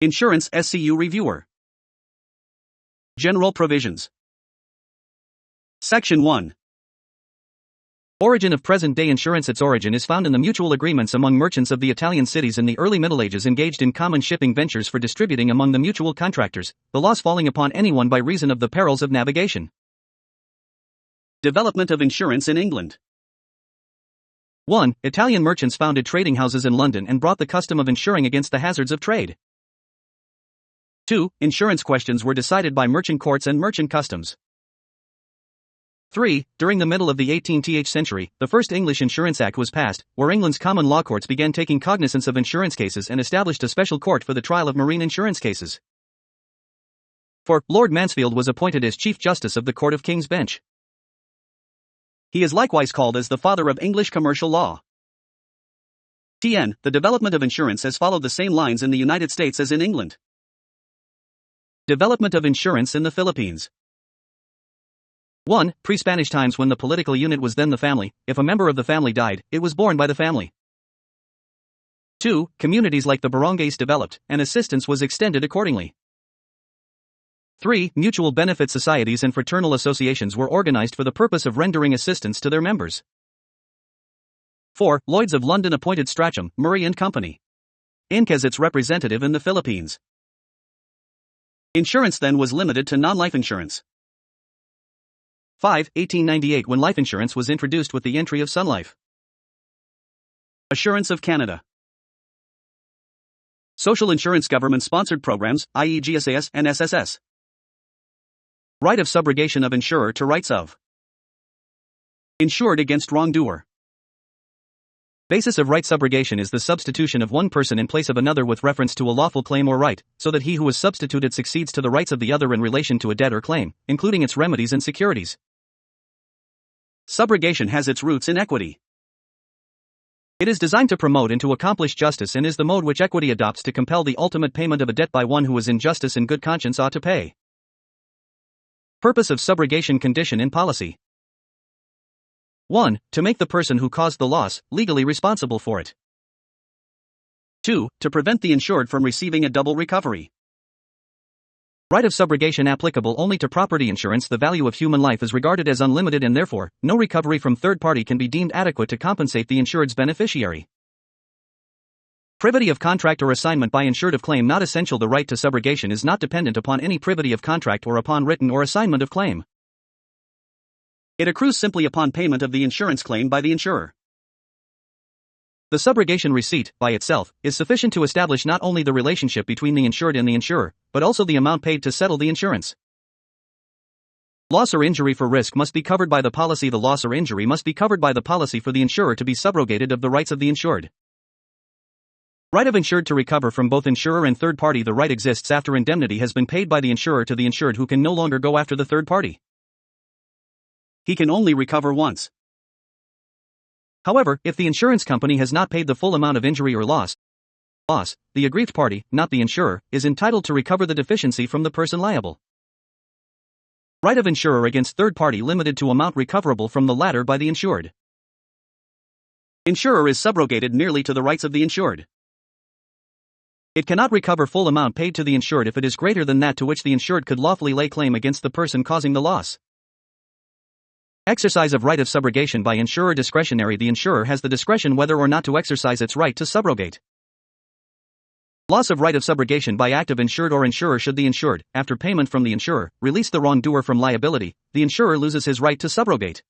Insurance SCU Reviewer. General Provisions. Section 1. Origin of present-day insurance. Its origin is found in the mutual agreements among merchants of the Italian cities in the early Middle Ages engaged in common shipping ventures for distributing among the mutual contractors, the loss falling upon anyone by reason of the perils of navigation. Development of insurance in England. 1. Italian merchants founded trading houses in London and brought the custom of insuring against the hazards of trade. 2. Insurance questions were decided by merchant courts and merchant customs. 3. During the middle of the 18th century, the first English Insurance Act was passed, where England's common law courts began taking cognizance of insurance cases and established a special court for the trial of marine insurance cases. 4. Lord Mansfield was appointed as Chief Justice of the Court of King's Bench. He is likewise called as the father of English commercial law. 10. The development of insurance has followed the same lines in the United States as in England. Development of insurance in the Philippines. 1. Pre-Spanish times, when the political unit was then the family, if a member of the family died, it was borne by the family. 2. Communities like the barangays developed, and assistance was extended accordingly. 3. Mutual benefit societies and fraternal associations were organized for the purpose of rendering assistance to their members. 4. Lloyd's of London appointed Strachan, Murray and Company, Inc. as its representative in the Philippines. Insurance then was limited to non-life insurance. 5. 1898, when life insurance was introduced with the entry of Sun Life. Assurance of Canada. Social insurance government-sponsored programs, i.e. GSAS and SSS. Right of subrogation of insurer to rights of insured against wrongdoer. Basis of right subrogation is the substitution of one person in place of another with reference to a lawful claim or right, so that he who is substituted succeeds to the rights of the other in relation to a debt or claim, including its remedies and securities. Subrogation has its roots in equity. It is designed to promote and to accomplish justice and is the mode which equity adopts to compel the ultimate payment of a debt by one who is in justice and good conscience ought to pay. Purpose of subrogation. Condition in policy. 1. To make the person who caused the loss legally responsible for it. 2. To prevent the insured from receiving a double recovery. Right of subrogation applicable only to property insurance. The value of human life is regarded as unlimited and therefore, no recovery from third party can be deemed adequate to compensate the insured's beneficiary. Privity of contract or assignment by insured of claim not essential. The right to subrogation is not dependent upon any privity of contract or upon written or assignment of claim. It accrues simply upon payment of the insurance claim by the insurer. The subrogation receipt, by itself, is sufficient to establish not only the relationship between the insured and the insurer, but also the amount paid to settle the insurance. Loss or injury for risk must be covered by the policy. The loss or injury must be covered by the policy for the insurer to be subrogated of the rights of the insured. Right of insured to recover from both insurer and third party. The right exists after indemnity has been paid by the insurer to the insured, who can no longer go after the third party. He can only recover once. However, if the insurance company has not paid the full amount of injury or loss, the aggrieved party, not the insurer, is entitled to recover the deficiency from the person liable. Right of insurer against third party limited to amount recoverable from the latter by the insured. Insurer is subrogated merely to the rights of the insured. It cannot recover full amount paid to the insured if it is greater than that to which the insured could lawfully lay claim against the person causing the loss. Exercise of right of subrogation by insurer. Discretionary. The insurer has the discretion whether or not to exercise its right to subrogate. Loss of right of subrogation by act of insured or insurer. Should the insured, after payment from the insurer, release the wrongdoer from liability, the insurer loses his right to subrogate.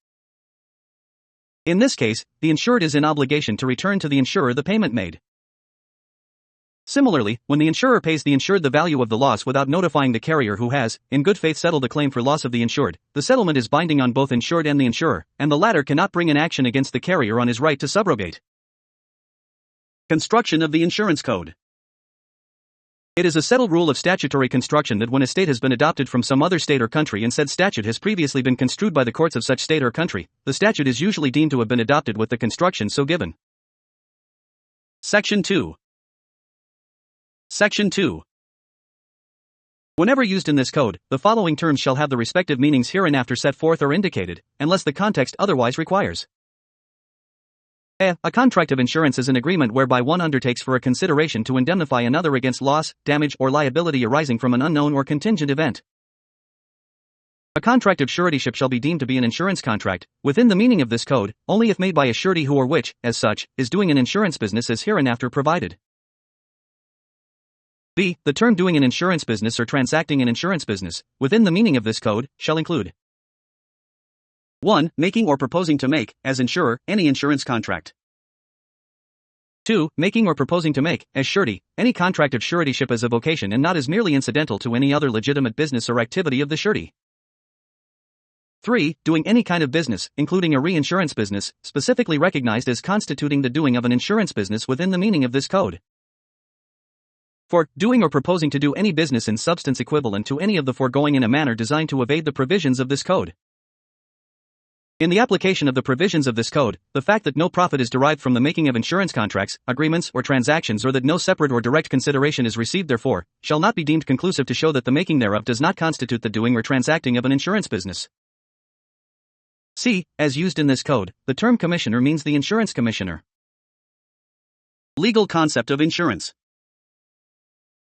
In this case, the insured is in obligation to return to the insurer the payment made. Similarly, when the insurer pays the insured the value of the loss without notifying the carrier who has, in good faith, settled the claim for loss of the insured, the settlement is binding on both insured and the insurer, and the latter cannot bring an action against the carrier on his right to subrogate. Construction of the Insurance Code. It is a settled rule of statutory construction that when a state has been adopted from some other state or country and said statute has previously been construed by the courts of such state or country, the statute is usually deemed to have been adopted with the construction so given. Section 2. Section 2. Whenever used in this code, the following terms shall have the respective meanings hereinafter set forth or indicated, unless the context otherwise requires. A contract of insurance is an agreement whereby one undertakes for a consideration to indemnify another against loss, damage, or liability arising from an unknown or contingent event. A contract of suretyship shall be deemed to be an insurance contract, within the meaning of this code, only if made by a surety who or which, as such, is doing an insurance business as hereinafter provided. B. The term doing an insurance business or transacting an insurance business, within the meaning of this code, shall include 1. Making or proposing to make, as insurer, any insurance contract. 2. Making or proposing to make, as surety, any contract of suretyship as a vocation and not as merely incidental to any other legitimate business or activity of the surety. 3. Doing any kind of business, including a reinsurance business, specifically recognized as constituting the doing of an insurance business within the meaning of this code. 4. Doing or proposing to do any business in substance equivalent to any of the foregoing in a manner designed to evade the provisions of this code. In the application of the provisions of this code, the fact that no profit is derived from the making of insurance contracts, agreements, or transactions, or that no separate or direct consideration is received therefore, shall not be deemed conclusive to show that the making thereof does not constitute the doing or transacting of an insurance business. C. As used in this code, the term commissioner means the insurance commissioner. Legal concept of insurance.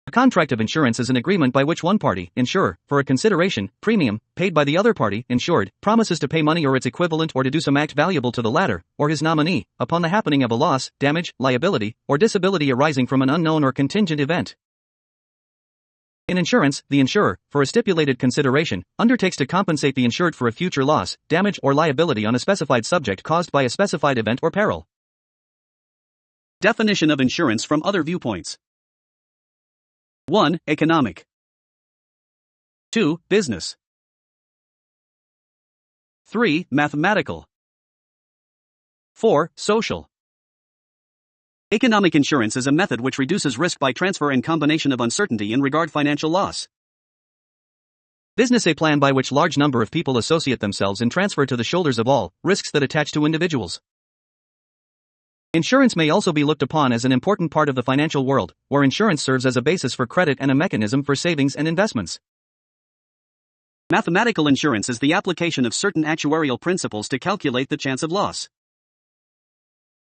A contract of insurance is an agreement by which one party, insurer, for a consideration, premium, paid by the other party, insured, promises to pay money or its equivalent or to do some act valuable to the latter, or his nominee, upon the happening of a loss, damage, liability, or disability arising from an unknown or contingent event. In insurance, the insurer, for a stipulated consideration, undertakes to compensate the insured for a future loss, damage, or liability on a specified subject caused by a specified event or peril. Definition of insurance from other viewpoints. 1. Economic. 2. Business. 3. Mathematical. 4. Social. Economic insurance is a method which reduces risk by transfer and combination of uncertainty in regard financial loss. Business, a plan by which large number of people associate themselves and transfer to the shoulders of all risks that attach to individuals. Insurance may also be looked upon as an important part of the financial world, where insurance serves as a basis for credit and a mechanism for savings and investments. Mathematical insurance is the application of certain actuarial principles to calculate the chance of loss.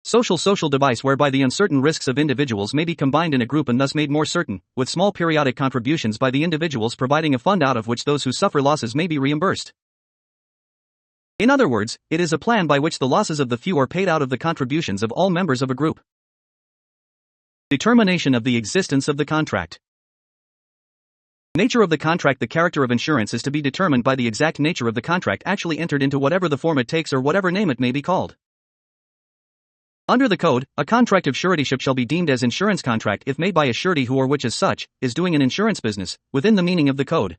Social device whereby the uncertain risks of individuals may be combined in a group and thus made more certain, with small periodic contributions by the individuals providing a fund out of which those who suffer losses may be reimbursed. In other words, it is a plan by which the losses of the few are paid out of the contributions of all members of a group. Determination of the existence of the contract. Nature of the contract. The character of insurance is to be determined by the exact nature of the contract actually entered into, whatever the form it takes or whatever name it may be called. Under the code, a contract of suretyship shall be deemed as insurance contract if made by a surety who or which as such is doing an insurance business, within the meaning of the code.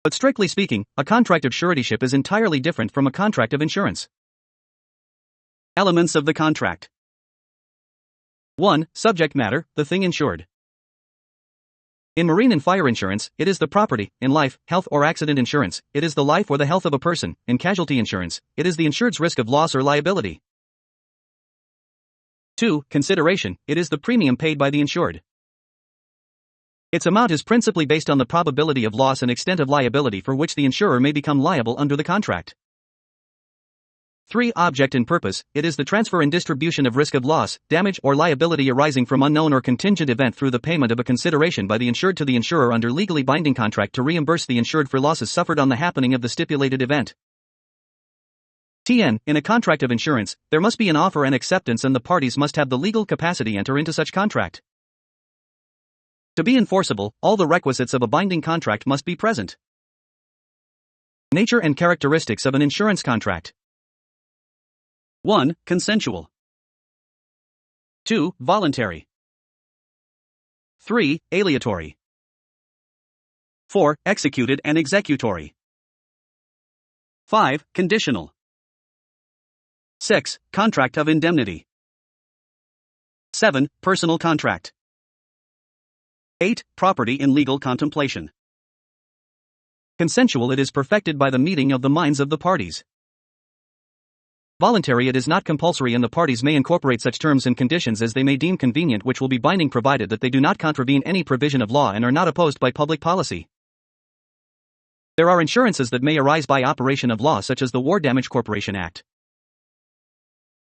But strictly speaking, a contract of suretyship is entirely different from a contract of insurance. Elements of the contract. 1. Subject matter, the thing insured. In marine and fire insurance, it is the property. In life, health or accident insurance, it is the life or the health of a person. In casualty insurance, it is the insured's risk of loss or liability. 2. Consideration, it is the premium paid by the insured. Its amount is principally based on the probability of loss and extent of liability for which the insurer may become liable under the contract. 3. Object and purpose, it is the transfer and distribution of risk of loss, damage, or liability arising from unknown or contingent event through the payment of a consideration by the insured to the insurer under legally binding contract to reimburse the insured for losses suffered on the happening of the stipulated event. TN, in a contract of insurance, there must be an offer and acceptance and the parties must have the legal capacity enter into such contract. To be enforceable, all the requisites of a binding contract must be present. Nature and characteristics of an insurance contract. 1. Consensual. 2. Voluntary. 3. Aleatory. 4. Executed and executory. 5. Conditional. 6. Contract of indemnity. 7. Personal contract. 8. Property in legal contemplation. Consensual, it is perfected by the meeting of the minds of the parties. Voluntary, it is not compulsory and the parties may incorporate such terms and conditions as they may deem convenient which will be binding provided that they do not contravene any provision of law and are not opposed by public policy. There are insurances that may arise by operation of law such as the War Damage Corporation Act.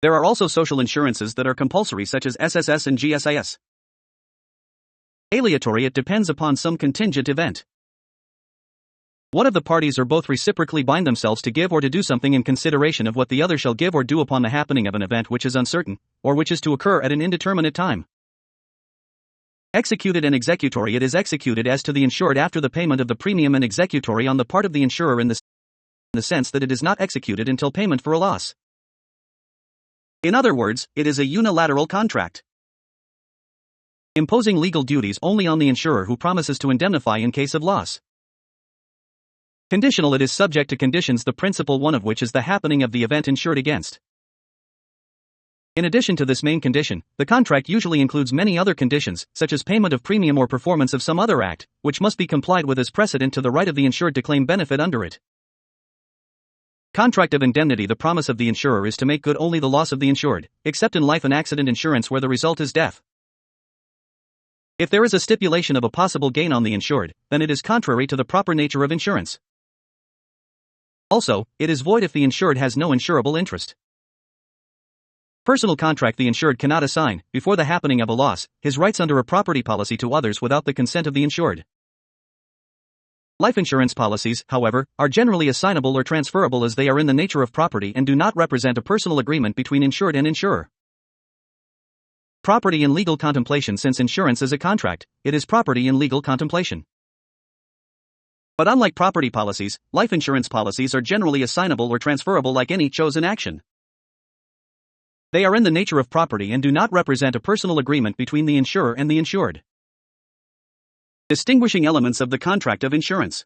There are also social insurances that are compulsory, such as SSS and GSIS. Aleatory, it depends upon some contingent event. One of the parties or both reciprocally bind themselves to give or to do something in consideration of what the other shall give or do upon the happening of an event which is uncertain, or which is to occur at an indeterminate time. Executed and executory, it is executed as to the insured after the payment of the premium, and executory on the part of the insurer in the sense that it is not executed until payment for a loss. In other words, it is a unilateral contract, imposing legal duties only on the insurer who promises to indemnify in case of loss. Conditional, it is subject to conditions, the principal one of which is the happening of the event insured against. In addition to this main condition, the contract usually includes many other conditions, such as payment of premium or performance of some other act, which must be complied with as precedent to the right of the insured to claim benefit under it. Contract of indemnity, the promise of the insurer is to make good only the loss of the insured, except in life and accident insurance where the result is death. If there is a stipulation of a possible gain on the insured, then it is contrary to the proper nature of insurance. Also, it is void if the insured has no insurable interest. Personal contract, the insured cannot assign, before the happening of a loss, his rights under a property policy to others without the consent of the insured. Life insurance policies, however, are generally assignable or transferable as they are in the nature of property and do not represent a personal agreement between insured and insurer. Property in legal contemplation, since insurance is a contract, it is property in legal contemplation. But unlike property policies, life insurance policies are generally assignable or transferable like any chosen action. They are in the nature of property and do not represent a personal agreement between the insurer and the insured. Distinguishing elements of the contract of insurance.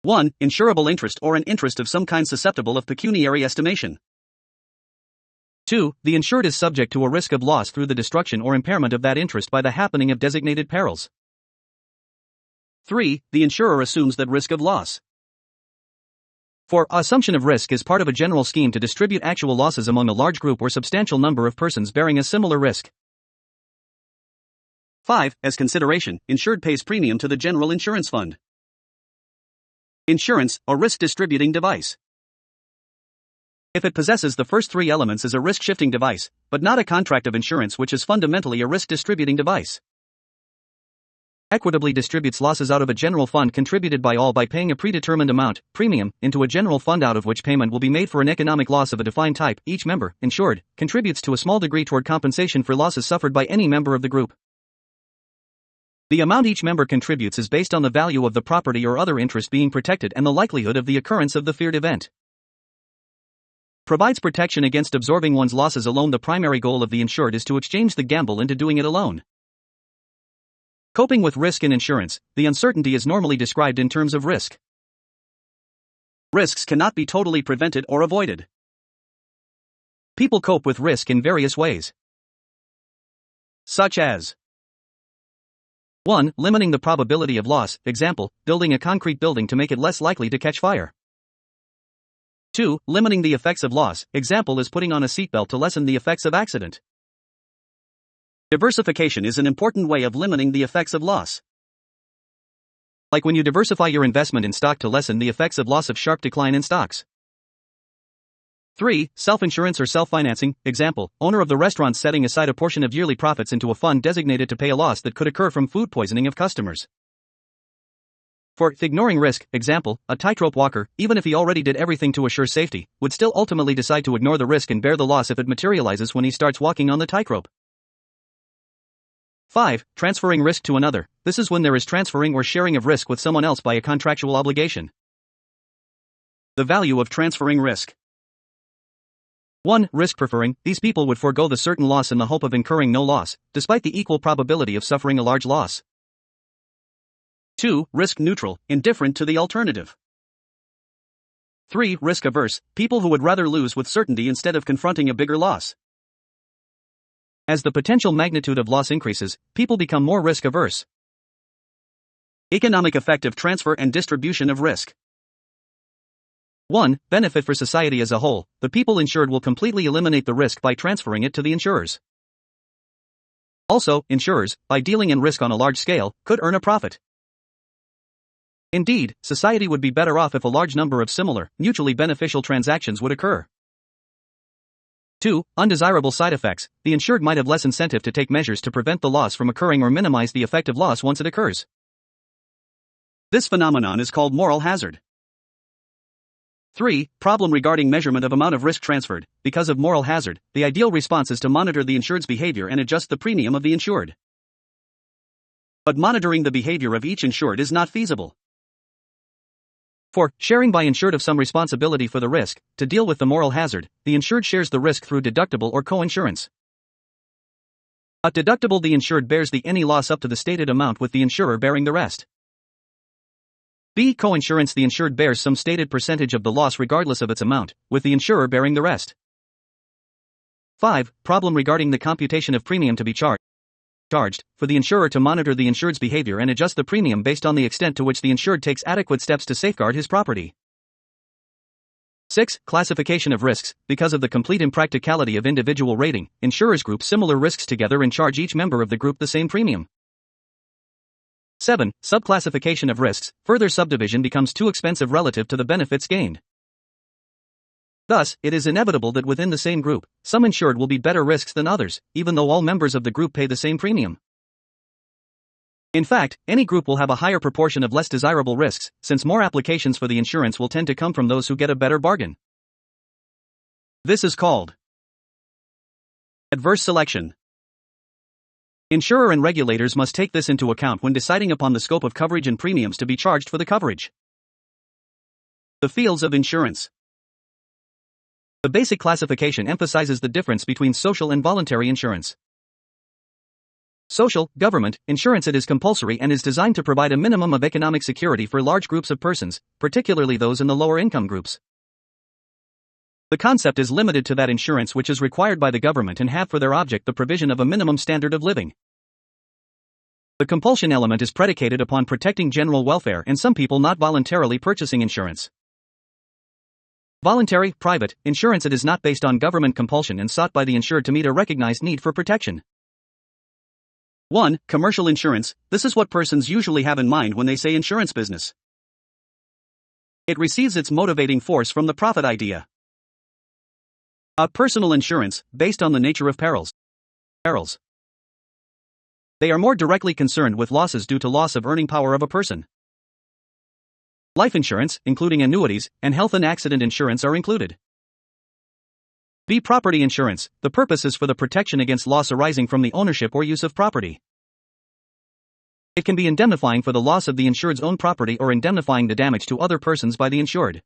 1. Insurable interest, or an interest of some kind susceptible of pecuniary estimation. 2. The insured is subject to a risk of loss through the destruction or impairment of that interest by the happening of designated perils. 3. The insurer assumes that risk of loss. 4. Assumption of risk is part of a general scheme to distribute actual losses among a large group or substantial number of persons bearing a similar risk. 5. As consideration, insured pays premium to the general insurance fund. Insurance, a risk-distributing device. If it possesses the first three elements, is a risk-shifting device, but not a contract of insurance, which is fundamentally a risk-distributing device. Equitably distributes losses out of a general fund contributed by all by paying a predetermined amount, premium, into a general fund out of which payment will be made for an economic loss of a defined type. Each member, insured, contributes to a small degree toward compensation for losses suffered by any member of the group. The amount each member contributes is based on the value of the property or other interest being protected and the likelihood of the occurrence of the feared event. Provides protection against absorbing one's losses alone. The primary goal of the insured is to exchange the gamble into doing it alone. Coping with risk in insurance, the uncertainty is normally described in terms of risk. Risks cannot be totally prevented or avoided. People cope with risk in various ways, such as 1. Limiting the probability of loss, example, building a concrete building to make it less likely to catch fire. 2. Limiting the effects of loss, example is putting on a seatbelt to lessen the effects of accident. Diversification is an important way of limiting the effects of loss. Like when you diversify your investment in stock to lessen the effects of loss of sharp decline in stocks. 3. Self-insurance or self-financing, example, owner of the restaurant setting aside a portion of yearly profits into a fund designated to pay a loss that could occur from food poisoning of customers. 4. Ignoring risk, example, a tightrope walker, even if he already did everything to assure safety, would still ultimately decide to ignore the risk and bear the loss if it materializes when he starts walking on the tightrope. 5. Transferring risk to another. This is when there is transferring or sharing of risk with someone else by a contractual obligation. The value of transferring risk. 1. Risk preferring. These people would forego the certain loss in the hope of incurring no loss, despite the equal probability of suffering a large loss. 2. Risk neutral, indifferent to the alternative. 3. Risk averse. People who would rather lose with certainty instead of confronting a bigger loss. As the potential magnitude of loss increases, people become more risk averse. Economic effect of transfer and distribution of risk. 1. Benefit for society as a whole. The people insured will completely eliminate the risk by transferring it to the insurers. Also, insurers, by dealing in risk on a large scale, could earn a profit. Indeed, society would be better off if a large number of similar, mutually beneficial transactions would occur. 2. Undesirable side effects. The insured might have less incentive to take measures to prevent the loss from occurring or minimize the effect of loss once it occurs. This phenomenon is called moral hazard. 3. Problem regarding measurement of amount of risk transferred. Because of moral hazard, the ideal response is to monitor the insured's behavior and adjust the premium of the insured. But monitoring the behavior of each insured is not feasible. 4. Sharing by insured of some responsibility for the risk. To deal with the moral hazard, the insured shares the risk through deductible or co-insurance. At deductible, the insured bears any loss up to the stated amount, with the insurer bearing the rest. B. Co-insurance. The insured bears some stated percentage of the loss regardless of its amount, with the insurer bearing the rest. 5. Problem regarding the computation of premium to be charged. For the insurer to monitor the insured's behavior and adjust the premium based on the extent to which the insured takes adequate steps to safeguard his property. 6. Classification of risks. Because of the complete impracticality of individual rating, insurers group similar risks together and charge each member of the group the same premium. 7. Subclassification of risks. Further subdivision becomes too expensive relative to the benefits gained. Thus, it is inevitable that within the same group, some insured will be better risks than others, even though all members of the group pay the same premium. In fact, any group will have a higher proportion of less desirable risks, since more applications for the insurance will tend to come from those who get a better bargain. This is called adverse selection. Insurer and regulators must take this into account when deciding upon the scope of coverage and premiums to be charged for the coverage. The fields of insurance. The basic classification emphasizes the difference between social and voluntary insurance. Social, government, insurance. It is compulsory and is designed to provide a minimum of economic security for large groups of persons, particularly those in the lower income groups. The concept is limited to that insurance which is required by the government and have for their object the provision of a minimum standard of living. The compulsion element is predicated upon protecting general welfare and some people not voluntarily purchasing insurance. Voluntary, private, insurance. It is not based on government compulsion and sought by the insured to meet a recognized need for protection. 1. Commercial insurance. This is what persons usually have in mind when they say insurance business. It receives its motivating force from the profit idea. A personal insurance, based on the nature of perils. They are more directly concerned with losses due to loss of earning power of a person. Life insurance, including annuities, and health and accident insurance are included. B. Property insurance. The purpose is for the protection against loss arising from the ownership or use of property. It can be indemnifying for the loss of the insured's own property or indemnifying the damage to other persons by the insured.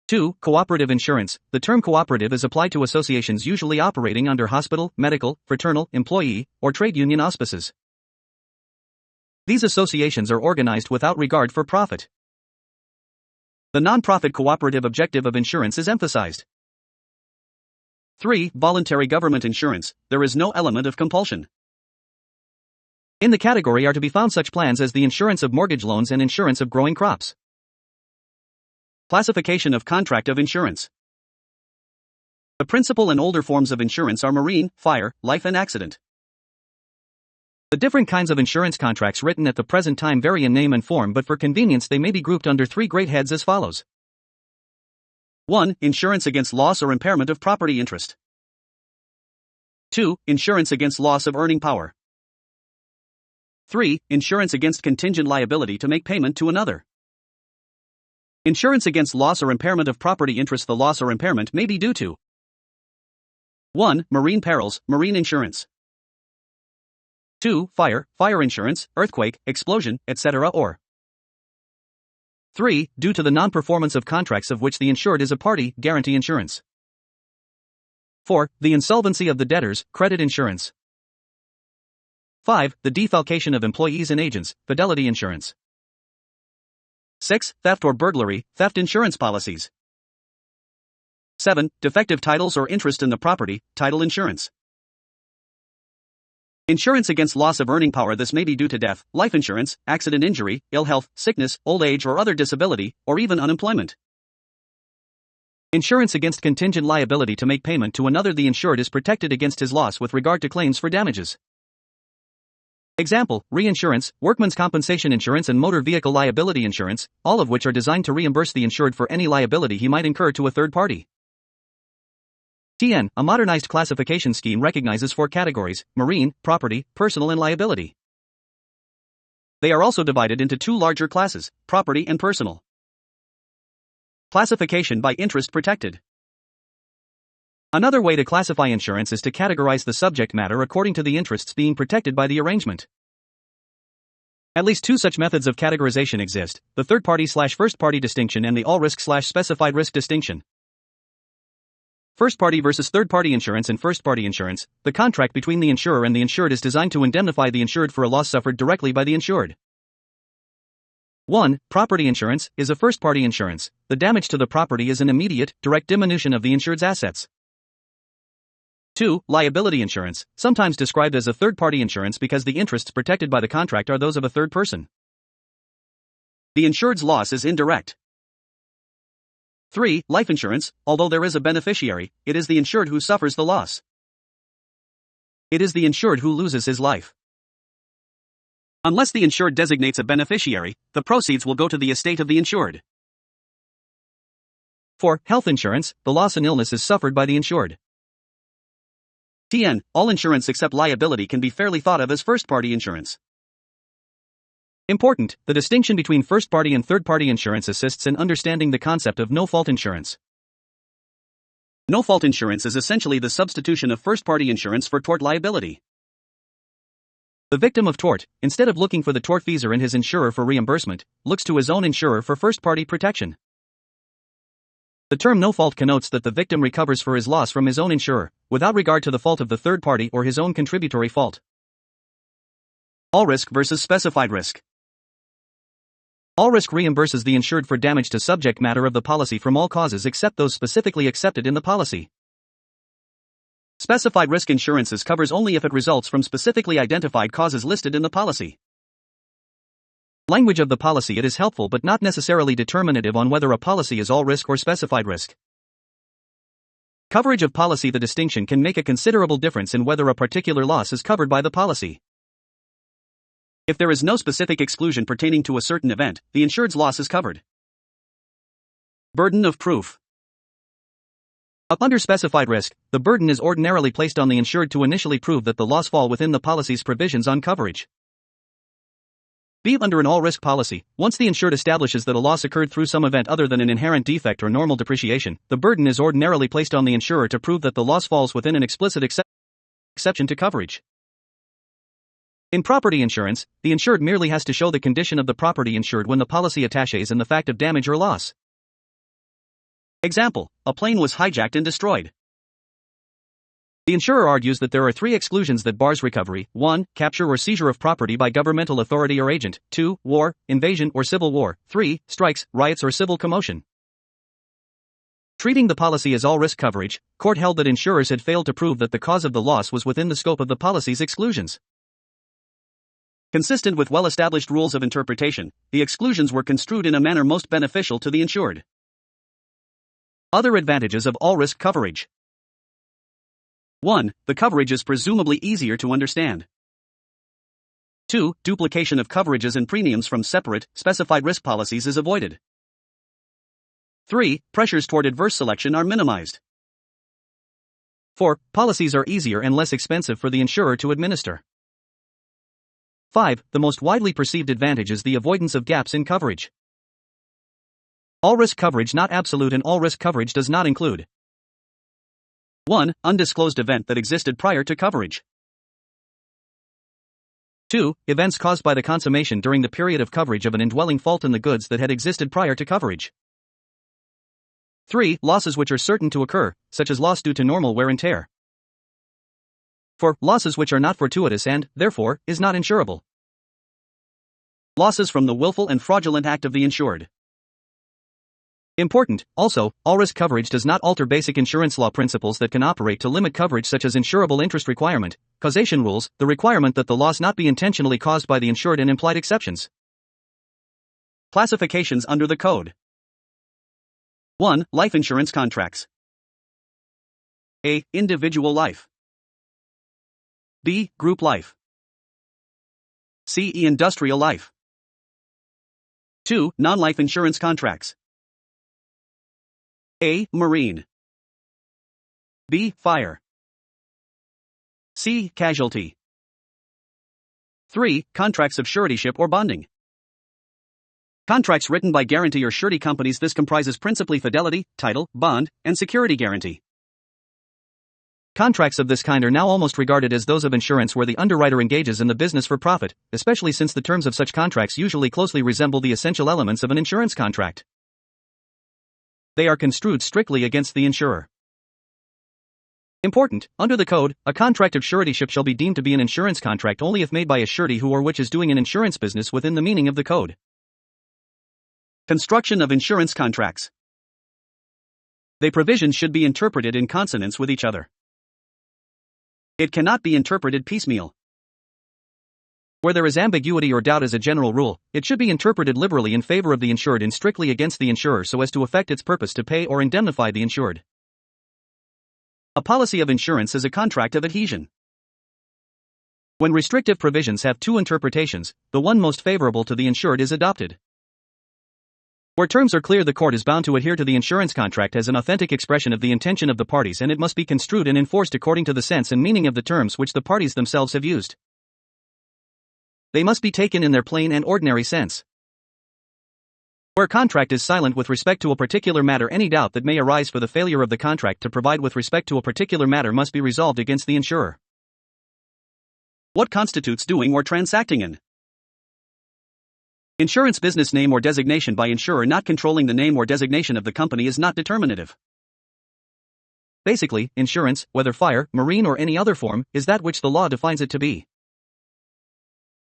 2. Cooperative insurance. The term cooperative is applied to associations usually operating under hospital, medical, fraternal, employee, or trade union auspices. These associations are organized without regard for profit. The non-profit cooperative objective of insurance is emphasized. 3. Voluntary government insurance. There is no element of compulsion. In the category are to be found such plans as the insurance of mortgage loans and insurance of growing crops. Classification of contract of insurance. The principal and older forms of insurance are marine, fire, life and accident. The different kinds of insurance contracts written at the present time vary in name and form, but for convenience they may be grouped under three great heads as follows. 1. Insurance against loss or impairment of property interest. 2. Insurance against loss of earning power. 3. Insurance against contingent liability to make payment to another. Insurance against loss or impairment of property interest. The loss or impairment may be due to 1. Marine perils, marine insurance. 2. Fire, fire insurance, earthquake, explosion, etc. or 3. Due to the non-performance of contracts of which the insured is a party, guarantee insurance. 4. The insolvency of the debtors, credit insurance. 5. The defalcation of employees and agents, fidelity insurance. 6. Theft or burglary, theft insurance policies. 7. Defective titles or interest in the property, title insurance. Insurance against loss of earning power. This may be due to death, life insurance, accident injury, ill health, sickness, old age or other disability, or even unemployment. Insurance against contingent liability to make payment to another. The insured is protected against his loss with regard to claims for damages. Example, reinsurance, workman's compensation insurance and motor vehicle liability insurance, all of which are designed to reimburse the insured for any liability he might incur to a third party. TN, a modernized classification scheme recognizes four categories: marine, property, personal and liability. They are also divided into two larger classes, property and personal. Classification by interest protected. Another way to classify insurance is to categorize the subject matter according to the interests being protected by the arrangement. At least two such methods of categorization exist: the third-party/first-party distinction and the all-risk/specified risk distinction. First-party versus third-party insurance. In first-party insurance, the contract between the insurer and the insured is designed to indemnify the insured for a loss suffered directly by the insured. 1. Property insurance is a first-party insurance. The damage to the property is an immediate, direct diminution of the insured's assets. 2. Liability insurance, sometimes described as a third-party insurance because the interests protected by the contract are those of a third person. The insured's loss is indirect. 3. Life insurance, although there is a beneficiary, it is the insured who suffers the loss. It is the insured who loses his life. Unless the insured designates a beneficiary, the proceeds will go to the estate of the insured. 4. Health insurance, the loss and illness is suffered by the insured. TN, all insurance except liability can be fairly thought of as first-party insurance. Important, the distinction between first-party and third-party insurance assists in understanding the concept of no-fault insurance. No-fault insurance is essentially the substitution of first-party insurance for tort liability. The victim of tort, instead of looking for the tortfeasor and his insurer for reimbursement, looks to his own insurer for first-party protection. The term no-fault connotes that the victim recovers for his loss from his own insurer, without regard to the fault of the third party or his own contributory fault. All risk versus specified risk. All risk reimburses the insured for damage to subject matter of the policy from all causes except those specifically accepted in the policy. Specified risk insurances covers only if it results from specifically identified causes listed in the policy. Language of the policy: it is helpful but not necessarily determinative on whether a policy is all risk or specified risk. Coverage of policy: the distinction can make a considerable difference in whether a particular loss is covered by the policy. If there is no specific exclusion pertaining to a certain event, the insured's loss is covered. Burden of proof. Under specified risk, the burden is ordinarily placed on the insured to initially prove that the loss fall within the policy's provisions on coverage. Under an all-risk policy, once the insured establishes that a loss occurred through some event other than an inherent defect or normal depreciation, the burden is ordinarily placed on the insurer to prove that the loss falls within an explicit exception to coverage. In property insurance, the insured merely has to show the condition of the property insured when the policy attaches and the fact of damage or loss. Example: a plane was hijacked and destroyed. The insurer argues that there are three exclusions that bars recovery: 1. Capture or seizure of property by governmental authority or agent; 2. War, invasion or civil war; 3. Strikes, riots or civil commotion. Treating the policy as all-risk coverage, court held that insurers had failed to prove that the cause of the loss was within the scope of the policy's exclusions. Consistent with well-established rules of interpretation, the exclusions were construed in a manner most beneficial to the insured. Other advantages of all-risk coverage. 1. The coverage is presumably easier to understand. 2. Duplication of coverages and premiums from separate, specified risk policies is avoided. 3. Pressures toward adverse selection are minimized. 4. Policies are easier and less expensive for the insurer to administer. 5. The most widely perceived advantage is the avoidance of gaps in coverage. All-risk coverage not absolute, and all-risk coverage does not include 1. Undisclosed event that existed prior to coverage. 2. Events caused by the consummation during the period of coverage of an indwelling fault in the goods that had existed prior to coverage. 3. Losses which are certain to occur, such as loss due to normal wear and tear. 4. Losses which are not fortuitous and, therefore, is not insurable. Losses from the willful and fraudulent act of the insured. Important, also, all-risk coverage does not alter basic insurance law principles that can operate to limit coverage, such as insurable interest requirement, causation rules, the requirement that the loss not be intentionally caused by the insured, and implied exceptions. Classifications under the Code. 1. Life insurance contracts. A. Individual life. B. Group life. C. Industrial life. 2. Non-life insurance contracts. A. Marine. B. Fire. C. Casualty. 3. Contracts of suretyship or bonding. Contracts written by guarantee or surety companies. This comprises principally fidelity, title, bond, and security guarantee. Contracts of this kind are now almost regarded as those of insurance where the underwriter engages in the business for profit, especially since the terms of such contracts usually closely resemble the essential elements of an insurance contract. They are construed strictly against the insurer. Important, under the code, a contract of suretyship shall be deemed to be an insurance contract only if made by a surety who or which is doing an insurance business within the meaning of the code. Construction of insurance contracts. Their provisions should be interpreted in consonance with each other. It cannot be interpreted piecemeal. Where there is ambiguity or doubt as a general rule, it should be interpreted liberally in favor of the insured and strictly against the insurer so as to effect its purpose to pay or indemnify the insured. A policy of insurance is a contract of adhesion. When restrictive provisions have two interpretations, the one most favorable to the insured is adopted. Where terms are clear, the court is bound to adhere to the insurance contract as an authentic expression of the intention of the parties, and it must be construed and enforced according to the sense and meaning of the terms which the parties themselves have used. They must be taken in their plain and ordinary sense. Where contract is silent with respect to a particular matter, any doubt that may arise for the failure of the contract to provide with respect to a particular matter must be resolved against the insurer. What constitutes doing or transacting in insurance business? Name or designation by insurer not controlling the name or designation of the company is not determinative. Basically, insurance, whether fire, marine or any other form, is that which the law defines it to be.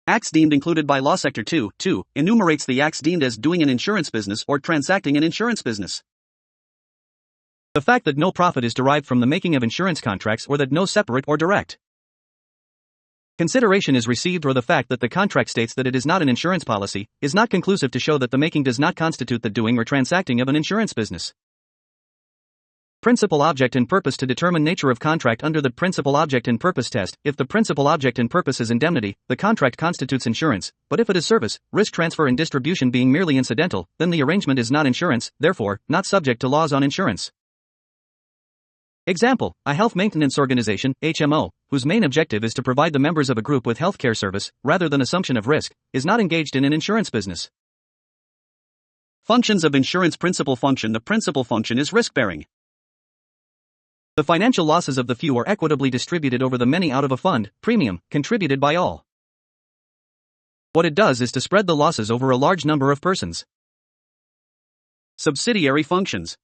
Acts deemed included by Law Sector 2 enumerates the acts deemed as doing an insurance business or transacting an insurance business. The fact that no profit is derived from the making of insurance contracts, or that no separate or direct consideration is received, or the fact that the contract states that it is not an insurance policy, is not conclusive to show that the making does not constitute the doing or transacting of an insurance business. Principal object and purpose. To determine nature of contract under the principal object and purpose test, if the principal object and purpose is indemnity, the contract constitutes insurance, but if it is service, risk transfer and distribution being merely incidental, then the arrangement is not insurance, therefore, not subject to laws on insurance. Example, a health maintenance organization, HMO, whose main objective is to provide the members of a group with healthcare service, rather than assumption of risk, is not engaged in an insurance business. Functions of insurance. Principal function. The principal function is risk-bearing. The financial losses of the few are equitably distributed over the many out of a fund, premium, contributed by all. What it does is to spread the losses over a large number of persons. Subsidiary functions.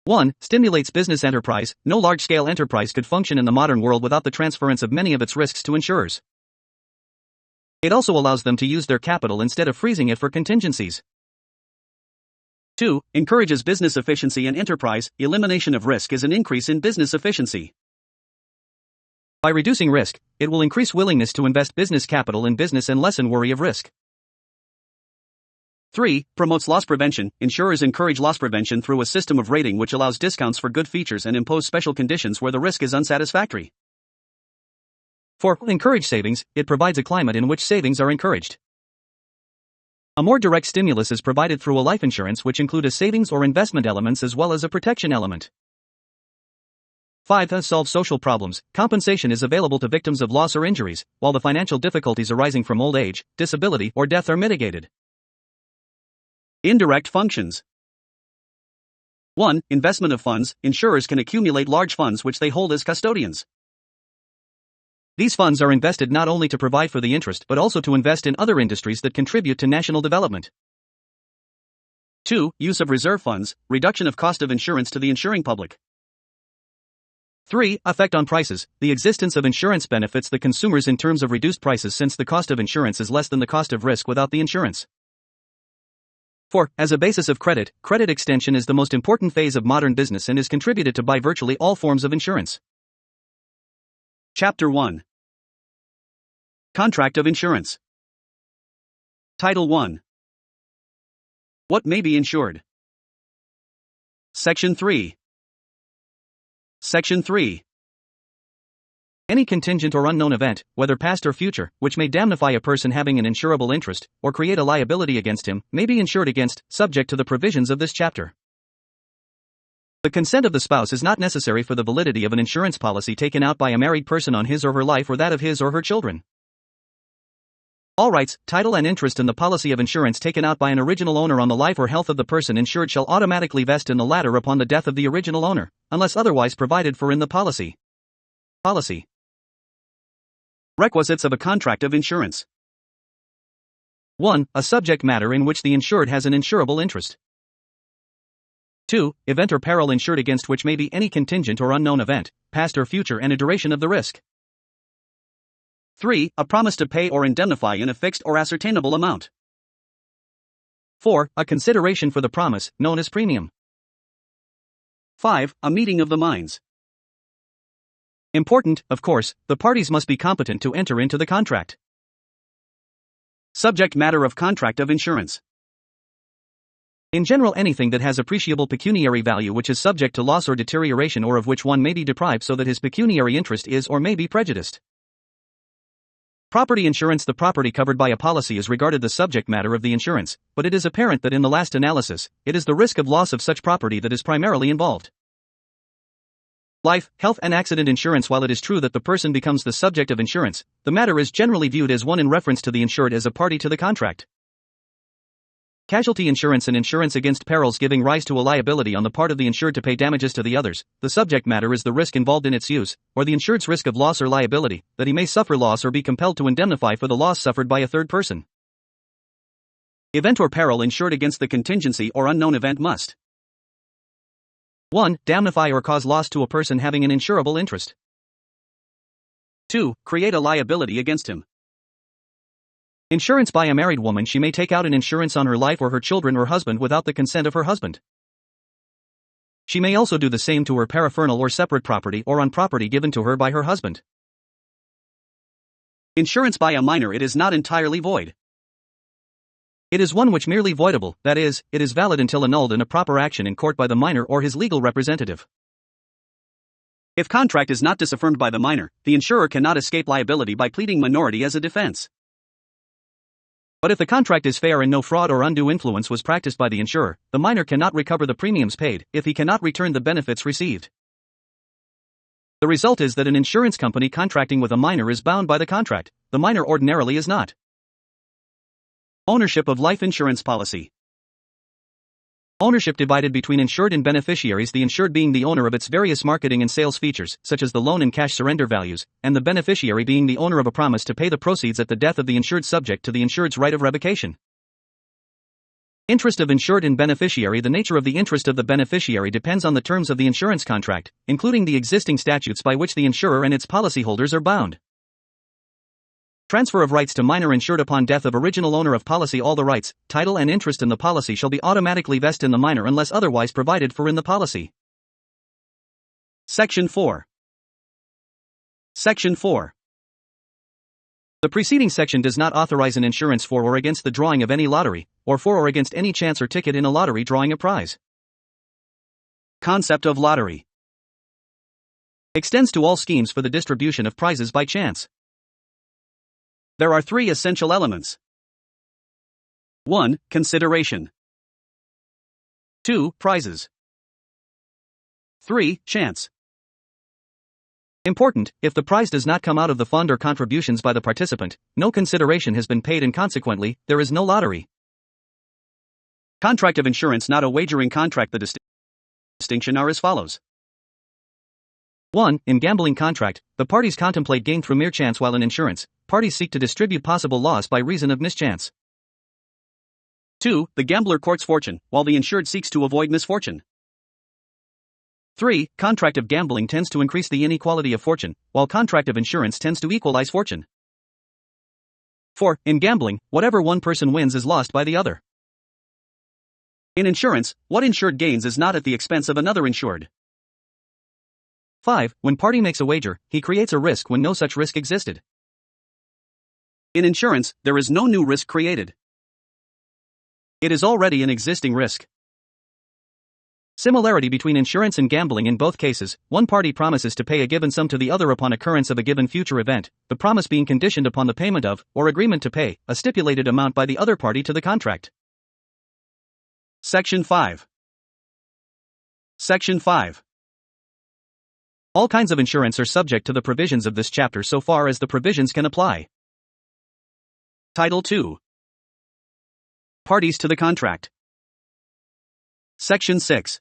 1. Stimulates business enterprise. No large-scale enterprise could function in the modern world without the transference of many of its risks to insurers. It also allows them to use their capital instead of freezing it for contingencies. 2. Encourages business efficiency and enterprise. Elimination of risk is an increase in business efficiency. By reducing risk, it will increase willingness to invest business capital in business and lessen worry of risk. 3. Promotes loss prevention. Insurers encourage loss prevention through a system of rating which allows discounts for good features and impose special conditions where the risk is unsatisfactory. 4. Encourage savings. It provides a climate in which savings are encouraged. A more direct stimulus is provided through a life insurance which include a savings or investment elements as well as a protection element. 5. Solve social problems. Compensation is available to victims of loss or injuries, while the financial difficulties arising from old age, disability, or death are mitigated. Indirect functions. 1. Investment of funds. Insurers can accumulate large funds which they hold as custodians. These funds are invested not only to provide for the interest but also to invest in other industries that contribute to national development. 2. Use of reserve funds. Reduction of cost of insurance to the insuring public. 3. Effect on prices. The existence of insurance benefits the consumers in terms of reduced prices since the cost of insurance is less than the cost of risk without the insurance. 4. As a basis of credit, credit extension is the most important phase of modern business and is contributed to by virtually all forms of insurance. Chapter 1. Contract of Insurance. Title 1. What may be insured? Section 3. Section 3. Any contingent or unknown event, whether past or future, which may damnify a person having an insurable interest, or create a liability against him, may be insured against, subject to the provisions of this chapter. The consent of the spouse is not necessary for the validity of an insurance policy taken out by a married person on his or her life or that of his or her children. All rights, title and interest in the policy of insurance taken out by an original owner on the life or health of the person insured shall automatically vest in the latter upon the death of the original owner, unless otherwise provided for in the policy. Policy. Requisites of a contract of insurance. 1. A subject matter in which the insured has an insurable interest. 2. Event or peril insured against which may be any contingent or unknown event, past or future, and a duration of the risk. 3. A promise to pay or indemnify in a fixed or ascertainable amount. 4. A consideration for the promise, known as premium. 5. A meeting of the minds. Important, of course, the parties must be competent to enter into the contract. Subject matter of contract of insurance. In general, anything that has appreciable pecuniary value which is subject to loss or deterioration or of which one may be deprived so that his pecuniary interest is or may be prejudiced. Property insurance. The property covered by a policy is regarded the subject matter of the insurance, but it is apparent that in the last analysis, it is the risk of loss of such property that is primarily involved. Life, health and accident insurance. While it is true that the person becomes the subject of insurance, the matter is generally viewed as one in reference to the insured as a party to the contract. Casualty insurance and insurance against perils giving rise to a liability on the part of the insured to pay damages to the others. The subject matter is the risk involved in its use, or the insured's risk of loss or liability, that he may suffer loss or be compelled to indemnify for the loss suffered by a third person. Event or peril insured against the contingency or unknown event must 1. Damnify or cause loss to a person having an insurable interest. 2. Create a liability against him. Insurance by a married woman. She may take out an insurance on her life or her children or husband without the consent of her husband. She may also do the same to her paraphernal or separate property or on property given to her by her husband. Insurance by a minor. It is not entirely void. It is one which merely voidable, that is, it is valid until annulled in a proper action in court by the minor or his legal representative. If contract is not disaffirmed by the minor, the insurer cannot escape liability by pleading minority as a defense. But if the contract is fair and no fraud or undue influence was practiced by the insurer, the minor cannot recover the premiums paid if he cannot return the benefits received. The result is that an insurance company contracting with a minor is bound by the contract. The minor ordinarily is not. Ownership of life insurance policy. Ownership divided between insured and beneficiaries, the insured being the owner of its various marketing and sales features, such as the loan and cash surrender values, and the beneficiary being the owner of a promise to pay the proceeds at the death of the insured subject to the insured's right of revocation. Interest of insured and beneficiary. The nature of the interest of the beneficiary depends on the terms of the insurance contract, including the existing statutes by which the insurer and its policyholders are bound. Transfer of rights to minor insured upon death of original owner of policy. All the rights, title and interest in the policy shall be automatically vested in the minor unless otherwise provided for in the policy. Section 4. Section 4. The preceding section does not authorize an insurance for or against the drawing of any lottery, or for or against any chance or ticket in a lottery drawing a prize. Concept of lottery extends to all schemes for the distribution of prizes by chance. There are three essential elements. 1. Consideration. 2. Prizes. 3. Chance. Important, if the prize does not come out of the fund or contributions by the participant, no consideration has been paid and consequently, there is no lottery. Contract of insurance, not a wagering contract. The distinction are as follows. 1. In gambling contract, the parties contemplate gain through mere chance, while in insurance, parties seek to distribute possible loss by reason of mischance. 2. The gambler courts fortune, while the insured seeks to avoid misfortune. 3. Contract of gambling tends to increase the inequality of fortune, while contract of insurance tends to equalize fortune. 4. In gambling, whatever one person wins is lost by the other. In insurance, what insured gains is not at the expense of another insured. 5. When party makes a wager, he creates a risk when no such risk existed. In insurance, there is no new risk created. It is already an existing risk. Similarity between insurance and gambling. In both cases, one party promises to pay a given sum to the other upon occurrence of a given future event, the promise being conditioned upon the payment of, or agreement to pay, a stipulated amount by the other party to the contract. Section 5. Section 5. All kinds of insurance are subject to the provisions of this chapter so far as the provisions can apply. Title 2. Parties to the contract. Section 6.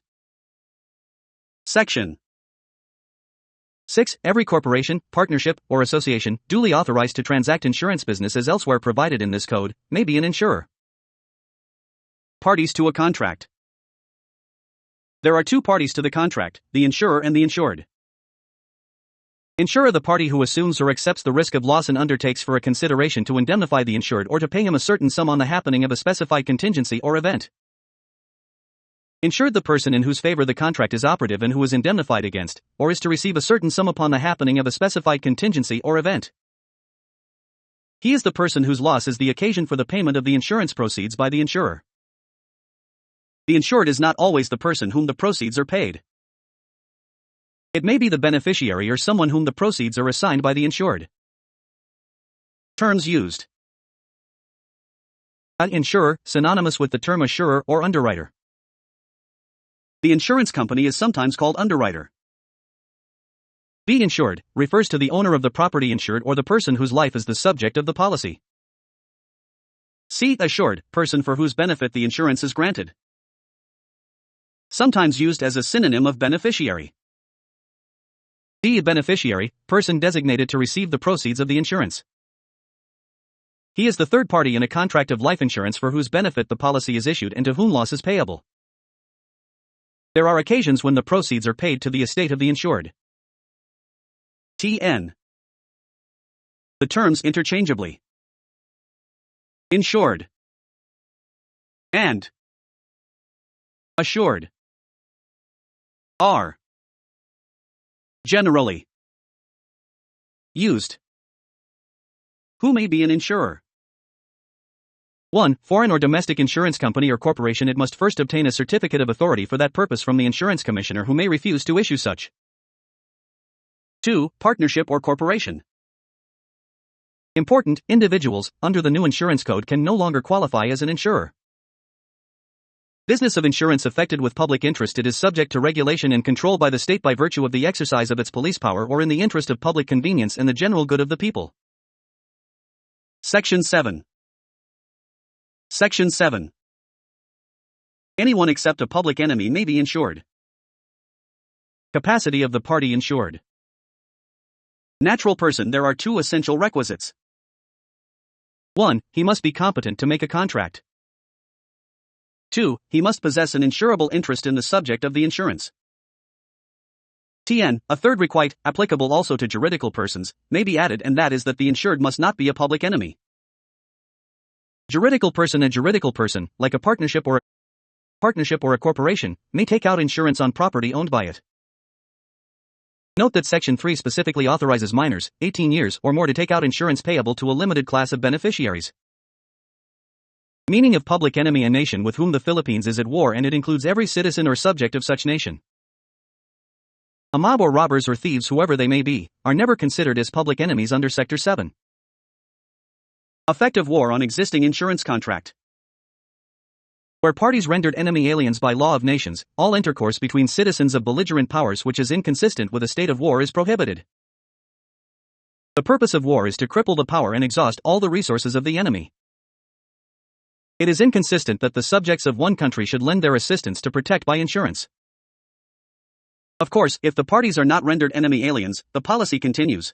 Section 6. Every corporation, partnership, or association, duly authorized to transact insurance business as elsewhere provided in this code, may be an insurer. Parties to a contract. There are two parties to the contract, the insurer and the insured. Insurer: the party who assumes or accepts the risk of loss and undertakes for a consideration to indemnify the insured or to pay him a certain sum on the happening of a specified contingency or event. Insured: the person in whose favor the contract is operative and who is indemnified against, or is to receive a certain sum upon the happening of a specified contingency or event. He is the person whose loss is the occasion for the payment of the insurance proceeds by the insurer. The insured is not always the person whom the proceeds are paid. It may be the beneficiary or someone whom the proceeds are assigned by the insured. Terms used. An insurer, synonymous with the term assurer or underwriter. The insurance company is sometimes called underwriter. Be insured refers to the owner of the property insured or the person whose life is the subject of the policy. C. Assured, person for whose benefit the insurance is granted. Sometimes used as a synonym of beneficiary. D. Beneficiary, person designated to receive the proceeds of the insurance. He is the third party in a contract of life insurance for whose benefit the policy is issued and to whom loss is payable. There are occasions when the proceeds are paid to the estate of the insured. TN. The terms interchangeably. Insured and assured are generally used. Who may be an insurer? 1. Foreign or domestic insurance company or corporation. It must first obtain a certificate of authority for that purpose from the insurance commissioner, who may refuse to issue such. 2. Partnership or corporation. Important: individuals, under the new insurance code, can no longer qualify as an insurer. Business of insurance affected with public interest. It is subject to regulation and control by the state by virtue of the exercise of its police power or in the interest of public convenience and the general good of the people. Section 7. Section 7. Anyone except a public enemy may be insured. Capacity of the party insured. Natural person. There are two essential requisites. 1. He must be competent to make a contract. 2. He must possess an insurable interest in the subject of the insurance. TN. A third requisite, applicable also to juridical persons, may be added, and that is that the insured must not be a public enemy. Juridical person: a juridical person, like a partnership or a corporation, may take out insurance on property owned by it. Note that Section 3 specifically authorizes minors, 18 years or more, to take out insurance payable to a limited class of beneficiaries. Meaning of public enemy: a nation with whom the Philippines is at war, and it includes every citizen or subject of such nation. A mob or robbers or thieves, whoever they may be, are never considered as public enemies under Sector 7. Effect of war on existing insurance contract. Where parties rendered enemy aliens by law of nations, all intercourse between citizens of belligerent powers which is inconsistent with a state of war is prohibited. The purpose of war is to cripple the power and exhaust all the resources of the enemy. It is inconsistent that the subjects of one country should lend their assistance to protect by insurance. Of course, if the parties are not rendered enemy aliens, the policy continues.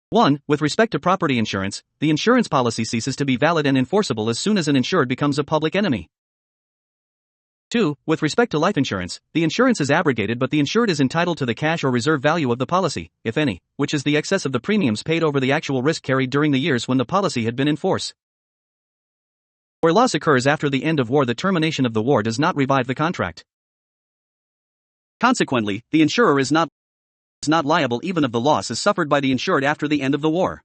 1. With respect to property insurance, the insurance policy ceases to be valid and enforceable as soon as an insured becomes a public enemy. 2. With respect to life insurance, the insurance is abrogated, but the insured is entitled to the cash or reserve value of the policy, if any, which is the excess of the premiums paid over the actual risk carried during the years when the policy had been in force. Where loss occurs after the end of war, the termination of the war does not revive the contract. Consequently, the insurer is not liable even if the loss is suffered by the insured after the end of the war.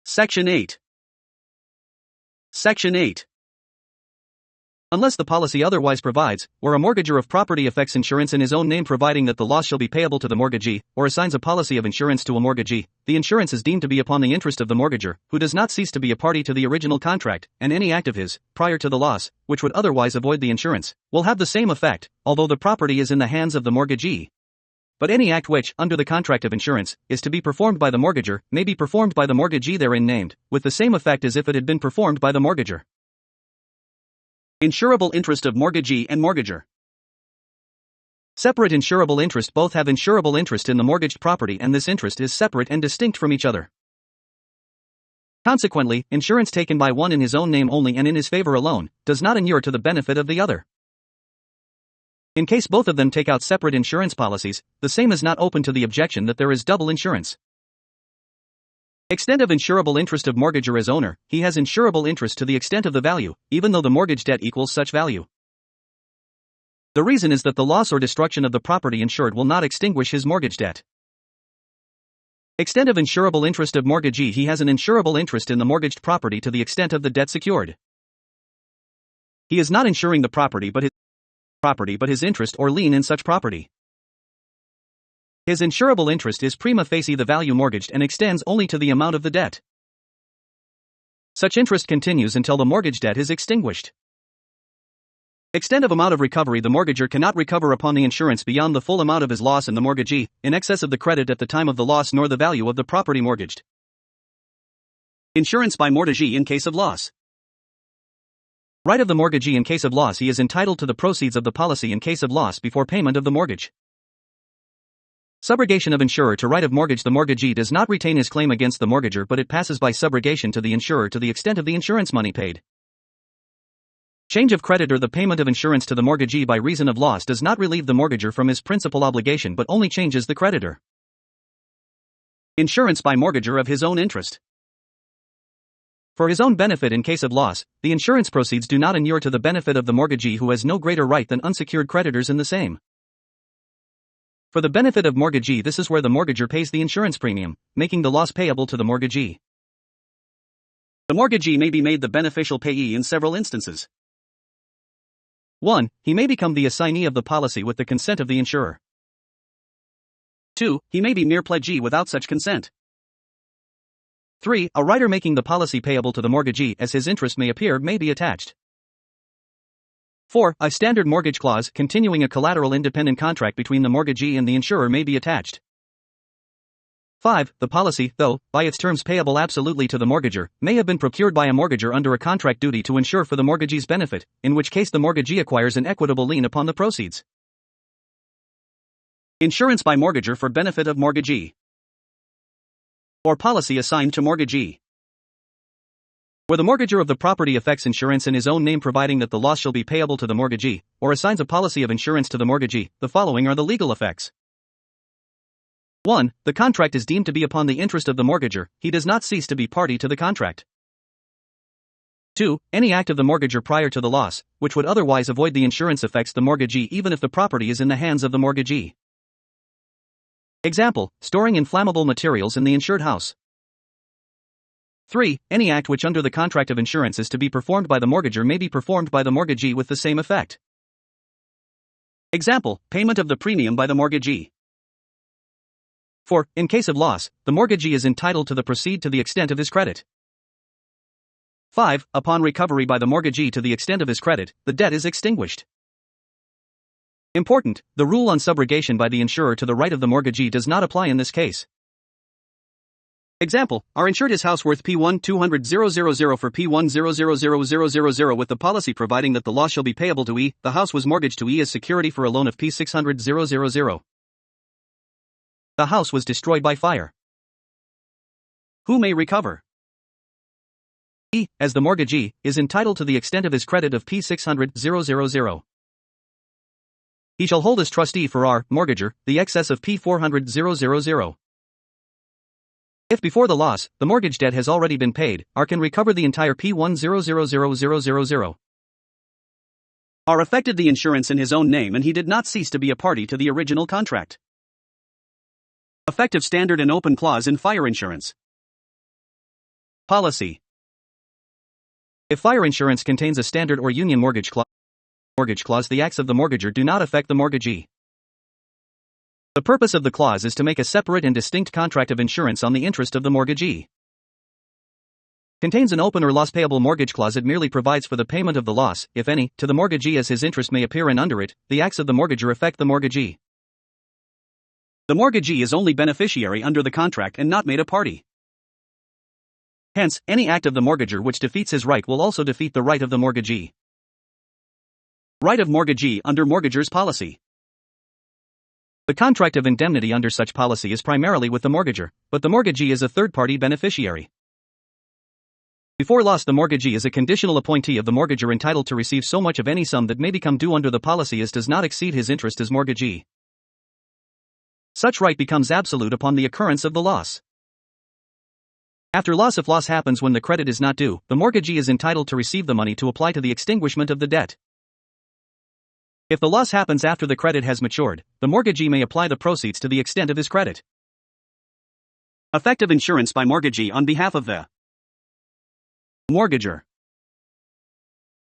Section 8. Section 8. unless the policy otherwise provides, where a mortgagor of property effects insurance in his own name providing that the loss shall be payable to the mortgagee, or assigns a policy of insurance to a mortgagee, the insurance is deemed to be upon the interest of the mortgagor, who does not cease to be a party to the original contract, and any act of his, prior to the loss, which would otherwise avoid the insurance, will have the same effect, although the property is in the hands of the mortgagee. But any act which, under the contract of insurance, is to be performed by the mortgagor, may be performed by the mortgagee therein named, with the same effect as if it had been performed by the mortgagor. Insurable interest of mortgagee and mortgagor. Separate insurable interest. Both have insurable interest in the mortgaged property, and this interest is separate and distinct from each other. Consequently, insurance taken by one in his own name only and in his favor alone, does not inure to the benefit of the other. In case both of them take out separate insurance policies, the same is not open to the objection that there is double insurance. Extent of insurable interest of mortgagor as owner. He has insurable interest to the extent of the value, even though the mortgage debt equals such value. The reason is that the loss or destruction of the property insured will not extinguish his mortgage debt. Extent of insurable interest of mortgagee. He has an insurable interest in the mortgaged property to the extent of the debt secured. He is not insuring the property but his interest or lien in such property. His insurable interest is prima facie the value mortgaged and extends only to the amount of the debt. Such interest continues until the mortgage debt is extinguished. Extent of amount of recovery. The mortgagor cannot recover upon the insurance beyond the full amount of his loss, and the mortgagee, in excess of the credit at the time of the loss nor the value of the property mortgaged. Insurance by mortgagee in case of loss. Right of the mortgagee in case of loss. He is entitled to the proceeds of the policy in case of loss before payment of the mortgage. Subrogation of insurer to right of mortgage. The mortgagee does not retain his claim against the mortgagor, but it passes by subrogation to the insurer to the extent of the insurance money paid. Change of creditor. The payment of insurance to the mortgagee by reason of loss does not relieve the mortgagor from his principal obligation but only changes the creditor. Insurance by mortgagor of his own interest. For his own benefit in case of loss, the insurance proceeds do not inure to the benefit of the mortgagee, who has no greater right than unsecured creditors in the same. For the benefit of mortgagee, this is where the mortgagor pays the insurance premium, making the loss payable to the mortgagee. The mortgagee may be made the beneficial payee in several instances. 1. He may become the assignee of the policy with the consent of the insurer. 2. He may be mere pledgee without such consent. 3. A writer making the policy payable to the mortgagee as his interest may appear may be attached. 4. A standard mortgage clause continuing a collateral independent contract between the mortgagee and the insurer may be attached. 5. The policy, though, by its terms payable absolutely to the mortgagor, may have been procured by a mortgagor under a contract duty to insure for the mortgagee's benefit, in which case the mortgagee acquires an equitable lien upon the proceeds. Insurance by mortgagor for benefit of mortgagee. Or policy assigned to mortgagee. Where the mortgagor of the property effects insurance in his own name providing that the loss shall be payable to the mortgagee, or assigns a policy of insurance to the mortgagee, the following are the legal effects. 1. The contract is deemed to be upon the interest of the mortgagor, he does not cease to be party to the contract. 2. Any act of the mortgagor prior to the loss, which would otherwise avoid the insurance, affects the mortgagee even if the property is in the hands of the mortgagee. Example, storing inflammable materials in the insured house. 3. Any act which under the contract of insurance is to be performed by the mortgagor may be performed by the mortgagee with the same effect. Example, payment of the premium by the mortgagee. 4. In case of loss, the mortgagee is entitled to the proceed to the extent of his credit. 5. Upon recovery by the mortgagee to the extent of his credit, the debt is extinguished. Important, the rule on subrogation by the insurer to the right of the mortgagee does not apply in this case. Example, are insured his house worth P1-200,000 for P1-000,000 with the policy providing that the loss shall be payable to E, the house was mortgaged to E as security for a loan of P600,000. The house was destroyed by fire. Who may recover? E, as the mortgagee, is entitled to the extent of his credit of P600,000. He shall hold as trustee for R, mortgagor, the excess of P400,000. If before the loss, the mortgage debt has already been paid, R can recover the entire P100,000. R affected the insurance in his own name and he did not cease to be a party to the original contract. Effective standard and open clause in fire insurance. Policy. If fire insurance contains a standard or union mortgage clause, mortgage clause. The acts of the mortgager do not affect the mortgagee. The purpose of the clause is to make a separate and distinct contract of insurance on the interest of the mortgagee. Contains an open or loss payable mortgage clause. It merely provides for the payment of the loss, if any, to the mortgagee as his interest may appear, and under it, the acts of the mortgager affect the mortgagee. The mortgagee is only beneficiary under the contract and not made a party. Hence, any act of the mortgager which defeats his right will also defeat the right of the mortgagee. Right of mortgagee under mortgager's policy. The contract of indemnity under such policy is primarily with the mortgager, but the mortgagee is a third-party beneficiary. Before loss, the mortgagee is a conditional appointee of the mortgager, entitled to receive so much of any sum that may become due under the policy as does not exceed his interest as mortgagee. Such right becomes absolute upon the occurrence of the loss. After loss, if loss happens when the credit is not due, the mortgagee is entitled to receive the money to apply to the extinguishment of the debt. If the loss happens after the credit has matured, the mortgagee may apply the proceeds to the extent of his credit. Effective insurance by mortgagee on behalf of the mortgager.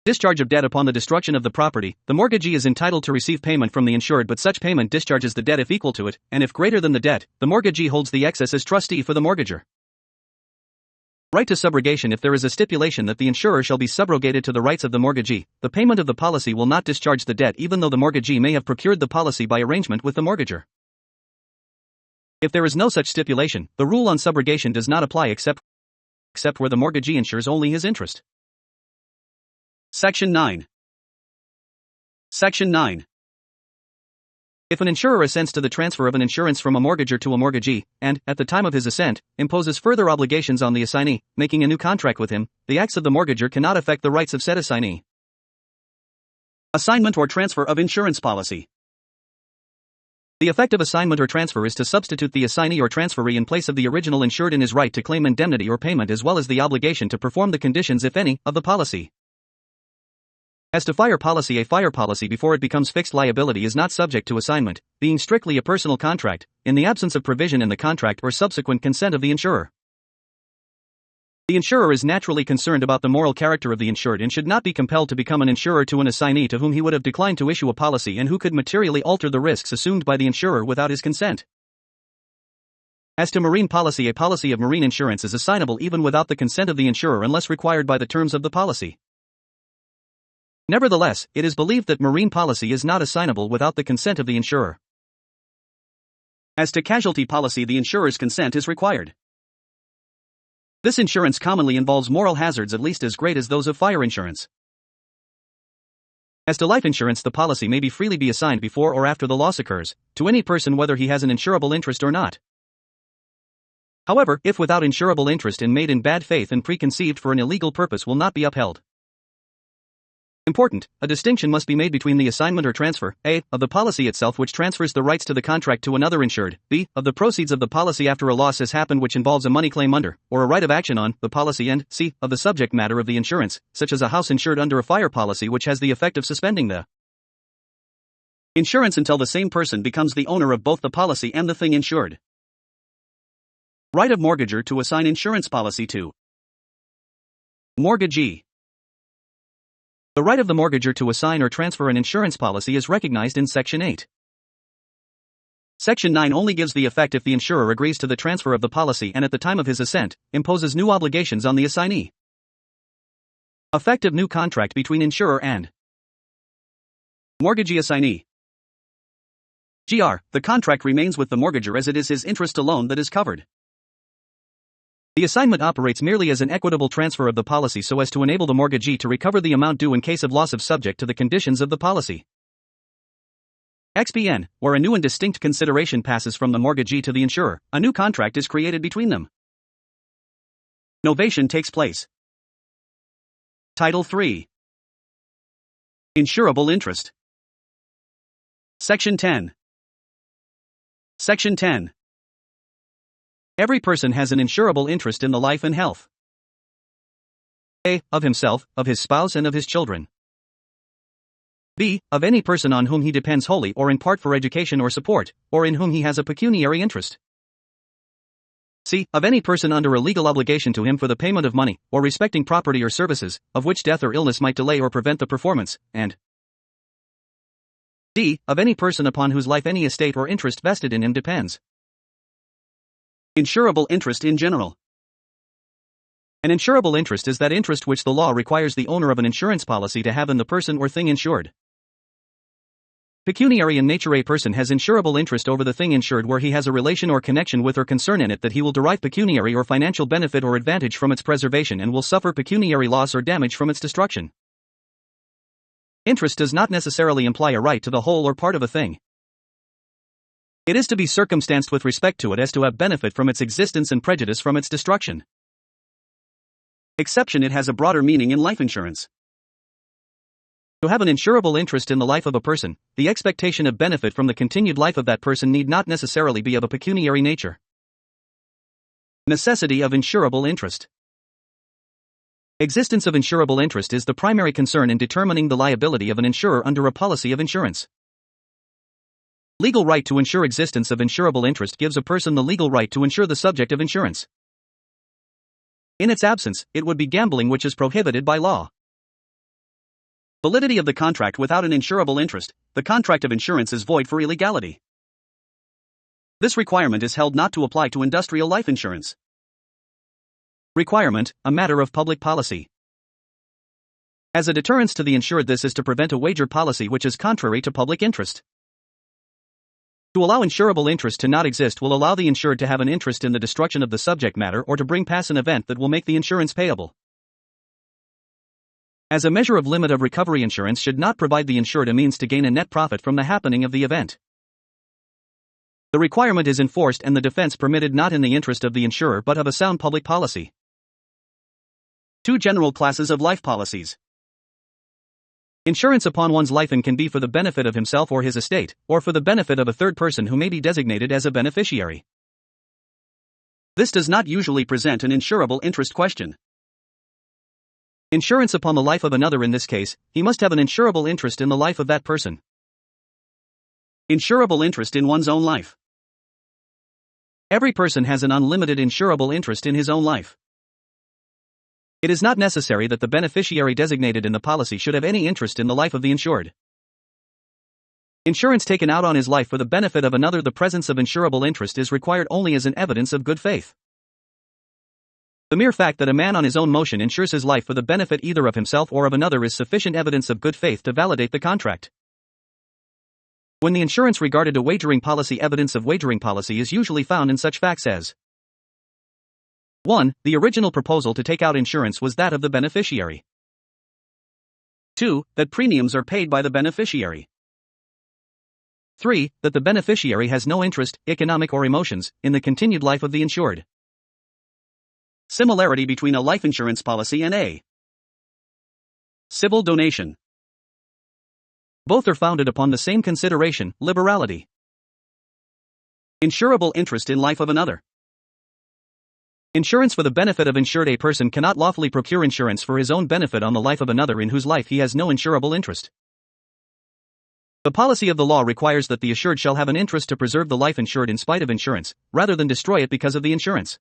Discharge of debt. Upon the destruction of the property, the mortgagee is entitled to receive payment from the insured, but such payment discharges the debt if equal to it, and if greater than the debt, the mortgagee holds the excess as trustee for the mortgager. Right to subrogation. If there is a stipulation that the insurer shall be subrogated to the rights of the mortgagee, the payment of the policy will not discharge the debt even though the mortgagee may have procured the policy by arrangement with the mortgager. If there is no such stipulation, the rule on subrogation does not apply except where the mortgagee insures only his interest. Section 9. Section 9. If an insurer assents to the transfer of an insurance from a mortgager to a mortgagee, and, at the time of his assent, imposes further obligations on the assignee, making a new contract with him, the acts of the mortgager cannot affect the rights of said assignee. Assignment or transfer of insurance policy. The effect of assignment or transfer is to substitute the assignee or transferee in place of the original insured in his right to claim indemnity or payment, as well as the obligation to perform the conditions, if any, of the policy. As to fire policy, a fire policy before it becomes fixed liability is not subject to assignment, being strictly a personal contract, in the absence of provision in the contract or subsequent consent of the insurer. The insurer is naturally concerned about the moral character of the insured and should not be compelled to become an insurer to an assignee to whom he would have declined to issue a policy and who could materially alter the risks assumed by the insurer without his consent. As to marine policy, a policy of marine insurance is assignable even without the consent of the insurer unless required by the terms of the policy. Nevertheless, it is believed that marine policy is not assignable without the consent of the insurer. As to casualty policy, the insurer's consent is required. This insurance commonly involves moral hazards at least as great as those of fire insurance. As to life insurance, the policy may freely be assigned before or after the loss occurs, to any person whether he has an insurable interest or not. However, if without insurable interest and made in bad faith and preconceived for an illegal purpose, will not be upheld. Important, a distinction must be made between the assignment or transfer, a, of the policy itself which transfers the rights to the contract to another insured, b, of the proceeds of the policy after a loss has happened which involves a money claim under, or a right of action on, the policy, and c, of the subject matter of the insurance, such as a house insured under a fire policy which has the effect of suspending the insurance until the same person becomes the owner of both the policy and the thing insured. Right of mortgager to assign insurance policy to mortgagee. The right of the mortgager to assign or transfer an insurance policy is recognized in Section 8. Section 9 only gives the effect if the insurer agrees to the transfer of the policy and at the time of his assent, imposes new obligations on the assignee. Effective new contract between insurer and mortgagee assignee. Gr. The contract remains with the mortgager as it is his interest alone that is covered. The assignment operates merely as an equitable transfer of the policy so as to enable the mortgagee to recover the amount due in case of loss of subject to the conditions of the policy. XPN, where a new and distinct consideration passes from the mortgagee to the insurer, a new contract is created between them. Novation takes place. Title 3. Insurable interest. Section 10. Section 10. Every person has an insurable interest in the life and health a. of himself, of his spouse and of his children. b. of any person on whom he depends wholly or in part for education or support, or in whom he has a pecuniary interest. c. of any person under a legal obligation to him for the payment of money, or respecting property or services, of which death or illness might delay or prevent the performance, and D. Of any person upon whose life any estate or interest vested in him depends. Insurable interest in general. An insurable interest is that interest which the law requires the owner of an insurance policy to have in the person or thing insured. Pecuniary in nature. A person has insurable interest over the thing insured where he has a relation or connection with or concern in it that he will derive pecuniary or financial benefit or advantage from its preservation and will suffer pecuniary loss or damage from its destruction. Interest does not necessarily imply a right to the whole or part of a thing. It is to be circumstanced with respect to it as to have benefit from its existence and prejudice from its destruction. Exception. It has a broader meaning in life insurance. To have an insurable interest in the life of a person, the expectation of benefit from the continued life of that person need not necessarily be of a pecuniary nature. Necessity of insurable interest. Existence of insurable interest is the primary concern in determining the liability of an insurer under a policy of insurance. Legal right to insure. Existence of insurable interest gives a person the legal right to insure the subject of insurance. In its absence, it would be gambling, which is prohibited by law. Validity of the contract. Without an insurable interest, the contract of insurance is void for illegality. This requirement is held not to apply to industrial life insurance. Requirement, a matter of public policy. As a deterrence to the insured, this is to prevent a wager policy which is contrary to public interest. To allow insurable interest to not exist will allow the insured to have an interest in the destruction of the subject matter or to bring pass an event that will make the insurance payable. As a measure of limit of recovery, insurance should not provide the insured a means to gain a net profit from the happening of the event. The requirement is enforced and the defense permitted not in the interest of the insurer but of a sound public policy. Two general classes of life policies. Insurance upon one's life and can be for the benefit of himself or his estate, or for the benefit of a third person who may be designated as a beneficiary. This does not usually present an insurable interest question. Insurance upon the life of another. In this case, he must have an insurable interest in the life of that person. Insurable interest in one's own life. Every person has an unlimited insurable interest in his own life. It is not necessary that the beneficiary designated in the policy should have any interest in the life of the insured. Insurance taken out on his life for the benefit of another. The presence of insurable interest is required only as an evidence of good faith. The mere fact that a man on his own motion insures his life for the benefit either of himself or of another is sufficient evidence of good faith to validate the contract. When the insurance regarded a wagering policy, evidence of wagering policy is usually found in such facts as 1. The original proposal to take out insurance was that of the beneficiary. 2. That premiums are paid by the beneficiary. 3. That the beneficiary has no interest, economic or emotions, in the continued life of the insured. Similarity between a life insurance policy and a civil donation. Both are founded upon the same consideration, liberality. Insurable interest in life of another. Insurance for the benefit of insured. A person cannot lawfully procure insurance for his own benefit on the life of another in whose life he has no insurable interest. The policy of the law requires that the assured shall have an interest to preserve the life insured in spite of insurance, rather than destroy it because of the insurance.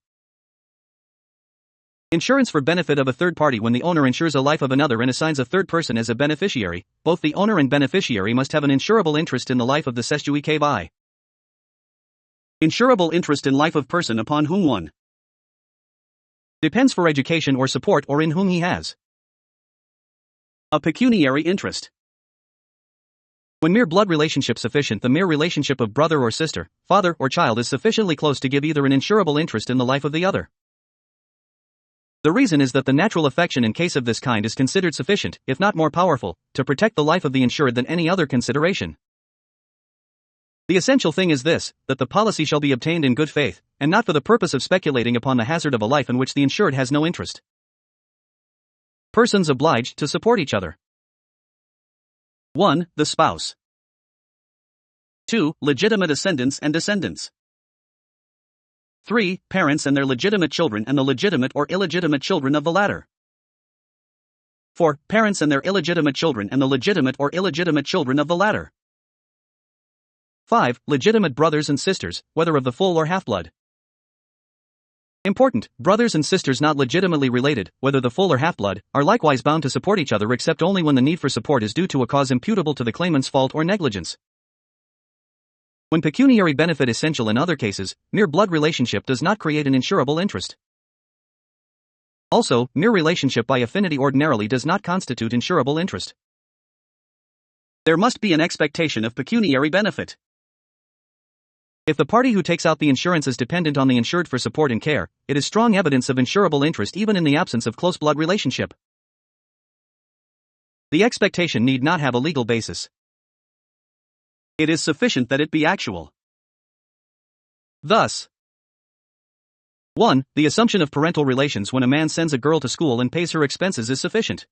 Insurance for benefit of a third party. When the owner insures a life of another and assigns a third person as a beneficiary, both the owner and beneficiary must have an insurable interest in the life of the cestui que vi. Insurable interest in life of person upon whom one depends for education or support or in whom he has a pecuniary interest. When mere blood relationship sufficient, the mere relationship of brother or sister, father or child is sufficiently close to give either an insurable interest in the life of the other. The reason is that the natural affection in case of this kind is considered sufficient, if not more powerful, to protect the life of the insured than any other consideration. The essential thing is this, that the policy shall be obtained in good faith, and not for the purpose of speculating upon the hazard of a life in which the insured has no interest. Persons obliged to support each other. 1. The spouse. 2. Legitimate ascendants and descendants. 3. Parents and their legitimate children and the legitimate or illegitimate children of the latter. 4. Parents and their illegitimate children and the legitimate or illegitimate children of the latter. 5. Legitimate brothers and sisters, whether of the full or half-blood. Important, brothers and sisters not legitimately related, whether the full or half-blood, are likewise bound to support each other except only when the need for support is due to a cause imputable to the claimant's fault or negligence. When pecuniary benefit essential in other cases, mere blood relationship does not create an insurable interest. Also, mere relationship by affinity ordinarily does not constitute insurable interest. There must be an expectation of pecuniary benefit. If the party who takes out the insurance is dependent on the insured for support and care, it is strong evidence of insurable interest even in the absence of close blood relationship. The expectation need not have a legal basis. It is sufficient that it be actual. Thus, 1. The assumption of parental relations when a man sends a girl to school and pays her expenses is sufficient.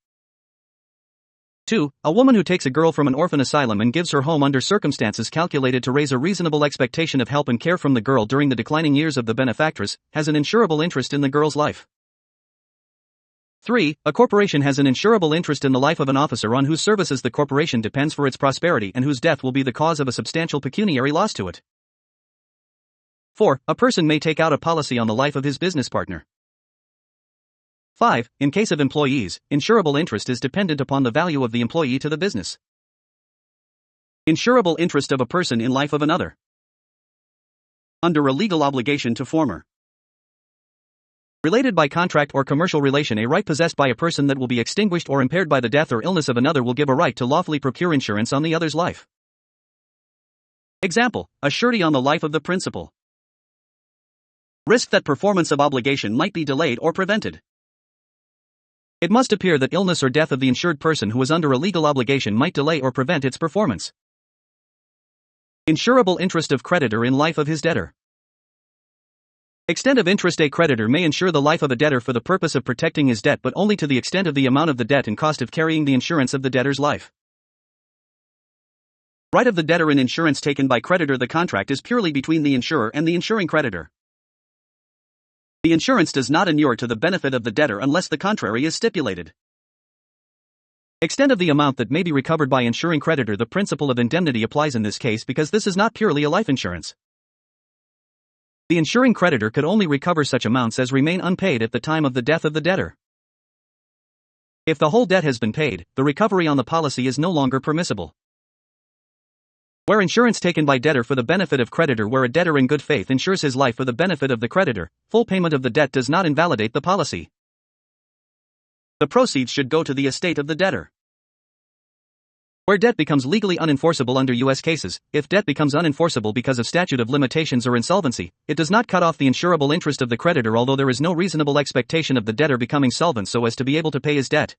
2. A woman who takes a girl from an orphan asylum and gives her home under circumstances calculated to raise a reasonable expectation of help and care from the girl during the declining years of the benefactress, has an insurable interest in the girl's life. 3. A corporation has an insurable interest in the life of an officer on whose services the corporation depends for its prosperity and whose death will be the cause of a substantial pecuniary loss to it. 4. A person may take out a policy on the life of his business partner. 5. In case of employees, insurable interest is dependent upon the value of the employee to the business. Insurable interest of a person in life of another. Under a legal obligation to former. Related by contract or commercial relation, a right possessed by a person that will be extinguished or impaired by the death or illness of another will give a right to lawfully procure insurance on the other's life. Example, a surety on the life of the principal. Risk that performance of obligation might be delayed or prevented. It must appear that illness or death of the insured person who is under a legal obligation might delay or prevent its performance. Insurable interest of creditor in life of his debtor. Extent of interest. A creditor may insure the life of a debtor for the purpose of protecting his debt, but only to the extent of the amount of the debt and cost of carrying the insurance of the debtor's life. Right of the debtor in insurance taken by creditor. The contract is purely between the insurer and the insuring creditor. The insurance does not inure to the benefit of the debtor unless the contrary is stipulated. Extent of the amount that may be recovered by insuring creditor. The principle of indemnity applies in this case because this is not purely a life insurance. The insuring creditor could only recover such amounts as remain unpaid at the time of the death of the debtor. If the whole debt has been paid, the recovery on the policy is no longer permissible. Where insurance taken by debtor for the benefit of creditor. Where a debtor in good faith insures his life for the benefit of the creditor, full payment of the debt does not invalidate the policy. The proceeds should go to the estate of the debtor. Where debt becomes legally unenforceable under U.S. cases, if debt becomes unenforceable because of statute of limitations or insolvency, it does not cut off the insurable interest of the creditor, although there is no reasonable expectation of the debtor becoming solvent so as to be able to pay his debt.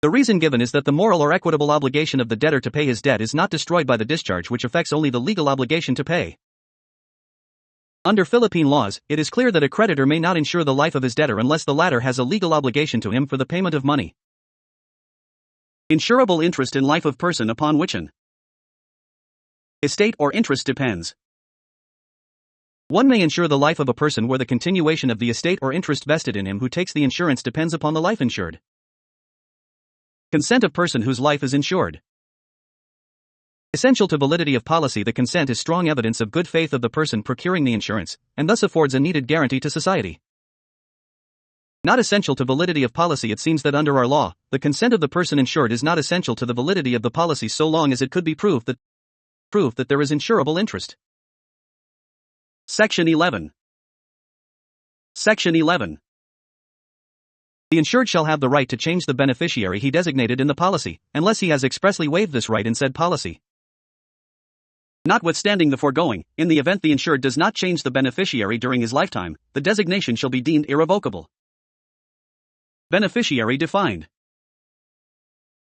The reason given is that the moral or equitable obligation of the debtor to pay his debt is not destroyed by the discharge, which affects only the legal obligation to pay. Under Philippine laws, it is clear that a creditor may not insure the life of his debtor unless the latter has a legal obligation to him for the payment of money. Insurable interest in life of person upon which an estate or interest depends. One may insure the life of a person where the continuation of the estate or interest vested in him who takes the insurance depends upon the life insured. Consent of person whose life is insured. Essential to validity of policy. The consent is strong evidence of good faith of the person procuring the insurance, and thus affords a needed guarantee to society. Not essential to validity of policy. It seems that under our law, the consent of the person insured is not essential to the validity of the policy so long as it could be proved that there is insurable interest. Section 11. Section 11. The insured shall have the right to change the beneficiary he designated in the policy, unless he has expressly waived this right in said policy. Notwithstanding the foregoing, in the event the insured does not change the beneficiary during his lifetime, the designation shall be deemed irrevocable. Beneficiary defined.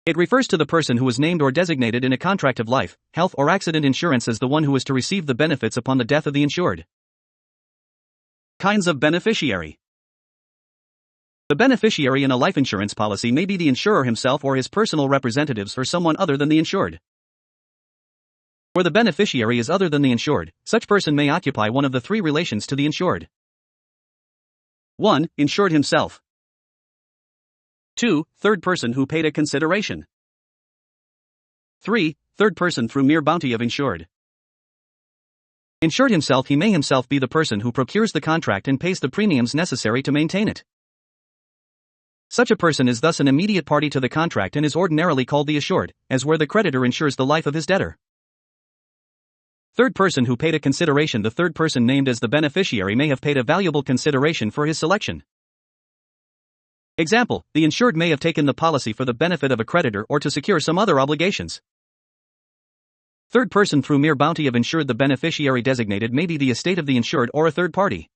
It refers to the person who was named or designated in a contract of life, health or accident insurance as the one who is to receive the benefits upon the death of the insured. Kinds of beneficiary. The beneficiary in a life insurance policy may be the insurer himself or his personal representatives or someone other than the insured. Where the beneficiary is other than the insured, such person may occupy one of the three relations to the insured. 1. Insured himself. 2. Third person who paid a consideration. 3. Third person through mere bounty of insured. Insured himself, he may himself be the person who procures the contract and pays the premiums necessary to maintain it. Such a person is thus an immediate party to the contract and is ordinarily called the assured, as where the creditor insures the life of his debtor. Third person who paid a consideration. The third person named as the beneficiary may have paid a valuable consideration for his selection. Example, the insured may have taken the policy for the benefit of a creditor or to secure some other obligations. Third person through mere bounty of insured. The beneficiary designated may be the estate of the insured or a third party.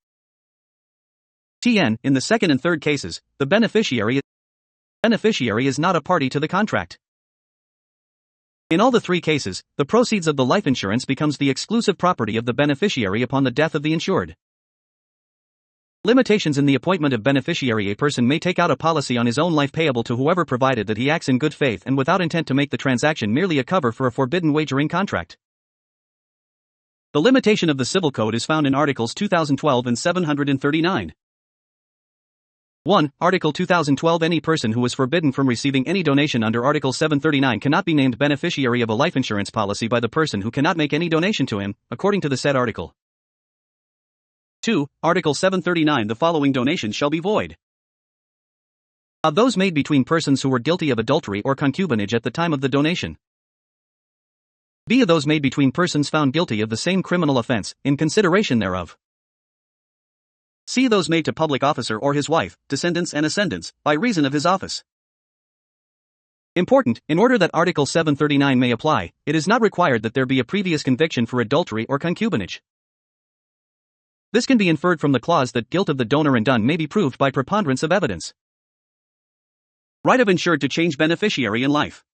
TN, in the second and third cases, the beneficiary is not a party to the contract. In all the three cases, the proceeds of the life insurance becomes the exclusive property of the beneficiary upon the death of the insured. Limitations in the appointment of beneficiary. A person may take out a policy on his own life payable to whoever provided that he acts in good faith and without intent to make the transaction merely a cover for a forbidden wagering contract. The limitation of the Civil Code is found in Articles 2012 and 739. 1. Article 2012. Any person who is forbidden from receiving any donation under Article 739 cannot be named beneficiary of a life insurance policy by the person who cannot make any donation to him, according to the said article. 2. Article 739. The following donations shall be void. A. Those made between persons who were guilty of adultery or concubinage at the time of the donation. B. Those made between persons found guilty of the same criminal offense, in consideration thereof. C. Those made to public officer or his wife, descendants and ascendants, by reason of his office. Important, in order that Article 739 may apply, it is not required that there be a previous conviction for adultery or concubinage. This can be inferred from the clause that guilt of the donor and done may be proved by preponderance of evidence. Right of insured to change beneficiary in life.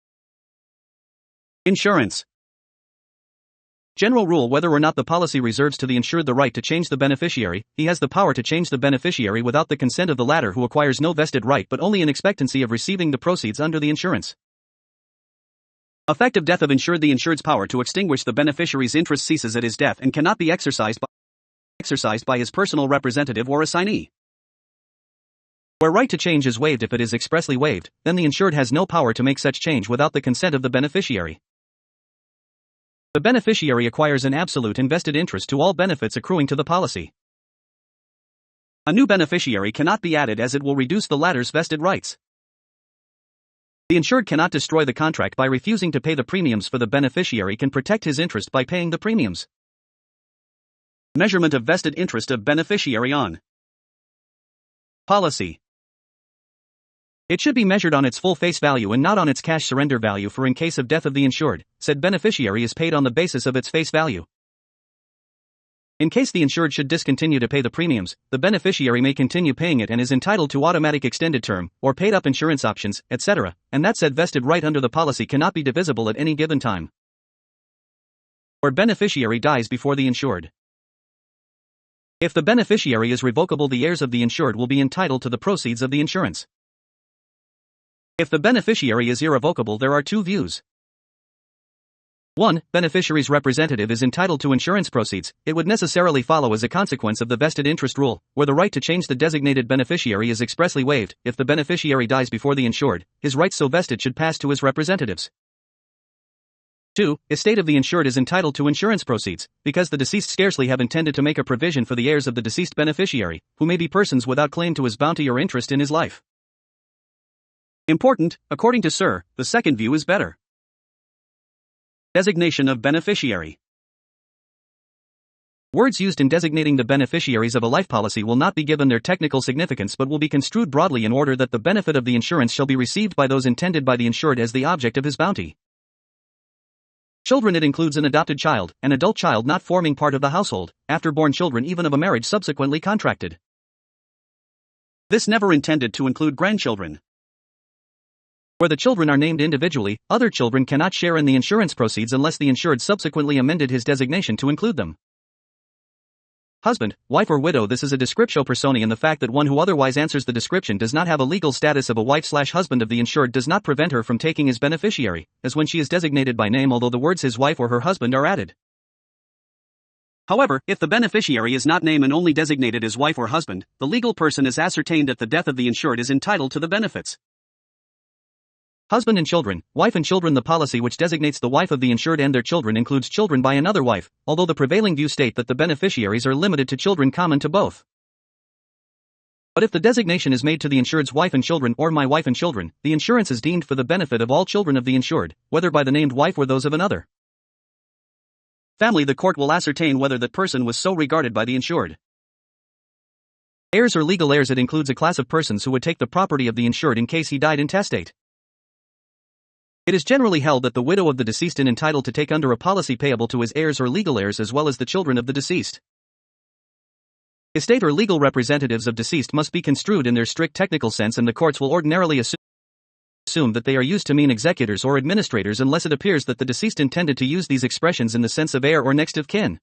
Insurance. General rule: whether or not the policy reserves to the insured the right to change the beneficiary, he has the power to change the beneficiary without the consent of the latter, who acquires no vested right but only in expectancy of receiving the proceeds under the insurance. Effective death of insured: the insured's power to extinguish the beneficiary's interest ceases at his death and cannot be exercised by his personal representative or assignee. Where right to change is waived, if it is expressly waived, then the insured has no power to make such change without the consent of the beneficiary. The beneficiary acquires an absolute and vested interest to all benefits accruing to the policy. A new beneficiary cannot be added, as it will reduce the latter's vested rights. The insured cannot destroy the contract by refusing to pay the premiums, for the beneficiary can protect his interest by paying the premiums. Measurement of vested interest of beneficiary on policy. It should be measured on its full face value and not on its cash surrender value, for in case of death of the insured, said beneficiary is paid on the basis of its face value. In case the insured should discontinue to pay the premiums, the beneficiary may continue paying it and is entitled to automatic extended term, or paid up insurance options, etc., and that said vested right under the policy cannot be divisible at any given time. Or beneficiary dies before the insured. If the beneficiary is revocable, the heirs of the insured will be entitled to the proceeds of the insurance. If the beneficiary is irrevocable, there are two views. 1. Beneficiary's representative is entitled to insurance proceeds. It would necessarily follow as a consequence of the vested interest rule, where the right to change the designated beneficiary is expressly waived. If the beneficiary dies before the insured, his rights so vested should pass to his representatives. 2. Estate of the insured is entitled to insurance proceeds, because the deceased scarcely have intended to make a provision for the heirs of the deceased beneficiary, who may be persons without claim to his bounty or interest in his life. Important, according to Sir, the second view is better. Designation of beneficiary. Words used in designating the beneficiaries of a life policy will not be given their technical significance, but will be construed broadly in order that the benefit of the insurance shall be received by those intended by the insured as the object of his bounty. Children: it includes an adopted child, an adult child not forming part of the household, after-born children even of a marriage subsequently contracted. This never intended to include grandchildren. Where the children are named individually, other children cannot share in the insurance proceeds unless the insured subsequently amended his designation to include them. Husband, wife or widow: this is a descriptio personae, and the fact that one who otherwise answers the description does not have a legal status of a wife/husband of the insured does not prevent her from taking his beneficiary, as when she is designated by name, although the words his wife or her husband are added. However, if the beneficiary is not named and only designated as wife or husband, the legal person is ascertained at the death of the insured is entitled to the benefits. Husband and children, wife and children. The policy which designates the wife of the insured and their children includes children by another wife, although the prevailing views state that the beneficiaries are limited to children common to both. But if the designation is made to the insured's wife and children or my wife and children, the insurance is deemed for the benefit of all children of the insured, whether by the named wife or those of another family. The court will ascertain whether that person was so regarded by the insured. Heirs or legal heirs. It includes a class of persons who would take the property of the insured in case he died intestate. It is generally held that the widow of the deceased is entitled to take under a policy payable to his heirs or legal heirs as well as the children of the deceased. Estate or legal representatives of deceased must be construed in their strict technical sense, and the courts will ordinarily assume that they are used to mean executors or administrators unless it appears that the deceased intended to use these expressions in the sense of heir or next of kin.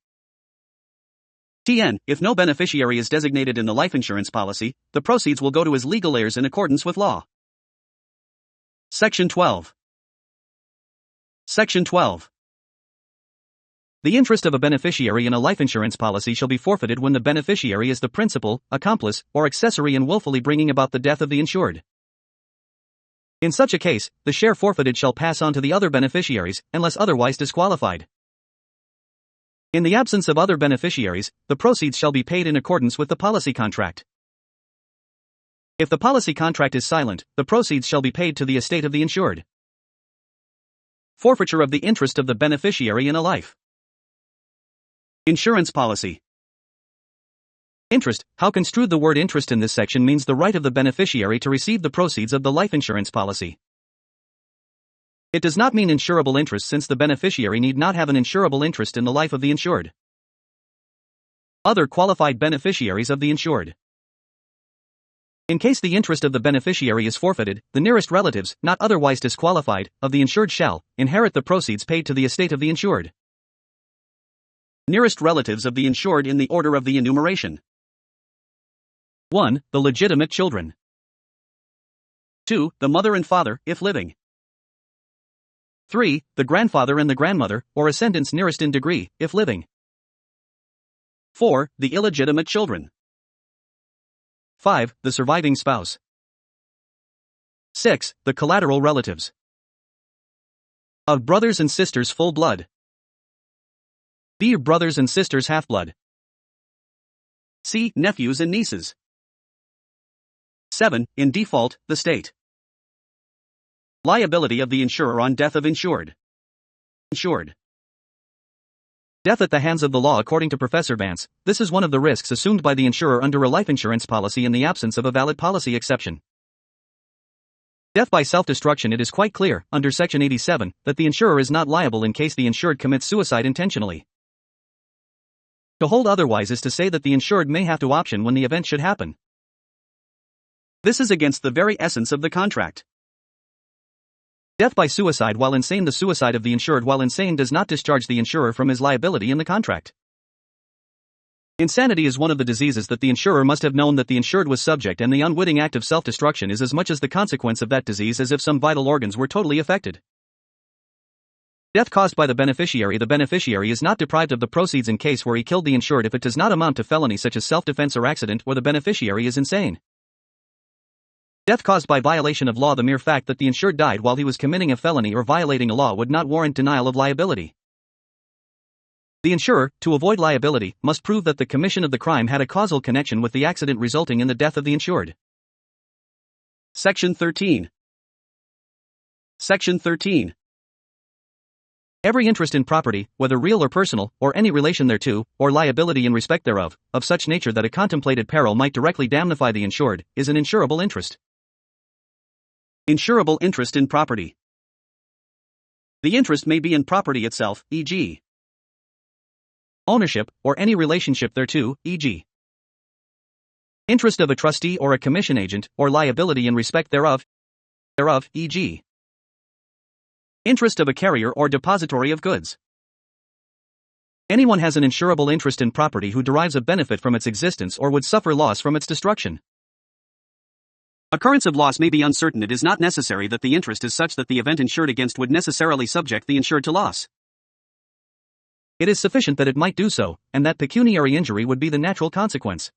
If no beneficiary is designated in the life insurance policy, the proceeds will go to his legal heirs in accordance with law. Section 12. Section 12. The interest of a beneficiary in a life insurance policy shall be forfeited when the beneficiary is the principal, accomplice, or accessory in willfully bringing about the death of the insured. In such a case, the share forfeited shall pass on to the other beneficiaries, unless otherwise disqualified. In the absence of other beneficiaries, the proceeds shall be paid in accordance with the policy contract. If the policy contract is silent, the proceeds shall be paid to the estate of the insured. Forfeiture of the interest of the beneficiary in a life insurance policy. Interest. How construed? The word interest in this section means the right of the beneficiary to receive the proceeds of the life insurance policy. It does not mean insurable interest, since the beneficiary need not have an insurable interest in the life of the insured. Other qualified beneficiaries of the insured. In case the interest of the beneficiary is forfeited, the nearest relatives, not otherwise disqualified, of the insured shall inherit the proceeds paid to the estate of the insured. Nearest relatives of the insured in the order of the enumeration. 1. The legitimate children. 2. The mother and father, if living. 3. The grandfather and the grandmother, or ascendants nearest in degree, if living. 4. The illegitimate children. 5. The surviving spouse. 6. The collateral relatives. Of brothers and sisters full blood. D. Brothers and sisters half blood. C. Nephews and nieces. 7. In default, the state. Liability of the insurer on death of insured. Death at the hands of the law. According to Professor Vance, this is one of the risks assumed by the insurer under a life insurance policy in the absence of a valid policy exception. Death by self-destruction. It is quite clear, under Section 87, that the insurer is not liable in case the insured commits suicide intentionally. To hold otherwise is to say that the insured may have to option when the event should happen. This is against the very essence of the contract. Death by suicide while insane. The suicide of the insured while insane does not discharge the insurer from his liability in the contract. Insanity is one of the diseases that the insurer must have known that the insured was subject, and the unwitting act of self-destruction is as much as the consequence of that disease as if some vital organs were totally affected. Death caused by the beneficiary. The beneficiary is not deprived of the proceeds in case where he killed the insured if it does not amount to felony such as self-defense or accident, or the beneficiary is insane. Death caused by violation of law. The mere fact that the insured died while he was committing a felony or violating a law would not warrant denial of liability. The insurer, to avoid liability, must prove that the commission of the crime had a causal connection with the accident resulting in the death of the insured. Section 13. Section 13. Every interest in property, whether real or personal, or any relation thereto, or liability in respect thereof, of such nature that a contemplated peril might directly damnify the insured, is an insurable interest. Insurable interest in property. The interest may be in property itself, e.g. ownership, or any relationship thereto, e.g. interest of a trustee or a commission agent, or liability in respect thereof, e.g. interest of a carrier or depository of goods. Anyone has an insurable interest in property who derives a benefit from its existence or would suffer loss from its destruction. Occurrence of loss may be uncertain. It is not necessary that the interest is such that the event insured against would necessarily subject the insured to loss. It is sufficient that it might do so, and that pecuniary injury would be the natural consequence.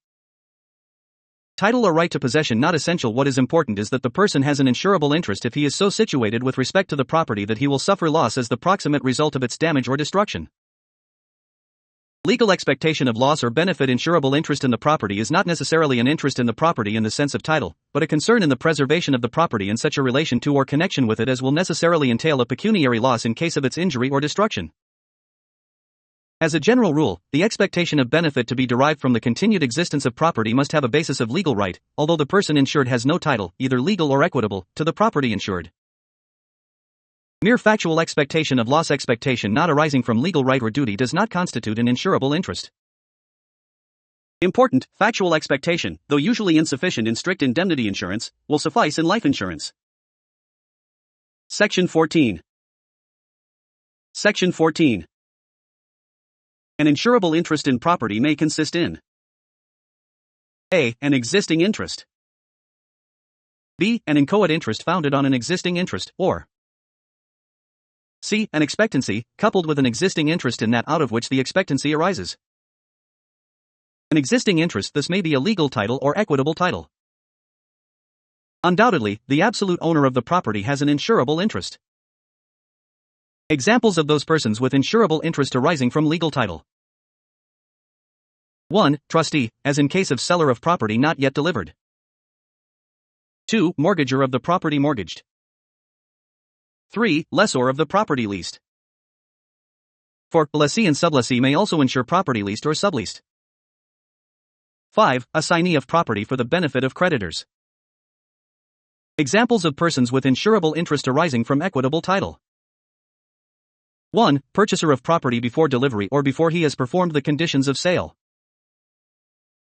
Title or right to possession not essential. What is important is that the person has an insurable interest if he is so situated with respect to the property that he will suffer loss as the proximate result of its damage or destruction. Legal expectation of loss or benefit. Insurable interest in the property is not necessarily an interest in the property in the sense of title, but a concern in the preservation of the property in such a relation to or connection with it as will necessarily entail a pecuniary loss in case of its injury or destruction. As a general rule, the expectation of benefit to be derived from the continued existence of property must have a basis of legal right, although the person insured has no title, either legal or equitable, to the property insured. Mere factual expectation of loss expectation not arising from legal right or duty does not constitute an insurable interest. Important, factual expectation, though usually insufficient in strict indemnity insurance, will suffice in life insurance. Section 14. Section 14. An insurable interest in property may consist in A. An existing interest. B. An inchoate interest founded on an existing interest, or C. An expectancy, coupled with an existing interest in that out of which the expectancy arises. An existing interest thus may be a legal title or equitable title. Undoubtedly, the absolute owner of the property has an insurable interest. Examples of those persons with insurable interest arising from legal title. 1. Trustee, as in case of seller of property not yet delivered. 2. Mortgager of the property mortgaged. 3. Lessor of the property leased. 4. Lessee and sublessee may also insure property leased or subleased. 5. Assignee of property for the benefit of creditors. Examples of persons with insurable interest arising from equitable title. 1. Purchaser of property before delivery or before he has performed the conditions of sale.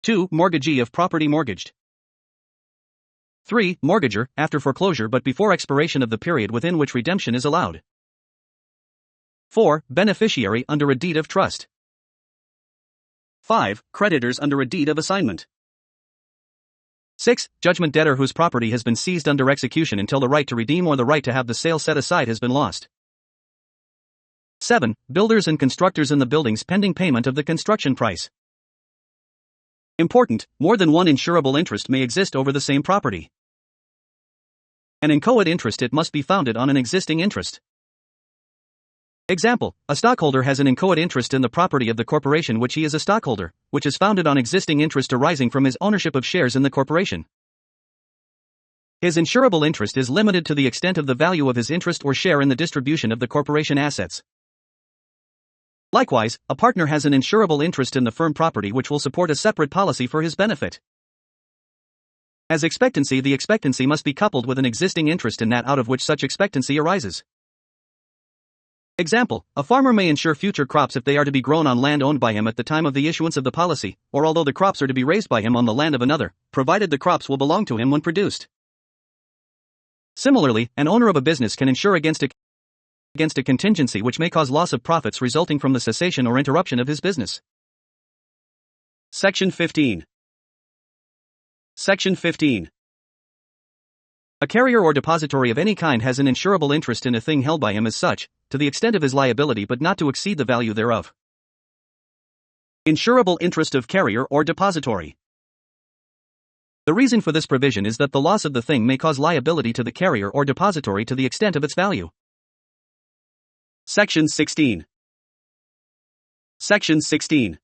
2. Mortgagee of property mortgaged. 3. Mortgager, after foreclosure but before expiration of the period within which redemption is allowed. 4. Beneficiary under a deed of trust. 5. Creditors under a deed of assignment. 6. Judgment debtor whose property has been seized under execution until the right to redeem or the right to have the sale set aside has been lost. 7. Builders and constructors in the buildings pending payment of the construction price. Important, more than one insurable interest may exist over the same property. An inchoate interest it must be founded on an existing interest. Example, a stockholder has an inchoate interest in the property of the corporation which he is a stockholder, which is founded on existing interest arising from his ownership of shares in the corporation. His insurable interest is limited to the extent of the value of his interest or share in the distribution of the corporation assets. Likewise, a partner has an insurable interest in the firm property which will support a separate policy for his benefit. As expectancy, the expectancy must be coupled with an existing interest in that out of which such expectancy arises. Example, a farmer may insure future crops if they are to be grown on land owned by him at the time of the issuance of the policy, or although the crops are to be raised by him on the land of another, provided the crops will belong to him when produced. Similarly, an owner of a business can insure against a contingency which may cause loss of profits resulting from the cessation or interruption of his business. Section 15. Section 15. A carrier or depository of any kind has an insurable interest in a thing held by him as such, to the extent of his liability but not to exceed the value thereof. Insurable interest of carrier or depository. The reason for this provision is that the loss of the thing may cause liability to the carrier or depository to the extent of its value. Section 16. Section 16.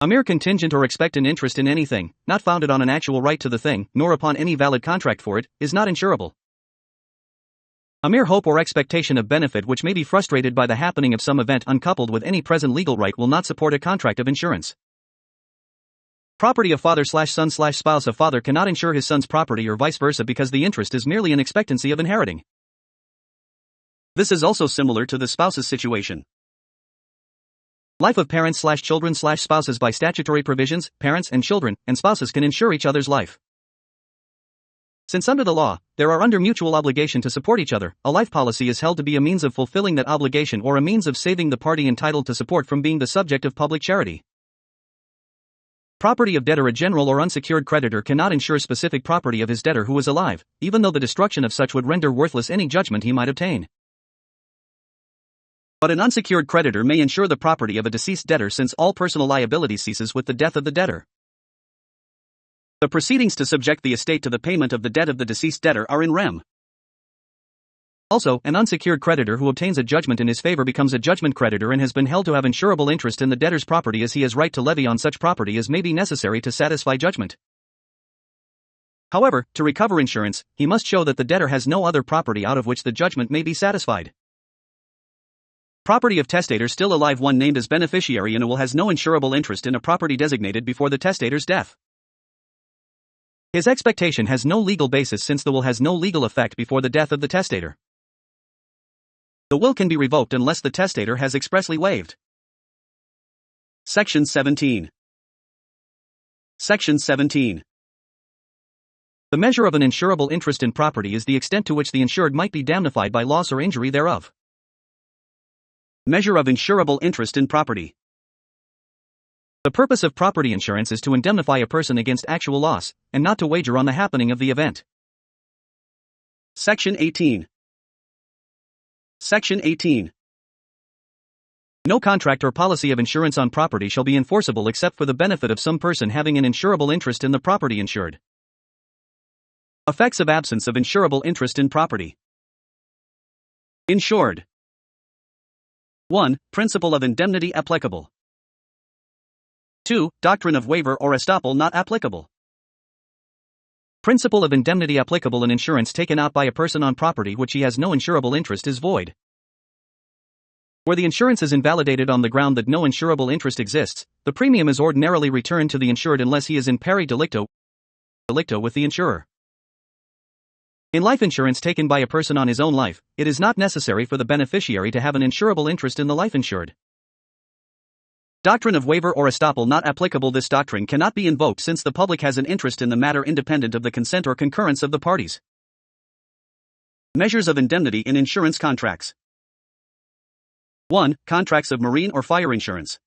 A mere contingent or expectant interest in anything, not founded on an actual right to the thing, nor upon any valid contract for it, is not insurable. A mere hope or expectation of benefit which may be frustrated by the happening of some event uncoupled with any present legal right will not support a contract of insurance. Property of father/son/spouse of father cannot insure his son's property or vice versa because the interest is merely an expectancy of inheriting. This is also similar to the spouse's situation. Life of parents/children/spouses. By statutory provisions, parents and children and spouses can insure each other's life. Since under the law, there are under mutual obligation to support each other, a life policy is held to be a means of fulfilling that obligation or a means of saving the party entitled to support from being the subject of public charity. Property of debtor. A general or unsecured creditor cannot insure specific property of his debtor who is alive, even though the destruction of such would render worthless any judgment he might obtain. But an unsecured creditor may insure the property of a deceased debtor since all personal liability ceases with the death of the debtor. The proceedings to subject the estate to the payment of the debt of the deceased debtor are in rem. Also, an unsecured creditor who obtains a judgment in his favor becomes a judgment creditor and has been held to have insurable interest in the debtor's property, as he has right to levy on such property as may be necessary to satisfy judgment. However, to recover insurance, he must show that the debtor has no other property out of which the judgment may be satisfied. Property of testator still alive, one named as beneficiary in a will, has no insurable interest in a property designated before the testator's death. His expectation has no legal basis since the will has no legal effect before the death of the testator. The will can be revoked unless the testator has expressly waived. Section 17. Section 17. The measure of an insurable interest in property is the extent to which the insured might be damnified by loss or injury thereof. Measure of insurable interest in property. The purpose of property insurance is to indemnify a person against actual loss, and not to wager on the happening of the event. Section 18. Section 18. No contract or policy of insurance on property shall be enforceable except for the benefit of some person having an insurable interest in the property insured. Effects of absence of insurable interest in property. Insured. 1. Principle of indemnity applicable. 2. Doctrine of waiver or estoppel not applicable. Principle of indemnity applicable. An insurance taken out by a person on property which he has no insurable interest is void. Where the insurance is invalidated on the ground that no insurable interest exists, the premium is ordinarily returned to the insured unless he is in pari delicto with the insurer. In life insurance taken by a person on his own life, it is not necessary for the beneficiary to have an insurable interest in the life insured. Doctrine of waiver or estoppel not applicable. This doctrine cannot be invoked since the public has an interest in the matter independent of the consent or concurrence of the parties. Measures of indemnity in insurance contracts. 1. Contracts of marine or fire insurance.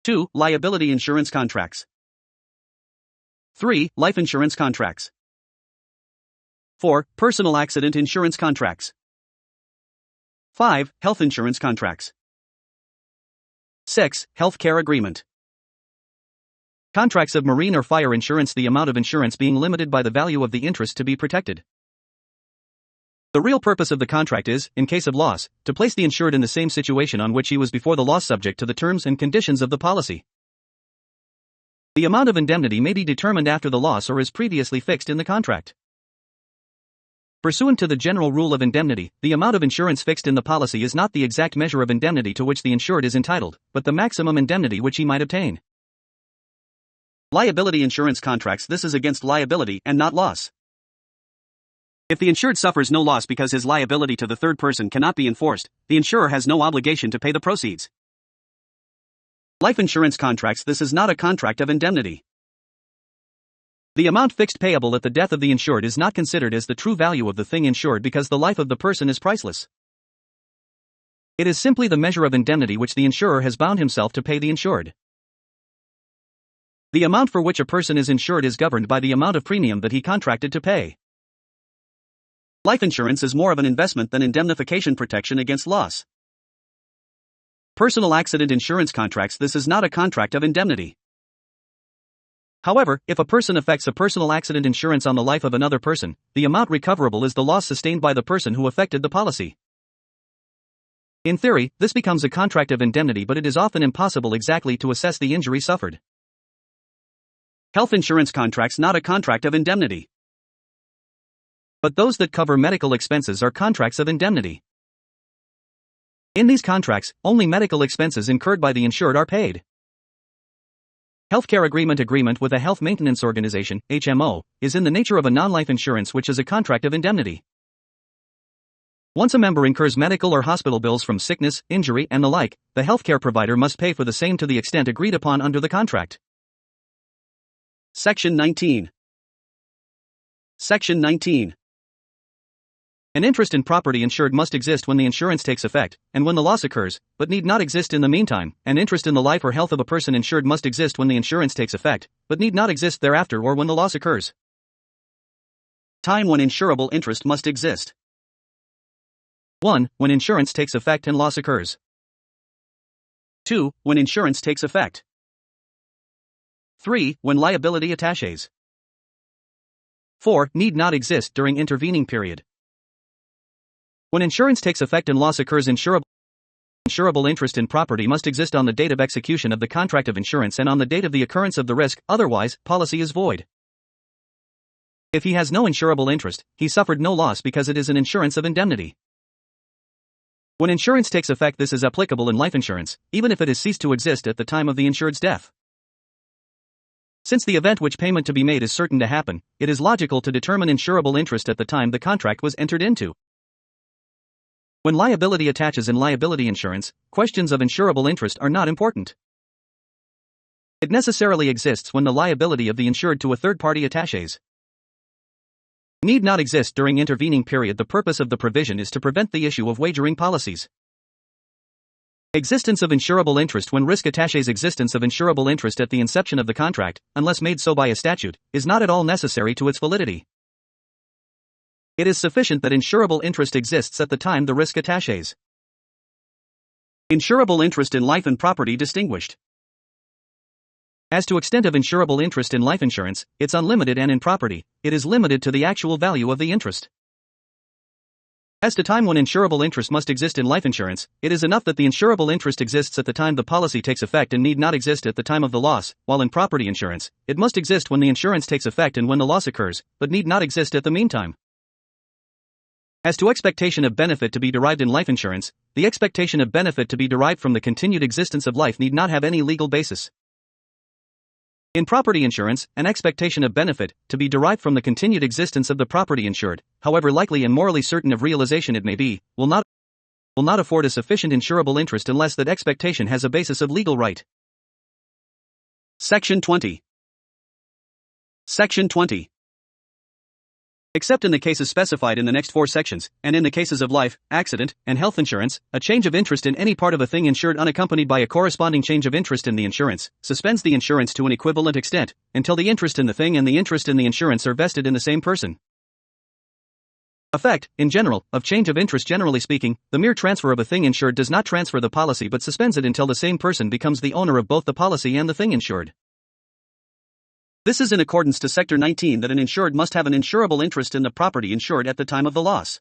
2. Liability insurance contracts. 3. Life insurance contracts. 4. Personal accident insurance contracts. 5. Health insurance contracts. 6. Healthcare agreement. Contracts of marine or fire insurance. The amount of insurance being limited by the value of the interest to be protected. The real purpose of the contract is, in case of loss, to place the insured in the same situation on which he was before the loss, subject to the terms and conditions of the policy. The amount of indemnity may be determined after the loss or is previously fixed in the contract. Pursuant to the general rule of indemnity, the amount of insurance fixed in the policy is not the exact measure of indemnity to which the insured is entitled, but the maximum indemnity which he might obtain. Liability insurance contracts. This is against liability and not loss. If the insured suffers no loss because his liability to the third person cannot be enforced, the insurer has no obligation to pay the proceeds. Life insurance contracts. This is not a contract of indemnity. The amount fixed payable at the death of the insured is not considered as the true value of the thing insured because the life of the person is priceless. It is simply the measure of indemnity which the insurer has bound himself to pay the insured. The amount for which a person is insured is governed by the amount of premium that he contracted to pay. Life insurance is more of an investment than indemnification protection against loss. Personal accident insurance contracts. This is not a contract of indemnity. However, if a person affects a personal accident insurance on the life of another person, the amount recoverable is the loss sustained by the person who affected the policy. In theory, this becomes a contract of indemnity, but it is often impossible exactly to assess the injury suffered. Health insurance contracts. Not a contract of indemnity. But those that cover medical expenses are contracts of indemnity. In these contracts, only medical expenses incurred by the insured are paid. Healthcare agreement with a health maintenance organization, HMO, is in the nature of a non-life insurance which is a contract of indemnity. Once a member incurs medical or hospital bills from sickness, injury, and the like, the healthcare provider must pay for the same to the extent agreed upon under the contract. Section 19. Section 19. An interest in property insured must exist when the insurance takes effect, and when the loss occurs, but need not exist in the meantime. An interest in the life or health of a person insured must exist when the insurance takes effect, but need not exist thereafter or when the loss occurs. Time when insurable interest must exist. 1. When insurance takes effect and loss occurs. 2. When insurance takes effect. 3. When liability attaches. 4. Need not exist during intervening period. When insurance takes effect and loss occurs, insurable interest in property must exist on the date of execution of the contract of insurance and on the date of the occurrence of the risk, otherwise, policy is void. If he has no insurable interest, he suffered no loss because it is an insurance of indemnity. When insurance takes effect, this is applicable in life insurance, even if it has ceased to exist at the time of the insured's death. Since the event which payment to be made is certain to happen, it is logical to determine insurable interest at the time the contract was entered into. When liability attaches in liability insurance, questions of insurable interest are not important. It necessarily exists when the liability of the insured to a third party attaches. Need not exist during intervening period. The purpose of the provision is to prevent the issue of wagering policies. Existence of insurable interest when risk attaches. Existence of insurable interest at the inception of the contract, unless made so by a statute, is not at all necessary to its validity. It is sufficient that insurable interest exists at the time the risk attaches. Insurable interest in life and property distinguished. As to extent of insurable interest in life insurance, it's unlimited, and in property, it is limited to the actual value of the interest. As to time when insurable interest must exist in life insurance, it is enough that the insurable interest exists at the time the policy takes effect and need not exist at the time of the loss, while in property insurance, it must exist when the insurance takes effect and when the loss occurs, but need not exist at the meantime. As to expectation of benefit to be derived in life insurance, the expectation of benefit to be derived from the continued existence of life need not have any legal basis. In property insurance, an expectation of benefit, to be derived from the continued existence of the property insured, however likely and morally certain of realization it may be, will not afford a sufficient insurable interest unless that expectation has a basis of legal right. Section 20. Section 20. Except in the cases specified in the next 4 sections, and in the cases of life, accident, and health insurance, a change of interest in any part of a thing insured unaccompanied by a corresponding change of interest in the insurance suspends the insurance to an equivalent extent, until the interest in the thing and the interest in the insurance are vested in the same person. Effect, in general, of change of interest. Generally speaking, the mere transfer of a thing insured does not transfer the policy but suspends it until the same person becomes the owner of both the policy and the thing insured. This is in accordance to Sector 19 that an insured must have an insurable interest in the property insured at the time of the loss.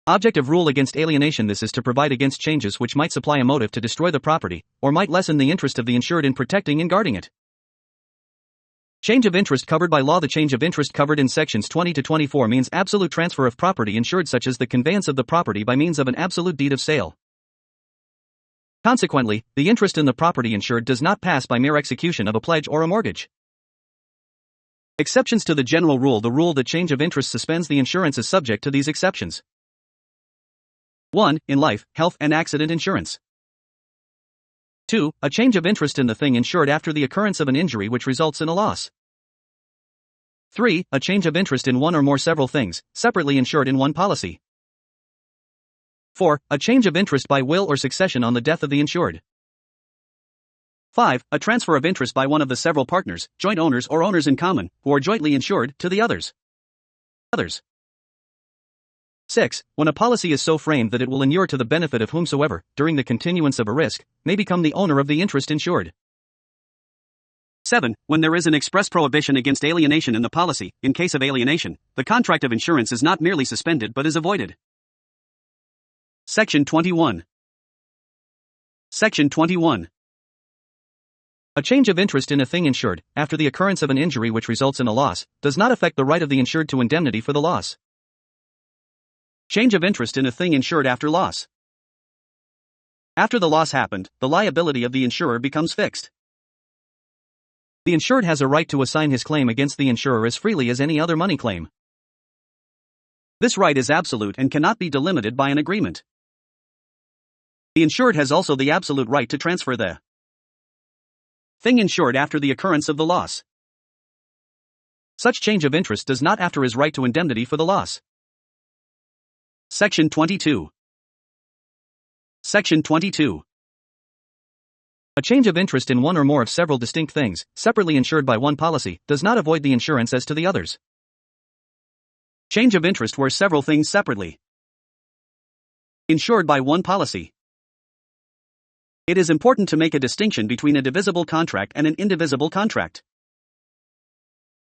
Object of rule against alienation. This is to provide against changes which might supply a motive to destroy the property, or might lessen the interest of the insured in protecting and guarding it. Change of interest covered by law. The change of interest covered in sections 20 to 24 means absolute transfer of property insured, such as the conveyance of the property by means of an absolute deed of sale. Consequently, the interest in the property insured does not pass by mere execution of a pledge or a mortgage. Exceptions to the general rule. The rule that change of interest suspends the insurance is subject to these exceptions. 1. In life, health, and accident insurance. 2. A change of interest in the thing insured after the occurrence of an injury which results in a loss. 3. A change of interest in one or more several things, separately insured in one policy. 4. A change of interest by will or succession on the death of the insured. 5. A transfer of interest by one of the several partners, joint owners or owners in common, who are jointly insured, to the others. 6. When a policy is so framed that it will inure to the benefit of whomsoever, during the continuance of a risk, may become the owner of the interest insured. 7. When there is an express prohibition against alienation in the policy. In case of alienation, the contract of insurance is not merely suspended but is avoided. Section 21. Section 21. A change of interest in a thing insured, after the occurrence of an injury which results in a loss, does not affect the right of the insured to indemnity for the loss. Change of interest in a thing insured after loss. After the loss happened, the liability of the insurer becomes fixed. The insured has a right to assign his claim against the insurer as freely as any other money claim. This right is absolute and cannot be delimited by an agreement. The insured has also the absolute right to transfer the thing insured after the occurrence of the loss. Such change of interest does not alter his right to indemnity for the loss. Section 22. Section 22. A change of interest in one or more of several distinct things, separately insured by one policy, does not avoid the insurance as to the others. Change of interest where several things separately insured by one policy. It is important to make a distinction between a divisible contract and an indivisible contract.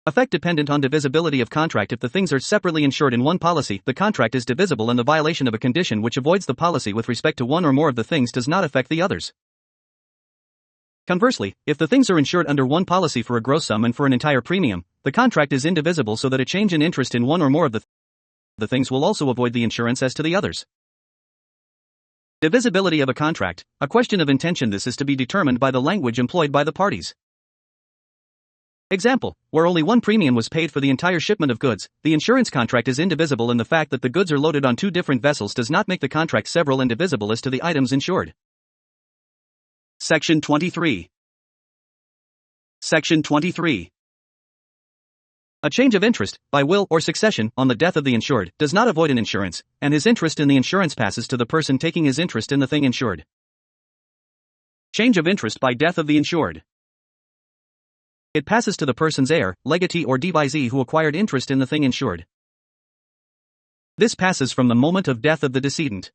Effect dependent on divisibility of contract. If the things are separately insured in one policy, the contract is divisible and the violation of a condition which avoids the policy with respect to one or more of the things does not affect the others. Conversely, if the things are insured under one policy for a gross sum and for an entire premium, the contract is indivisible so that a change in interest in one or more of the things will also avoid the insurance as to the others. Divisibility of a contract, a question of intention. This is to be determined by the language employed by the parties. Example, where only one premium was paid for the entire shipment of goods, the insurance contract is indivisible and the fact that the goods are loaded on two different vessels does not make the contract several and divisible as to the items insured. Section 23. Section 23. A change of interest, by will or succession, on the death of the insured, does not avoid an insurance, and his interest in the insurance passes to the person taking his interest in the thing insured. Change of interest by death of the insured. It passes to the person's heir, legatee or devisee who acquired interest in the thing insured. This passes from the moment of death of the decedent.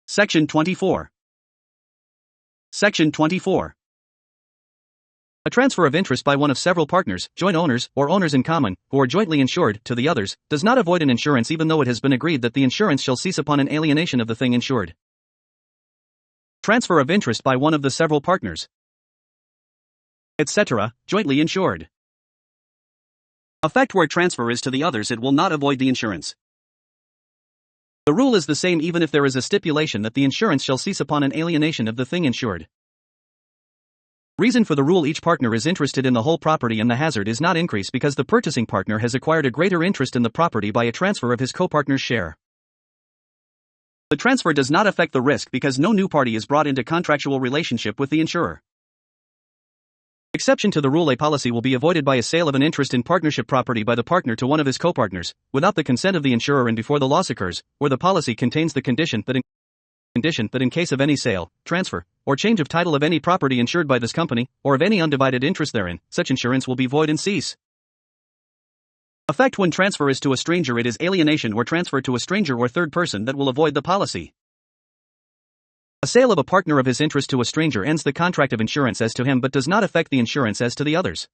Section 24. Section 24. A transfer of interest by one of several partners, joint owners, or owners in common, who are jointly insured, to the others, does not avoid an insurance even though it has been agreed that the insurance shall cease upon an alienation of the thing insured. Transfer of interest by one of the several partners, etc., jointly insured. Effect where transfer is to the others, it will not avoid the insurance. The rule is the same even if there is a stipulation that the insurance shall cease upon an alienation of the thing insured. Reason for the rule: each partner is interested in the whole property and the hazard is not increased because the purchasing partner has acquired a greater interest in the property by a transfer of his co-partner's share. The transfer does not affect the risk because no new party is brought into contractual relationship with the insurer. Exception to the rule: a policy will be avoided by a sale of an interest in partnership property by the partner to one of his co-partners, without the consent of the insurer and before the loss occurs, where the policy contains the condition that in case of any sale, transfer, or change of title of any property insured by this company, or of any undivided interest therein, such insurance will be void and cease. Effect when transfer is to a stranger: it is alienation where transfer to a stranger or third person that will avoid the policy. A sale of a partner of his interest to a stranger ends the contract of insurance as to him but does not affect the insurance as to the others.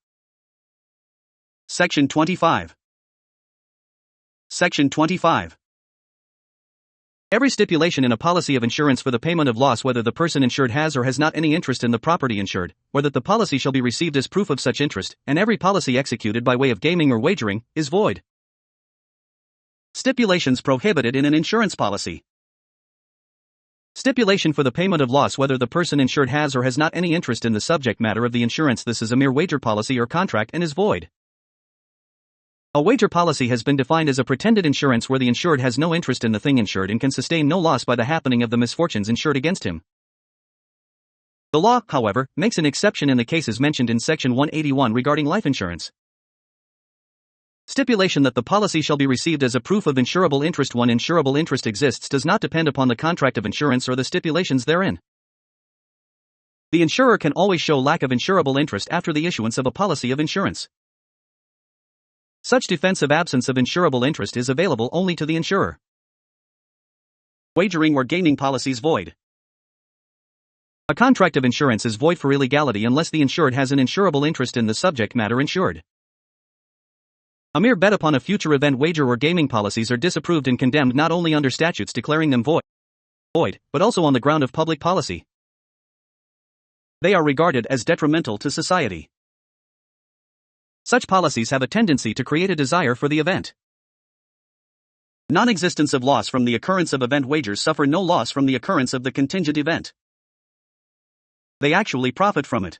Section 25. Section 25. Every stipulation in a policy of insurance for the payment of loss, whether the person insured has or has not any interest in the property insured, or that the policy shall be received as proof of such interest, and every policy executed by way of gaming or wagering, is void. Stipulations prohibited in an insurance policy. Stipulation for the payment of loss whether the person insured has or has not any interest in the subject matter of the insurance. This is a mere wager policy or contract and is void. A wager policy has been defined as a pretended insurance where the insured has no interest in the thing insured and can sustain no loss by the happening of the misfortunes insured against him. The law, however, makes an exception in the cases mentioned in Section 181 regarding life insurance. Stipulation that the policy shall be received as a proof of insurable interest. One insurable interest exists does not depend upon the contract of insurance or the stipulations therein. The insurer can always show lack of insurable interest after the issuance of a policy of insurance. Such defense of absence of insurable interest is available only to the insurer. Wagering or gaming policies void. A contract of insurance is void for illegality unless the insured has an insurable interest in the subject matter insured. A mere bet upon a future event wager or gaming policies are disapproved and condemned not only under statutes declaring them void, but also on the ground of public policy. They are regarded as detrimental to society. Such policies have a tendency to create a desire for the event. Non-existence of loss from the occurrence of event wagers suffer no loss from the occurrence of the contingent event. They actually profit from it.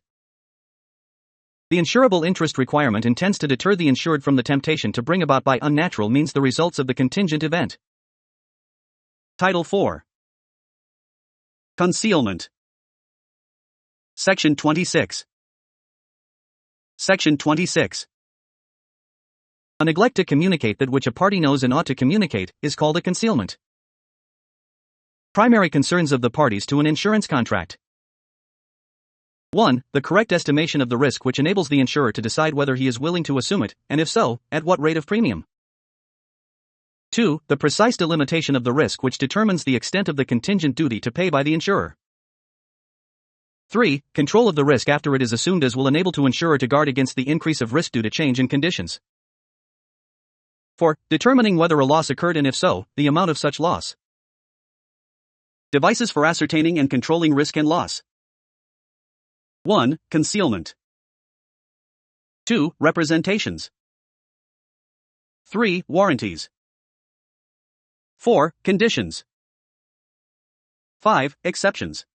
The insurable interest requirement intends to deter the insured from the temptation to bring about by unnatural means the results of the contingent event. Title 4. Concealment. Section 26. Section 26. A neglect to communicate that which a party knows and ought to communicate is called a concealment. Primary concerns of the parties to an insurance contract. 1. The correct estimation of the risk which enables the insurer to decide whether he is willing to assume it, and if so, at what rate of premium. 2. The precise delimitation of the risk which determines the extent of the contingent duty to pay by the insurer. 3. Control of the risk after it is assumed as will enable the insurer to guard against the increase of risk due to change in conditions. 4. Determining whether a loss occurred and if so, the amount of such loss. Devices for ascertaining and controlling risk and loss. 1. Concealment. 2. Representations. 3. Warranties. 4. Conditions. 5. Exceptions.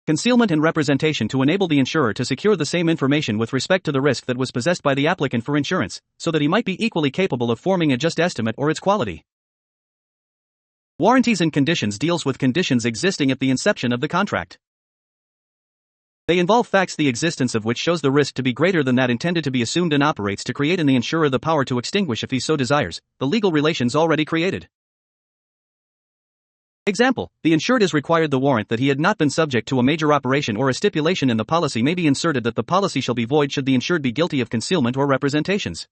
Concealment and representation to enable the insurer to secure the same information with respect to the risk that was possessed by the applicant for insurance, so that he might be equally capable of forming a just estimate or its quality. Warranties and conditions deals with conditions existing at the inception of the contract. They involve facts the existence of which shows the risk to be greater than that intended to be assumed and operates to create in the insurer the power to extinguish if he so desires, the legal relations already created. Example, the insured is required the warrant that he had not been subject to a major operation, or a stipulation in the policy may be inserted that the policy shall be void should the insured be guilty of concealment or representations.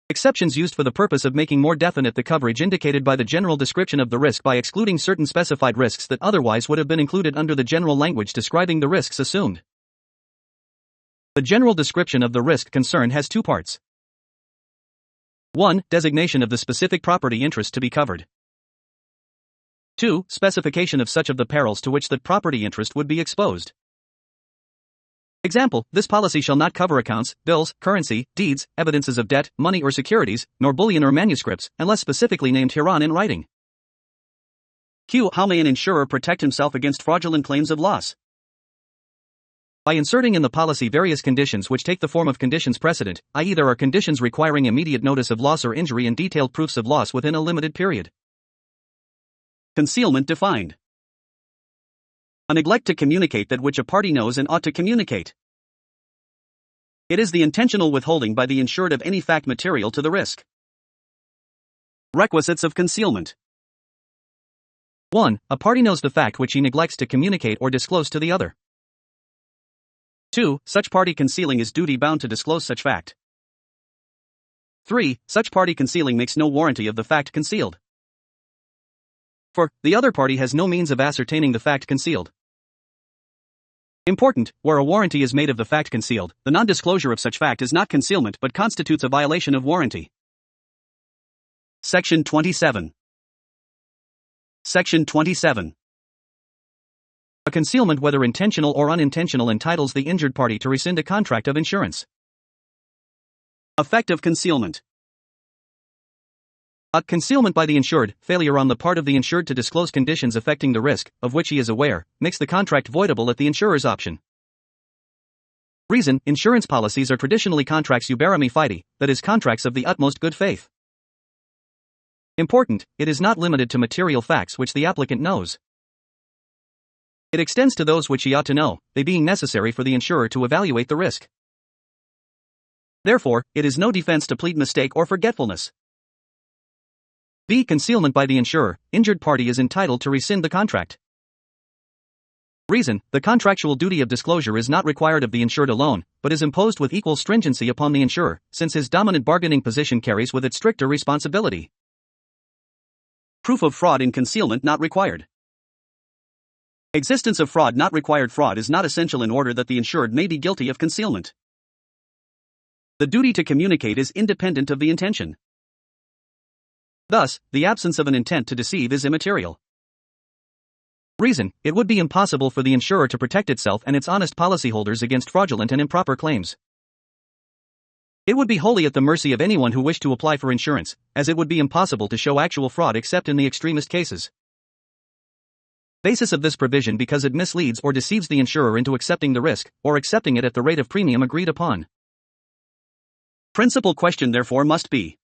Exceptions used for the purpose of making more definite the coverage indicated by the general description of the risk by excluding certain specified risks that otherwise would have been included under the general language describing the risks assumed. The general description of the risk concerned has two parts. 1. Designation of the specific property interest to be covered. 2. Specification of such of the perils to which that property interest would be exposed. Example, this policy shall not cover accounts, bills, currency, deeds, evidences of debt, money or securities, nor bullion or manuscripts, unless specifically named hereon in writing. Q. How may an insurer protect himself against fraudulent claims of loss? By inserting in the policy various conditions which take the form of conditions precedent, i.e. there are conditions requiring immediate notice of loss or injury and detailed proofs of loss within a limited period. Concealment defined. A neglect to communicate that which a party knows and ought to communicate. It is the intentional withholding by the insured of any fact material to the risk. Requisites of concealment. 1. A party knows the fact which he neglects to communicate or disclose to the other. 2. Such party concealing is duty bound to disclose such fact. 3. Such party concealing makes no warranty of the fact concealed. 4. The other party has no means of ascertaining the fact concealed. Important, where a warranty is made of the fact concealed, the non-disclosure of such fact is not concealment but constitutes a violation of warranty. Section 27. Section 27. A concealment, whether intentional or unintentional, entitles the injured party to rescind a contract of insurance. Effect of concealment. A concealment by the insured, failure on the part of the insured to disclose conditions affecting the risk, of which he is aware, makes the contract voidable at the insurer's option. Reason: insurance policies are traditionally contracts uberami fide, that is, contracts of the utmost good faith. Important, it is not limited to material facts which the applicant knows. It extends to those which he ought to know, they being necessary for the insurer to evaluate the risk. Therefore, it is no defense to plead mistake or forgetfulness. B. Concealment by the insurer, injured party is entitled to rescind the contract. Reason: the contractual duty of disclosure is not required of the insured alone, but is imposed with equal stringency upon the insurer, since his dominant bargaining position carries with it stricter responsibility. Proof of fraud in concealment not required. Existence of fraud not required. Fraud is not essential in order that the insured may be guilty of concealment. The duty to communicate is independent of the intention. Thus, the absence of an intent to deceive is immaterial. Reason: it would be impossible for the insurer to protect itself and its honest policyholders against fraudulent and improper claims. It would be wholly at the mercy of anyone who wished to apply for insurance, as it would be impossible to show actual fraud except in the extremest cases. Basis of this provision: because it misleads or deceives the insurer into accepting the risk, or accepting it at the rate of premium agreed upon. Principal question therefore must be: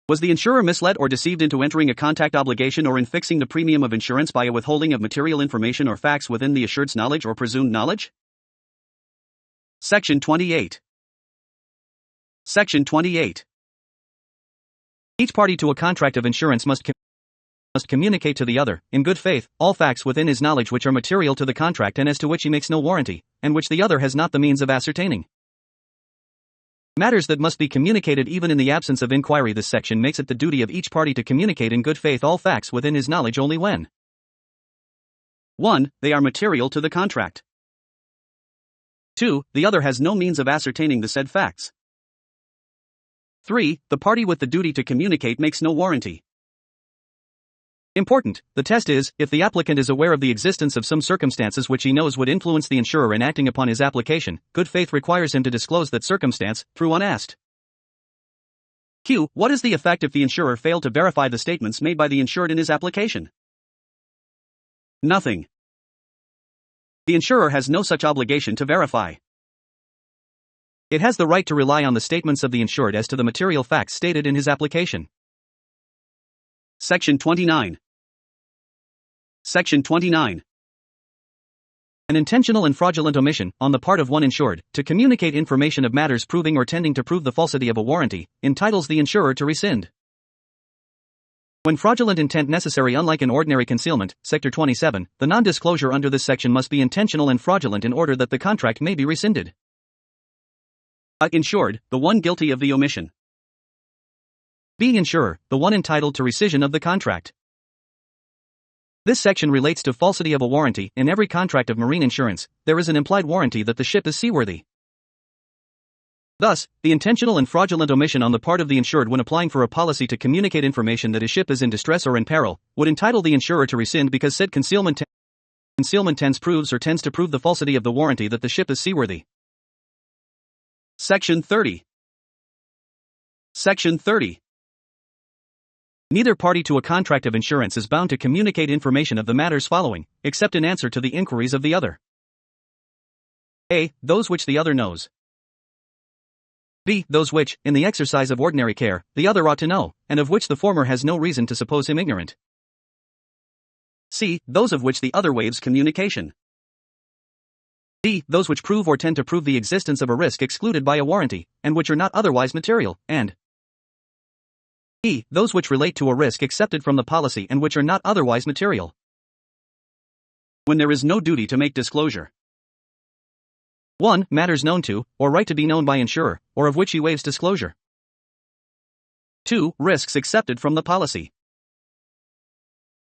was the insurer misled or deceived into entering a contact obligation or in fixing the premium of insurance by a withholding of material information or facts within the assured's knowledge or presumed knowledge? Section 28. Section 28. Each party to a contract of insurance must communicate to the other, in good faith, all facts within his knowledge which are material to the contract and as to which he makes no warranty, and which the other has not the means of ascertaining. Matters that must be communicated even in the absence of inquiry. This section makes it the duty of each party to communicate in good faith all facts within his knowledge only when 1. They are material to the contract. 2. The other has no means of ascertaining the said facts. 3. The party with the duty to communicate makes no warranty. Important, the test is, if the applicant is aware of the existence of some circumstances which he knows would influence the insurer in acting upon his application, good faith requires him to disclose that circumstance, through unasked. Q. What is the effect if the insurer failed to verify the statements made by the insured in his application? Nothing. The insurer has no such obligation to verify. It has the right to rely on the statements of the insured as to the material facts stated in his application. Section 29. Section 29. An intentional and fraudulent omission, on the part of one insured, to communicate information of matters proving or tending to prove the falsity of a warranty, entitles the insurer to rescind. When fraudulent intent necessary, unlike an ordinary concealment, Sector 27, the non-disclosure under this section must be intentional and fraudulent in order that the contract may be rescinded. A. Insured, the one guilty of the omission. B. Insurer, the one entitled to rescission of the contract. This section relates to falsity of a warranty. In every contract of marine insurance, there is an implied warranty that the ship is seaworthy. Thus, the intentional and fraudulent omission on the part of the insured when applying for a policy to communicate information that his ship is in distress or in peril, would entitle the insurer to rescind because said concealment tends to prove the falsity of the warranty that the ship is seaworthy. Section 30. Section 30. Neither party to a contract of insurance is bound to communicate information of the matters following, except in answer to the inquiries of the other. A. Those which the other knows. B. Those which, in the exercise of ordinary care, the other ought to know, and of which the former has no reason to suppose him ignorant. C. Those of which the other waives communication. D. Those which prove or tend to prove the existence of a risk excluded by a warranty, and which are not otherwise material, and E. Those which relate to a risk accepted from the policy and which are not otherwise material. When there is no duty to make disclosure. 1. Matters known to, or right to be known by insurer, or of which he waives disclosure. 2. Risks accepted from the policy.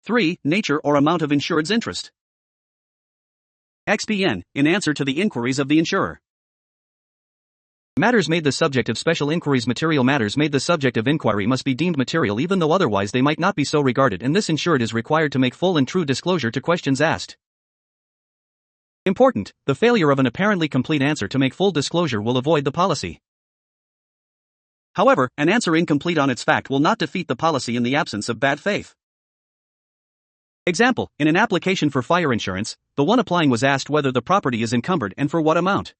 3. Nature or amount of insured's interest. XPN, in answer to the inquiries of the insurer. Matters made the subject of special inquiries. Material matters made the subject of inquiry must be deemed material even though otherwise they might not be so regarded, and this insured is required to make full and true disclosure to questions asked. Important, the failure of an apparently complete answer to make full disclosure will avoid the policy. However, an answer incomplete on its fact will not defeat the policy in the absence of bad faith. Example, in an application for fire insurance, the one applying was asked whether the property is encumbered and for what amount.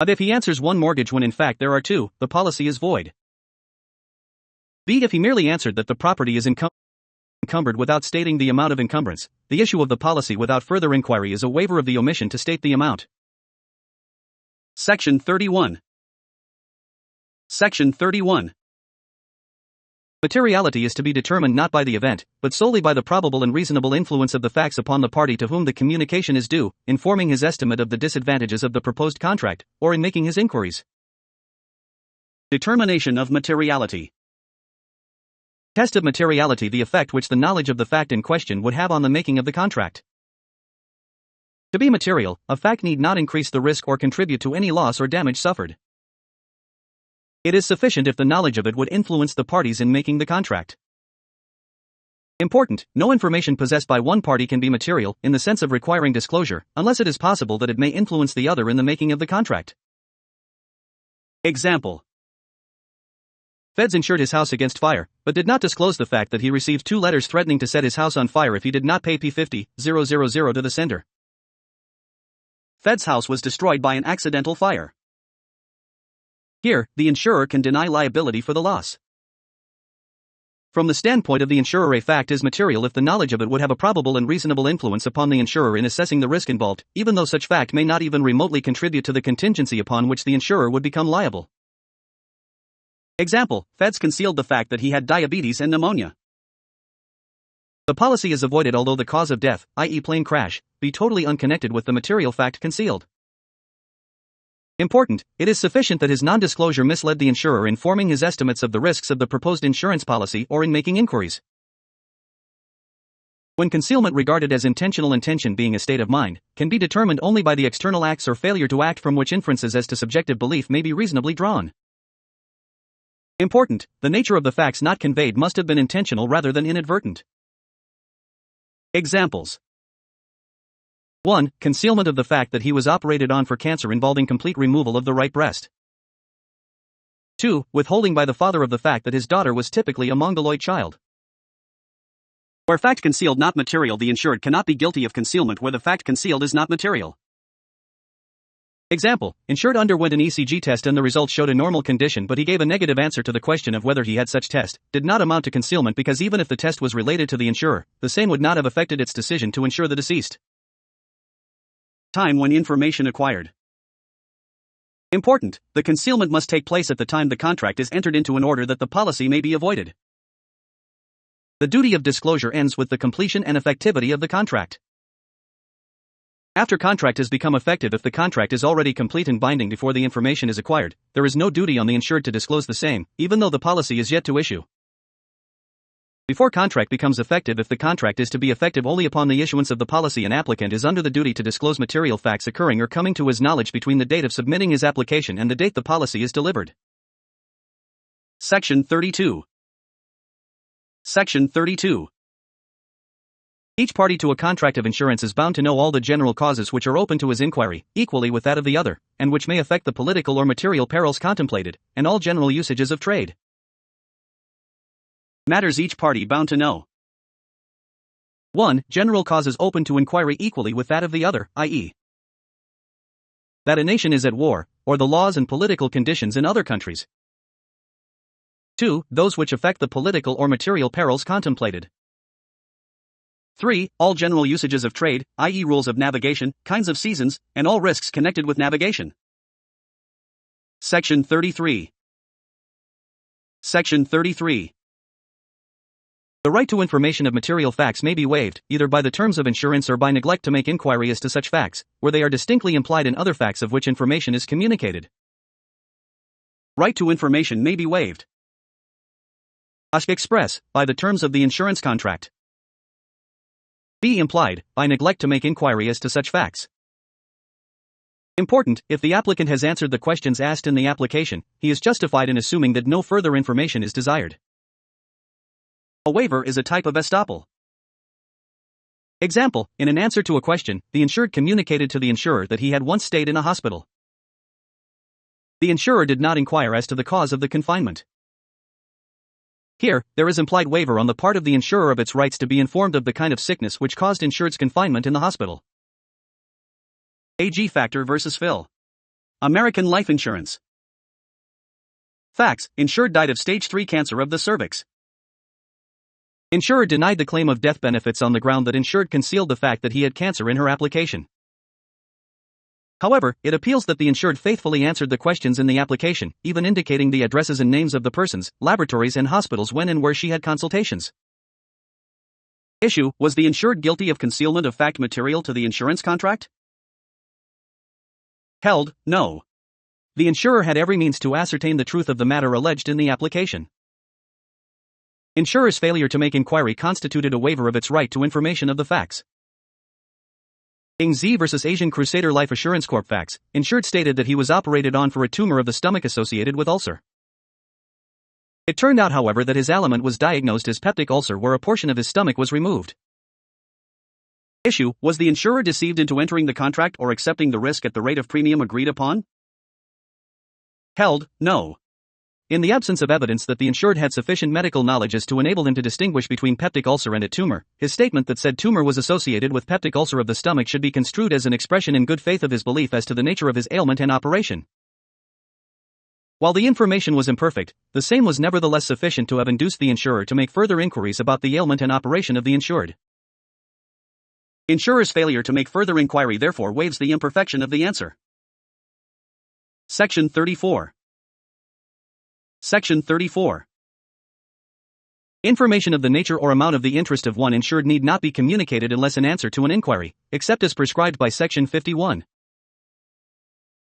If he answers one mortgage when in fact there are two, the policy is void. B. If he merely answered that the property is encumbered without stating the amount of encumbrance, the issue of the policy without further inquiry is a waiver of the omission to state the amount. Section 31. Section 31. Materiality is to be determined not by the event, but solely by the probable and reasonable influence of the facts upon the party to whom the communication is due, in forming his estimate of the disadvantages of the proposed contract, or in making his inquiries. Determination of materiality. Test of materiality: the effect which the knowledge of the fact in question would have on the making of the contract. To be material, a fact need not increase the risk or contribute to any loss or damage suffered. It is sufficient if the knowledge of it would influence the parties in making the contract. Important, no information possessed by one party can be material, in the sense of requiring disclosure, unless it is possible that it may influence the other in the making of the contract. Example. Feds insured his house against fire, but did not disclose the fact that he received 2 letters threatening to set his house on fire if he did not pay P50,000 to the sender. Fed's house was destroyed by an accidental fire. Here, the insurer can deny liability for the loss. From the standpoint of the insurer, a fact is material if the knowledge of it would have a probable and reasonable influence upon the insurer in assessing the risk involved, even though such fact may not even remotely contribute to the contingency upon which the insurer would become liable. Example, Feds concealed the fact that he had diabetes and pneumonia. The policy is avoided although the cause of death, i.e. plane crash, be totally unconnected with the material fact concealed. Important, it is sufficient that his non-disclosure misled the insurer in forming his estimates of the risks of the proposed insurance policy or in making inquiries. When concealment regarded as intentional, intention being a state of mind, can be determined only by the external acts or failure to act from which inferences as to subjective belief may be reasonably drawn. Important, the nature of the facts not conveyed must have been intentional rather than inadvertent. Examples. 1. Concealment of the fact that he was operated on for cancer involving complete removal of the right breast. 2. Withholding by the father of the fact that his daughter was typically a mongoloid child. Where fact concealed not material, the insured cannot be guilty of concealment where the fact concealed is not material. Example, insured underwent an ECG test and the results showed a normal condition, but he gave a negative answer to the question of whether he had such test, did not amount to concealment because even if the test was related to the insurer, the same would not have affected its decision to insure the deceased. Time when information acquired. Important, the concealment must take place at the time the contract is entered into in order that the policy may be avoided. The duty of disclosure ends with the completion and effectivity of the contract. After contract has become effective, if the contract is already complete and binding before the information is acquired, there is no duty on the insured to disclose the same, even though the policy is yet to issue. Before contract becomes effective, if the contract is to be effective only upon the issuance of the policy, an applicant is under the duty to disclose material facts occurring or coming to his knowledge between the date of submitting his application and the date the policy is delivered. Section 32. Section 32. Each party to a contract of insurance is bound to know all the general causes which are open to his inquiry, equally with that of the other, and which may affect the political or material perils contemplated, and all general usages of trade. Matters each party bound to know. 1. General causes open to inquiry equally with that of the other, i.e., that a nation is at war, or the laws and political conditions in other countries. 2. Those which affect the political or material perils contemplated. 3. All general usages of trade, i.e. rules of navigation, kinds of seasons, and all risks connected with navigation. Section 33. Section 33. The right to information of material facts may be waived, either by the terms of insurance or by neglect to make inquiry as to such facts, where they are distinctly implied in other facts of which information is communicated. Right to information may be waived. Express, by the terms of the insurance contract. B. Implied, by neglect to make inquiry as to such facts. Important, if the applicant has answered the questions asked in the application, he is justified in assuming that no further information is desired. A waiver is a type of estoppel. Example, in an answer to a question, the insured communicated to the insurer that he had once stayed in a hospital. The insurer did not inquire as to the cause of the confinement. Here, there is implied waiver on the part of the insurer of its rights to be informed of the kind of sickness which caused insured's confinement in the hospital. AG Factor versus Phil. American Life Insurance. Facts, insured died of stage 3 cancer of the cervix. Insurer denied the claim of death benefits on the ground that insured concealed the fact that he had cancer in her application. However, it appeals that the insured faithfully answered the questions in the application, even indicating the addresses and names of the persons, laboratories and hospitals when and where she had consultations. Issue, was the insured guilty of concealment of fact material to the insurance contract? Held, no. The insurer had every means to ascertain the truth of the matter alleged in the application. Insurer's failure to make inquiry constituted a waiver of its right to information of the facts. Ing Z vs. Asian Crusader Life Assurance Corp. Facts, insured stated that he was operated on for a tumor of the stomach associated with ulcer. It turned out, however, that his ailment was diagnosed as peptic ulcer, where a portion of his stomach was removed. Issue, was the insurer deceived into entering the contract or accepting the risk at the rate of premium agreed upon? Held, no. In the absence of evidence that the insured had sufficient medical knowledge as to enable him to distinguish between peptic ulcer and a tumor, his statement that said tumor was associated with peptic ulcer of the stomach should be construed as an expression in good faith of his belief as to the nature of his ailment and operation. While the information was imperfect, the same was nevertheless sufficient to have induced the insurer to make further inquiries about the ailment and operation of the insured. Insurer's failure to make further inquiry therefore waives the imperfection of the answer. Section 34. Section 34. Information of the nature or amount of the interest of one insured need not be communicated unless in answer to an inquiry, except as prescribed by Section 51.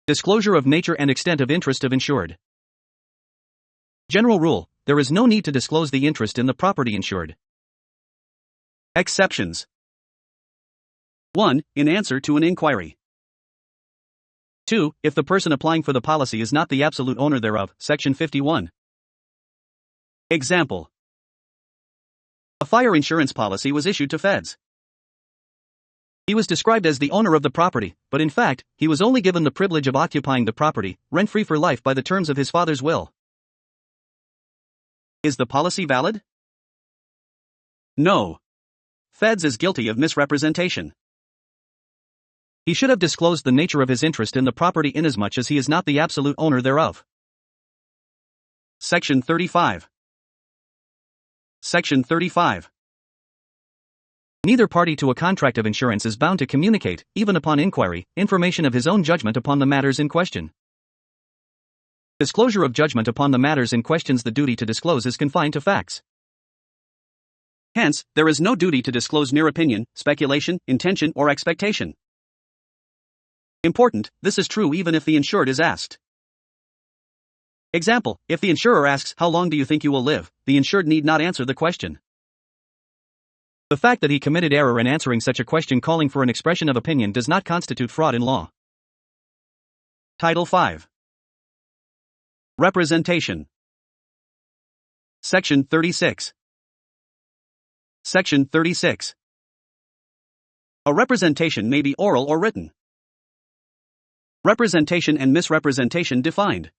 Disclosure of nature and extent of interest of insured. General rule, there is no need to disclose the interest in the property insured. Exceptions. 1. In answer to an inquiry. 2. If the person applying for the policy is not the absolute owner thereof, Section 51. Example. A fire insurance policy was issued to Feds. He was described as the owner of the property, but in fact, he was only given the privilege of occupying the property, rent-free for life by the terms of his father's will. Is the policy valid? No. Feds is guilty of misrepresentation. He should have disclosed the nature of his interest in the property inasmuch as he is not the absolute owner thereof. Section 35. Section 35. Neither party to a contract of insurance is bound to communicate, even upon inquiry, information of his own judgment upon the matters in question. Disclosure of judgment upon the matters in questions. The duty to disclose is confined to facts. Hence, there is no duty to disclose mere opinion, speculation, intention, or expectation. Important, this is true even if the insured is asked. Example, if the insurer asks, "How long do you think you will live?" the insured need not answer the question. The fact that he committed error in answering such a question calling for an expression of opinion does not constitute fraud in law. Title 5. Representation. Section 36. Section 36. A representation may be oral or written. Representation and misrepresentation defined.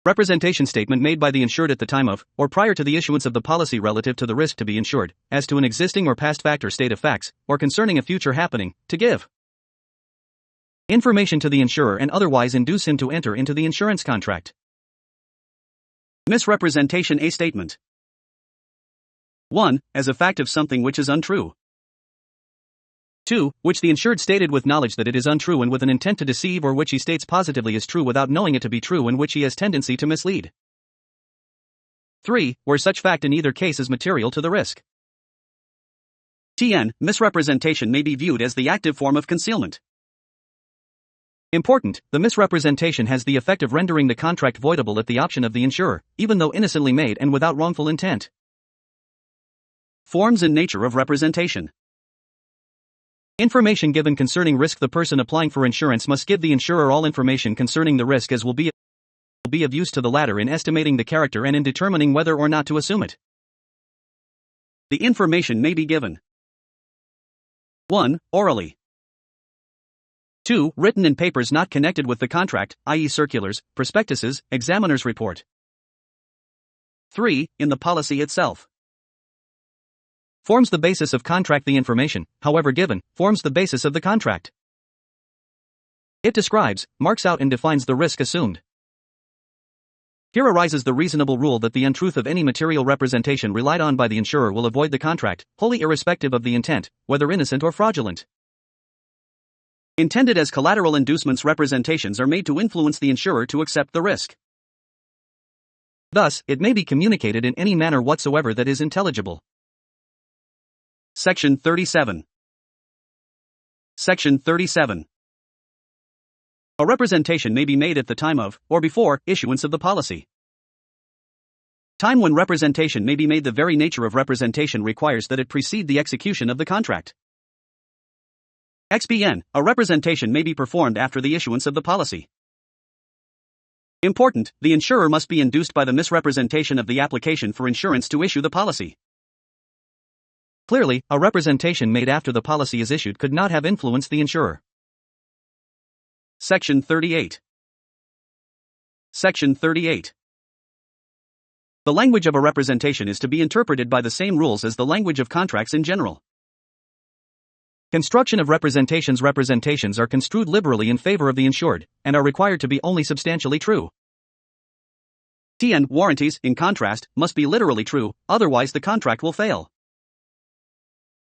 Representation statement made by the insured at the time of, or prior to the issuance of the policy relative to the risk to be insured, as to an existing or past fact or state of facts, or concerning a future happening, to give information to the insurer and otherwise induce him to enter into the insurance contract. Misrepresentation. A statement. 1. As a fact of something which is untrue. 2. Which the insured stated with knowledge that it is untrue and with an intent to deceive, or which he states positively is true without knowing it to be true and which he has tendency to mislead. 3. Where such fact in either case is material to the risk. TN. Misrepresentation may be viewed as the active form of concealment. Important, the misrepresentation has the effect of rendering the contract voidable at the option of the insurer, even though innocently made and without wrongful intent. Forms and nature of representation. Information given concerning risk. The person applying for insurance must give the insurer all information concerning the risk as will be of use to the latter in estimating the character and in determining whether or not to assume it. The information may be given. 1. Orally. 2. Written in papers not connected with the contract, i.e. circulars, prospectuses, examiner's report. 3. In the policy itself. Forms the basis of contract. The information, however given, forms the basis of the contract. It describes, marks out and defines the risk assumed. Here arises the reasonable rule that the untruth of any material representation relied on by the insurer will avoid the contract, wholly irrespective of the intent, whether innocent or fraudulent. Intended as collateral inducements, representations are made to influence the insurer to accept the risk. Thus, it may be communicated in any manner whatsoever that is intelligible. Section 37. Section 37. A representation may be made at the time of, or before, issuance of the policy. Time when representation may be made. The very nature of representation requires that it precede the execution of the contract. XBN, a representation may be performed after the issuance of the policy. Important, the insurer must be induced by the misrepresentation of the application for insurance to issue the policy. Clearly, a representation made after the policy is issued could not have influenced the insurer. Section 38. Section 38. The language of a representation is to be interpreted by the same rules as the language of contracts in general. Construction of representations. Representations are construed liberally in favor of the insured, and are required to be only substantially true. TN. Warranties, in contrast, must be literally true, otherwise the contract will fail.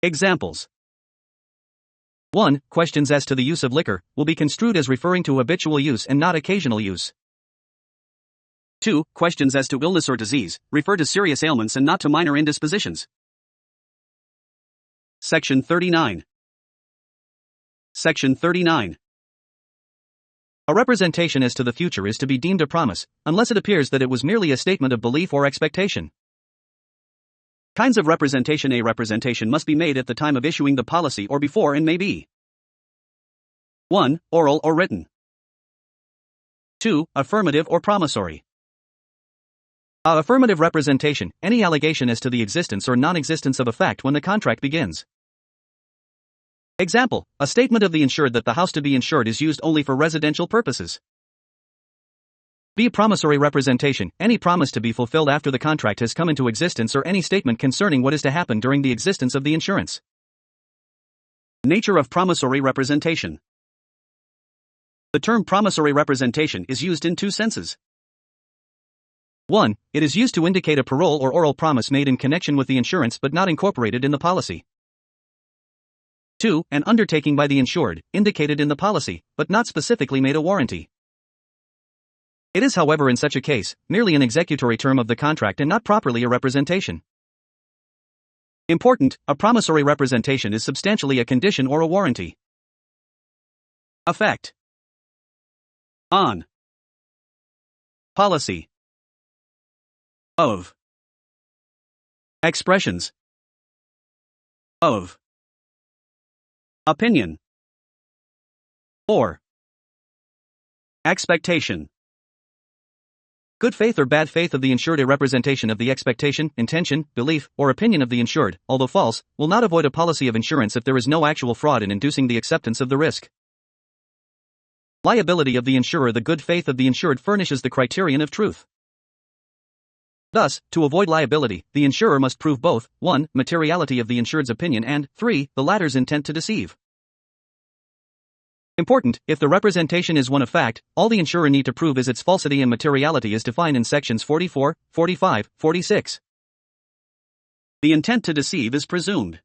Examples. 1. Questions as to the use of liquor will be construed as referring to habitual use and not occasional use. 2. Questions as to illness or disease refer to serious ailments and not to minor indispositions. Section 39. Section 39. A representation as to the future is to be deemed a promise, unless it appears that it was merely a statement of belief or expectation. Kinds of representation. A representation must be made at the time of issuing the policy or before and may be 1. Oral or written. 2. Affirmative or promissory. Affirmative representation, any allegation as to the existence or non-existence of a fact when the contract begins. Example, a statement of the insured that the house to be insured is used only for residential purposes. B. Promissory representation, any promise to be fulfilled after the contract has come into existence or any statement concerning what is to happen during the existence of the insurance. Nature of promissory representation. The term promissory representation is used in two senses. 1. It is used to indicate a parole or oral promise made in connection with the insurance but not incorporated in the policy. 2. An undertaking by the insured, indicated in the policy, but not specifically made a warranty. It is, however, in such a case, merely an executory term of the contract and not properly a representation. Important, a promissory representation is substantially a condition or a warranty. Effect on policy of expressions of opinion or expectation. Good faith or bad faith of the insured. A representation of the expectation, intention, belief, or opinion of the insured, although false, will not avoid a policy of insurance if there is no actual fraud in inducing the acceptance of the risk. Liability of the insurer. The good faith of the insured furnishes the criterion of truth. Thus, to avoid liability, the insurer must prove both, 1. Materiality of the insured's opinion and, 3. The latter's intent to deceive. Important, if the representation is one of fact, all the insurer need to prove is its falsity and materiality as defined in sections 44, 45, 46. The intent to deceive is presumed.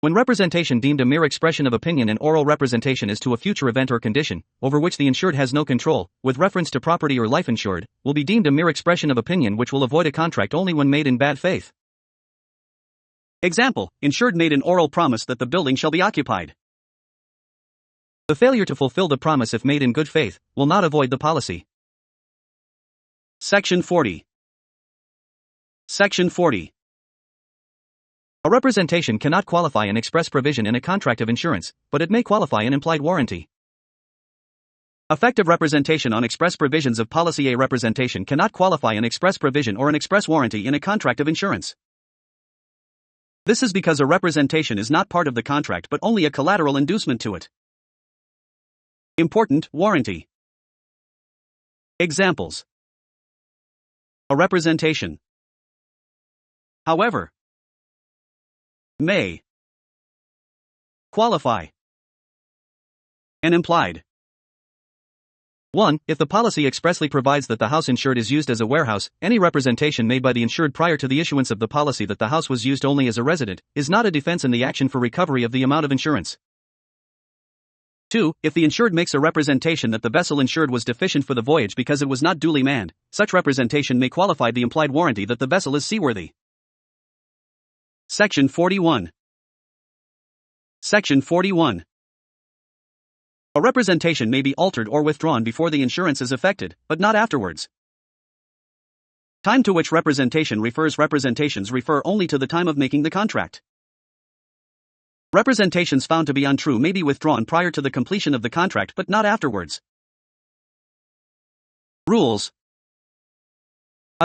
When representation deemed a mere expression of opinion and oral representation as to a future event or condition, over which the insured has no control, with reference to property or life insured, will be deemed a mere expression of opinion which will avoid a contract only when made in bad faith. Example, insured made an oral promise that the building shall be occupied. The failure to fulfill the promise if made in good faith, will not avoid the policy. Section 40. Section 40. A representation cannot qualify an express provision in a contract of insurance, but it may qualify an implied warranty. Effective representation on express provisions of policy. A representation cannot qualify an express provision or an express warranty in a contract of insurance. This is because a representation is not part of the contract but only a collateral inducement to it. Important, warranty. Examples. A representation, however, may qualify an implied. 1. If the policy expressly provides that the house insured is used as a warehouse, any representation made by the insured prior to the issuance of the policy that the house was used only as a resident is not a defense in the action for recovery of the amount of insurance. 2. If the insured makes a representation that the vessel insured was deficient for the voyage because it was not duly manned, such representation may qualify the implied warranty that the vessel is seaworthy. Section 41. Section 41. A representation may be altered or withdrawn before the insurance is effected, but not afterwards. Time to which representation refers. Representations refer only to the time of making the contract. Representations found to be untrue may be withdrawn prior to the completion of the contract but not afterwards. Rules.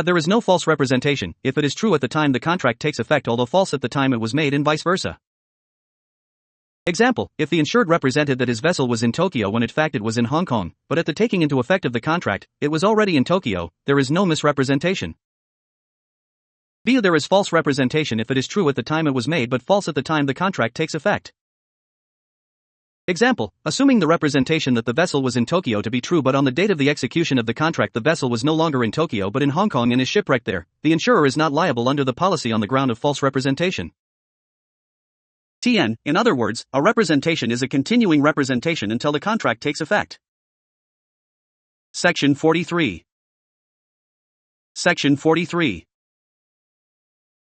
There is no false representation if it is true at the time the contract takes effect, although false at the time it was made, and vice versa. Example, if the insured represented that his vessel was in Tokyo when in fact it was in Hong Kong, but at the taking into effect of the contract, it was already in Tokyo, there is no misrepresentation. B. There is false representation if it is true at the time it was made but false at the time the contract takes effect. Example, assuming the representation that the vessel was in Tokyo to be true but on the date of the execution of the contract the vessel was no longer in Tokyo but in Hong Kong and is shipwrecked there, the insurer is not liable under the policy on the ground of false representation. TN, in other words, a representation is a continuing representation until the contract takes effect. Section 43. Section 43.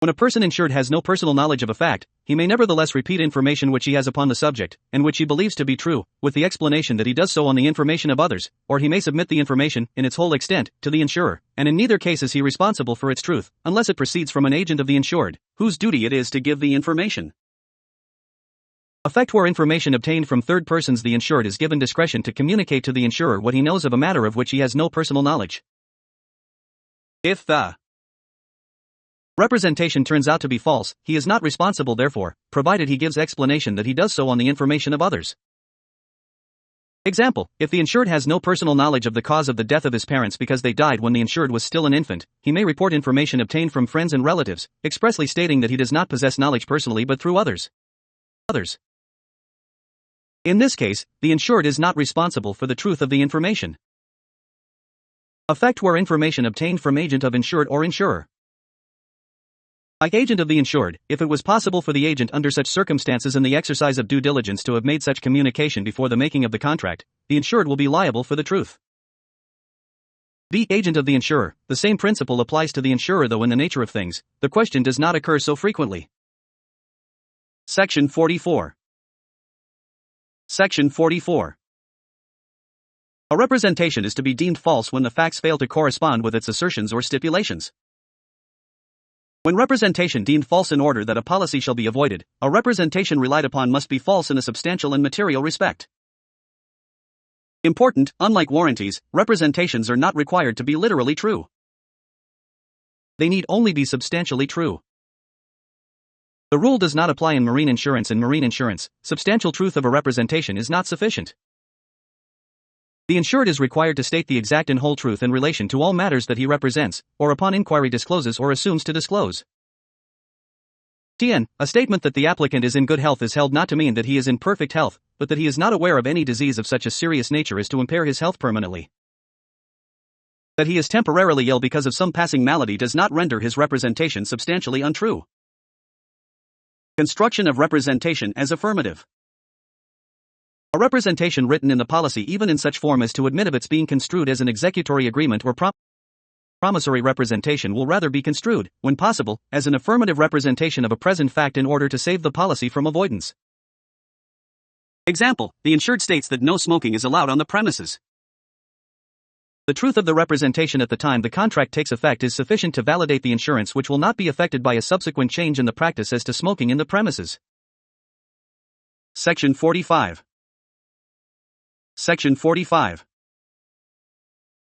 When a person insured has no personal knowledge of a fact, he may nevertheless repeat information which he has upon the subject, and which he believes to be true, with the explanation that he does so on the information of others, or he may submit the information, in its whole extent, to the insurer, and in neither case is he responsible for its truth, unless it proceeds from an agent of the insured, whose duty it is to give the information. Effect where information obtained from third persons. The insured is given discretion to communicate to the insurer what he knows of a matter of which he has no personal knowledge. If the representation turns out to be false, he is not responsible therefore, provided he gives explanation that he does so on the information of others. Example, if the insured has no personal knowledge of the cause of the death of his parents because they died when the insured was still an infant, he may report information obtained from friends and relatives, expressly stating that he does not possess knowledge personally but through others. In this case, the insured is not responsible for the truth of the information. Effect where information obtained from agent of insured or insurer. Like agent of the insured, if it was possible for the agent under such circumstances in the exercise of due diligence to have made such communication before the making of the contract, the insured will be liable for the truth. The agent of the insurer, the same principle applies to the insurer, though in the nature of things, the question does not occur so frequently. Section 44. Section 44. A representation is to be deemed false when the facts fail to correspond with its assertions or stipulations. When representation deemed false in order that a policy shall be avoided, a representation relied upon must be false in a substantial and material respect. Important, unlike warranties, representations are not required to be literally true. They need only be substantially true. The rule does not apply in marine insurance. In marine insurance, substantial truth of a representation is not sufficient. The insured is required to state the exact and whole truth in relation to all matters that he represents, or upon inquiry discloses or assumes to disclose. A statement that the applicant is in good health is held not to mean that he is in perfect health, but that he is not aware of any disease of such a serious nature as to impair his health permanently. That he is temporarily ill because of some passing malady does not render his representation substantially untrue. Construction of representation as affirmative. A representation written in the policy even in such form as to admit of its being construed as an executory agreement or promissory representation will rather be construed, when possible, as an affirmative representation of a present fact in order to save the policy from avoidance. Example, the insured states that no smoking is allowed on the premises. The truth of the representation at the time the contract takes effect is sufficient to validate the insurance, which will not be affected by a subsequent change in the practice as to smoking in the premises. Section 45. Section 45.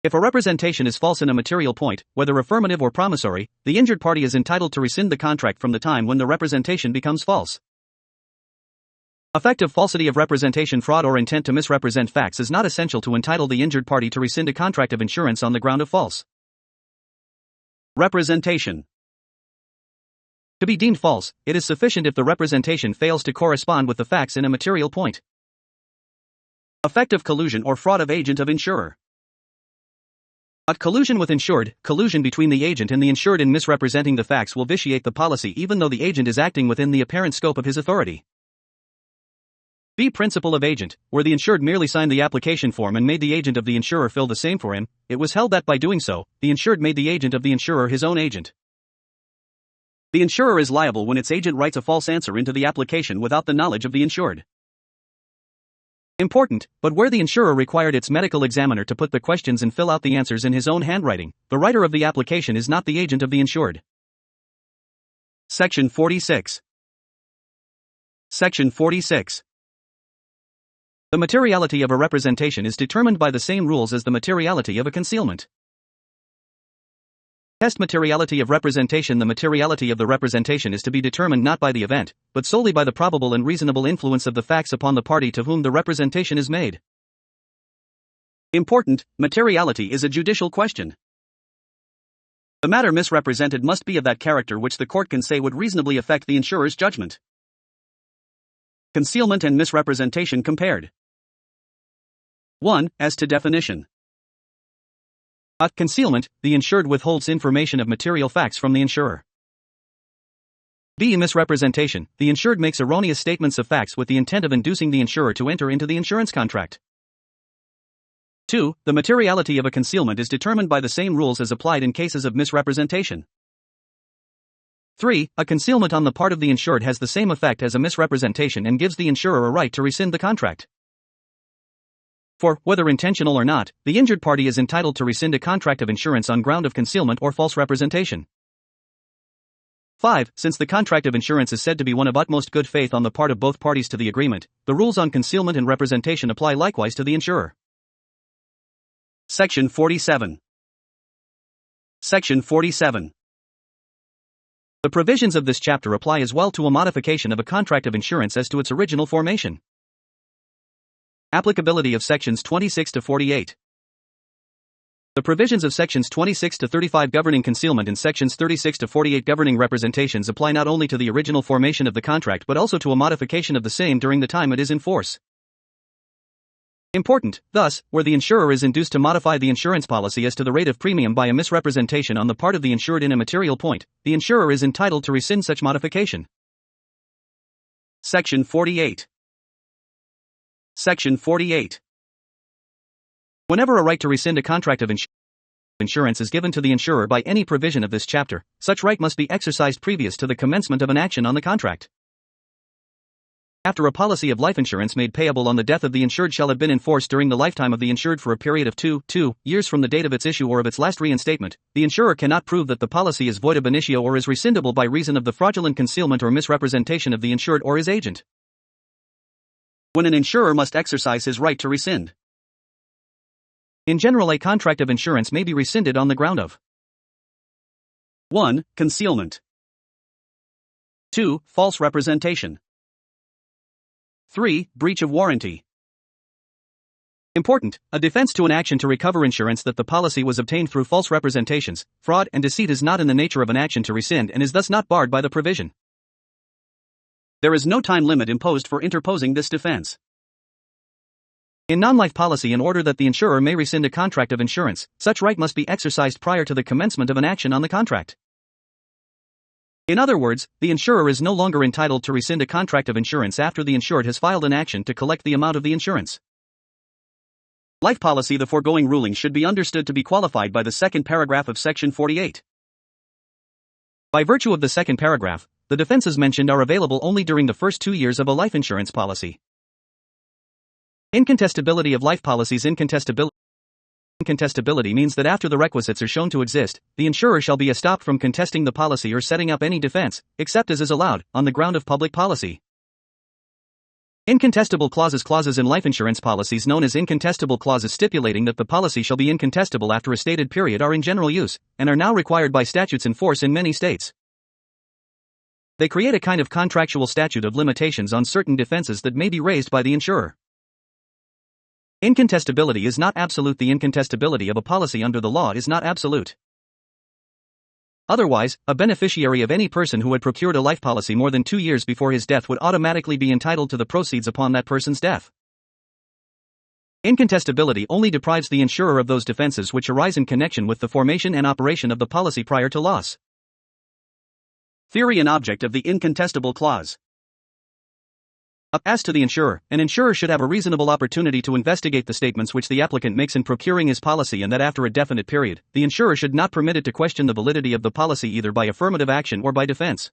If a representation is false in a material point, whether affirmative or promissory, the injured party is entitled to rescind the contract from the time when the representation becomes false. Effect of falsity of representation. Fraud or intent to misrepresent facts is not essential to entitle the injured party to rescind a contract of insurance on the ground of false representation. To be deemed false, it is sufficient if the representation fails to correspond with the facts in a material point. Effect of collusion or fraud of agent of insurer. A collusion with insured, collusion between the agent and the insured in misrepresenting the facts will vitiate the policy even though the agent is acting within the apparent scope of his authority. B. Principle of agent, where the insured merely signed the application form and made the agent of the insurer fill the same for him, it was held that by doing so, the insured made the agent of the insurer his own agent. The insurer is liable when its agent writes a false answer into the application without the knowledge of the insured. Important, but where the insurer required its medical examiner to put the questions and fill out the answers in his own handwriting, the writer of the application is not the agent of the insured. Section 46. Section 46. The materiality of a representation is determined by the same rules as the materiality of a concealment. Test materiality of representation. The materiality of the representation is to be determined not by the event, but solely by the probable and reasonable influence of the facts upon the party to whom the representation is made. Important, materiality is a judicial question. The matter misrepresented must be of that character which the court can say would reasonably affect the insurer's judgment. Concealment and misrepresentation compared. 1. As to definition. At concealment, the insured withholds information of material facts from the insurer. B. Misrepresentation, the insured makes erroneous statements of facts with the intent of inducing the insurer to enter into the insurance contract. 2. The materiality of a concealment is determined by the same rules as applied in cases of misrepresentation. 3. A concealment on the part of the insured has the same effect as a misrepresentation and gives the insurer a right to rescind the contract. 4. Whether intentional or not, the injured party is entitled to rescind a contract of insurance on ground of concealment or false representation. 5. Since the contract of insurance is said to be one of utmost good faith on the part of both parties to the agreement, the rules on concealment and representation apply likewise to the insurer. Section 47. Section 47. The provisions of this chapter apply as well to a modification of a contract of insurance as to its original formation. Applicability of sections 26 to 48. The provisions of sections 26 to 35 governing concealment and sections 36 to 48 governing representations apply not only to the original formation of the contract but also to a modification of the same during the time it is in force. Important, thus, where the insurer is induced to modify the insurance policy as to the rate of premium by a misrepresentation on the part of the insured in a material point, the insurer is entitled to rescind such modification. Section 48. Section 48. Whenever a right to rescind a contract of insurance is given to the insurer by any provision of this chapter, such right must be exercised previous to the commencement of an action on the contract. After a policy of life insurance made payable on the death of the insured shall have been in force during the lifetime of the insured for a period of 2 years from the date of its issue or of its last reinstatement, the insurer cannot prove that the policy is void ab initio or is rescindable by reason of the fraudulent concealment or misrepresentation of the insured or his agent. When an insurer must exercise his right to rescind. In general, a contract of insurance may be rescinded on the ground of 1. Concealment. 2. False representation. 3. Breach of warranty. Important, a defense to an action to recover insurance that the policy was obtained through false representations, fraud, and deceit is not in the nature of an action to rescind and is thus not barred by the provision. There is no time limit imposed for interposing this defense. In non-life policy, in order that the insurer may rescind a contract of insurance, such right must be exercised prior to the commencement of an action on the contract. In other words, the insurer is no longer entitled to rescind a contract of insurance after the insured has filed an action to collect the amount of the insurance. Life policy. The foregoing ruling should be understood to be qualified by the second paragraph of Section 48. By virtue of the second paragraph, the defenses mentioned are available only during the first 2 years of a life insurance policy. Incontestability of life policies. Incontestability means that after the requisites are shown to exist, the insurer shall be stopped from contesting the policy or setting up any defense, except as is allowed, on the ground of public policy. Incontestable clauses. Clauses in life insurance policies known as incontestable clauses stipulating that the policy shall be incontestable after a stated period are in general use, and are now required by statutes in force in many states. They create a kind of contractual statute of limitations on certain defenses that may be raised by the insurer. Incontestability is not absolute. The incontestability of a policy under the law is not absolute. Otherwise, a beneficiary of any person who had procured a life policy more than 2 years before his death would automatically be entitled to the proceeds upon that person's death. Incontestability only deprives the insurer of those defenses which arise in connection with the formation and operation of the policy prior to loss. Theory and object of the incontestable clause. As to the insurer, an insurer should have a reasonable opportunity to investigate the statements which the applicant makes in procuring his policy, and that after a definite period, the insurer should not permit it to question the validity of the policy either by affirmative action or by defense.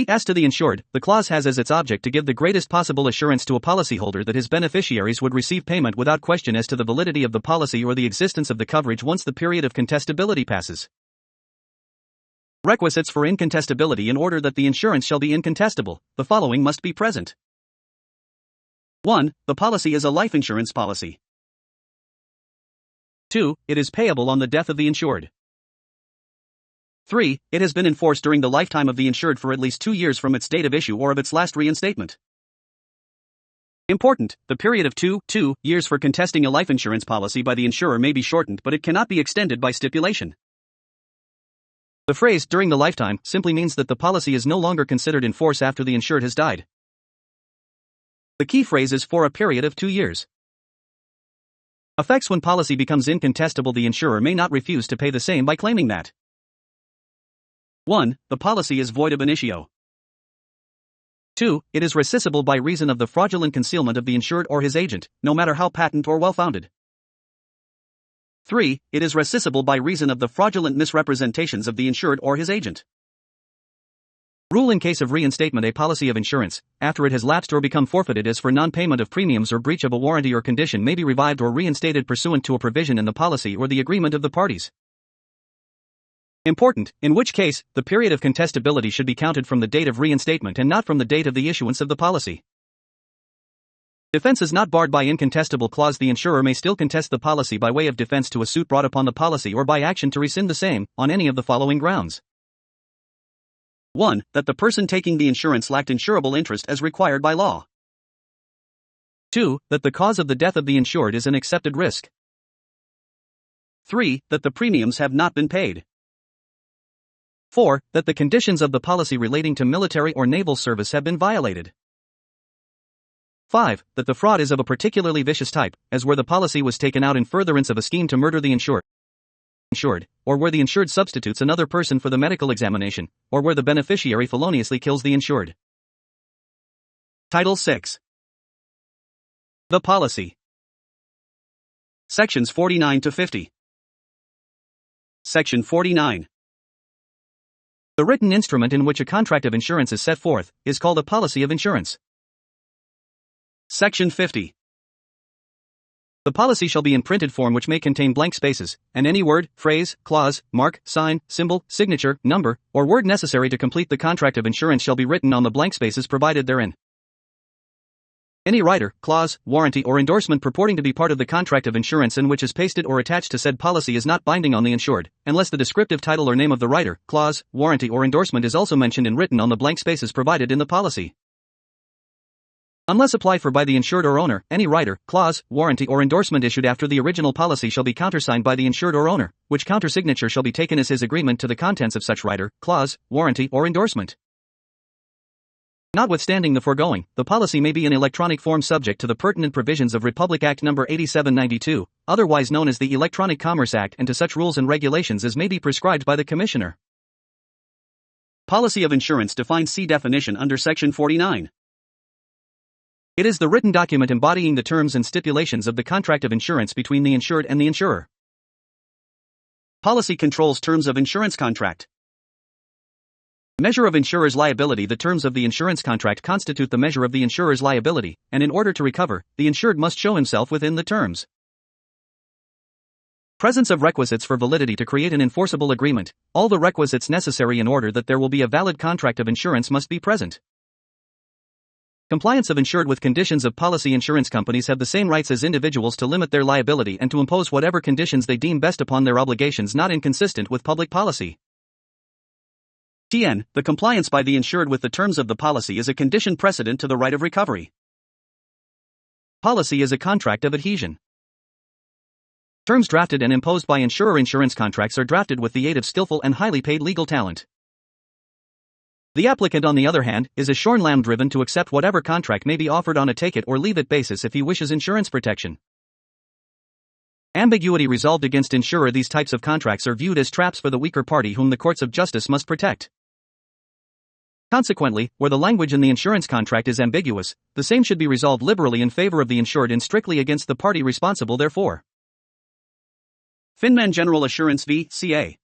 As to the insured, the clause has as its object to give the greatest possible assurance to a policyholder that his beneficiaries would receive payment without question as to the validity of the policy or the existence of the coverage once the period of contestability passes. Requisites for incontestability. In order that the insurance shall be incontestable, the following must be present. 1. The policy is a life insurance policy. 2. It is payable on the death of the insured. 3. It has been in force during the lifetime of the insured for at least 2 years from its date of issue or of its last reinstatement. Important, the period of 2 years for contesting a life insurance policy by the insurer may be shortened, but it cannot be extended by stipulation. The phrase "during the lifetime" simply means that the policy is no longer considered in force after the insured has died. The key phrase is "for a period of 2 years." Effects: when policy becomes incontestable, the insurer may not refuse to pay the same by claiming that 1. The policy is void ab initio. 2. It is rescissible by reason of the fraudulent concealment of the insured or his agent, no matter how patent or well-founded. 3. It is rescissible by reason of the fraudulent misrepresentations of the insured or his agent. Rule in case of reinstatement: a policy of insurance, after it has lapsed or become forfeited as for non-payment of premiums or breach of a warranty or condition, may be revived or reinstated pursuant to a provision in the policy or the agreement of the parties. Important, in which case, the period of contestability should be counted from the date of reinstatement and not from the date of the issuance of the policy. Defense is not barred by incontestable clause. The insurer may still contest the policy by way of defense to a suit brought upon the policy or by action to rescind the same, on any of the following grounds. 1. That the person taking the insurance lacked insurable interest as required by law. 2. That the cause of the death of the insured is an accepted risk. 3. That the premiums have not been paid. 4. That the conditions of the policy relating to military or naval service have been violated. 5. That the fraud is of a particularly vicious type, as where the policy was taken out in furtherance of a scheme to murder the insured, or where the insured substitutes another person for the medical examination, or where the beneficiary feloniously kills the insured. Title 6. The policy. Sections 49 to 50. Section 49. The written instrument in which a contract of insurance is set forth is called a policy of insurance. Section 50. The policy shall be in printed form, which may contain blank spaces, and any word, phrase, clause, mark, sign, symbol, signature, number, or word necessary to complete the contract of insurance shall be written on the blank spaces provided therein. Any rider, clause, warranty, or endorsement purporting to be part of the contract of insurance and which is pasted or attached to said policy is not binding on the insured, unless the descriptive title or name of the rider, clause, warranty, or endorsement is also mentioned and written on the blank spaces provided in the policy. Unless applied for by the insured or owner, any rider, clause, warranty, or endorsement issued after the original policy shall be countersigned by the insured or owner, which countersignature shall be taken as his agreement to the contents of such rider, clause, warranty, or endorsement. Notwithstanding the foregoing, the policy may be in electronic form subject to the pertinent provisions of Republic Act No. 8792, otherwise known as the Electronic Commerce Act, and to such rules and regulations as may be prescribed by the Commissioner. Policy of insurance defined. See definition under Section 49. It is the written document embodying the terms and stipulations of the contract of insurance between the insured and the insurer. Policy controls terms of insurance contract. Measure of insurer's liability. The terms of the insurance contract constitute the measure of the insurer's liability, and in order to recover, the insured must show himself within the terms. Presence of requisites for validity. To create an enforceable agreement, all the requisites necessary in order that there will be a valid contract of insurance must be present. Compliance of insured with conditions of policy. Insurance companies have the same rights as individuals to limit their liability and to impose whatever conditions they deem best upon their obligations not inconsistent with public policy. TN, the compliance by the insured with the terms of the policy is a condition precedent to the right of recovery. Policy is a contract of adhesion. Terms drafted and imposed by insurer. Insurance contracts are drafted with the aid of skillful and highly paid legal talent. The applicant, on the other hand, is a shorn lamb driven to accept whatever contract may be offered on a take-it-or-leave-it basis if he wishes insurance protection. Ambiguity resolved against insurer. These types of contracts are viewed as traps for the weaker party whom the courts of justice must protect. Consequently, where the language in the insurance contract is ambiguous, the same should be resolved liberally in favor of the insured and strictly against the party responsible therefor. Finman General Assurance v. CA.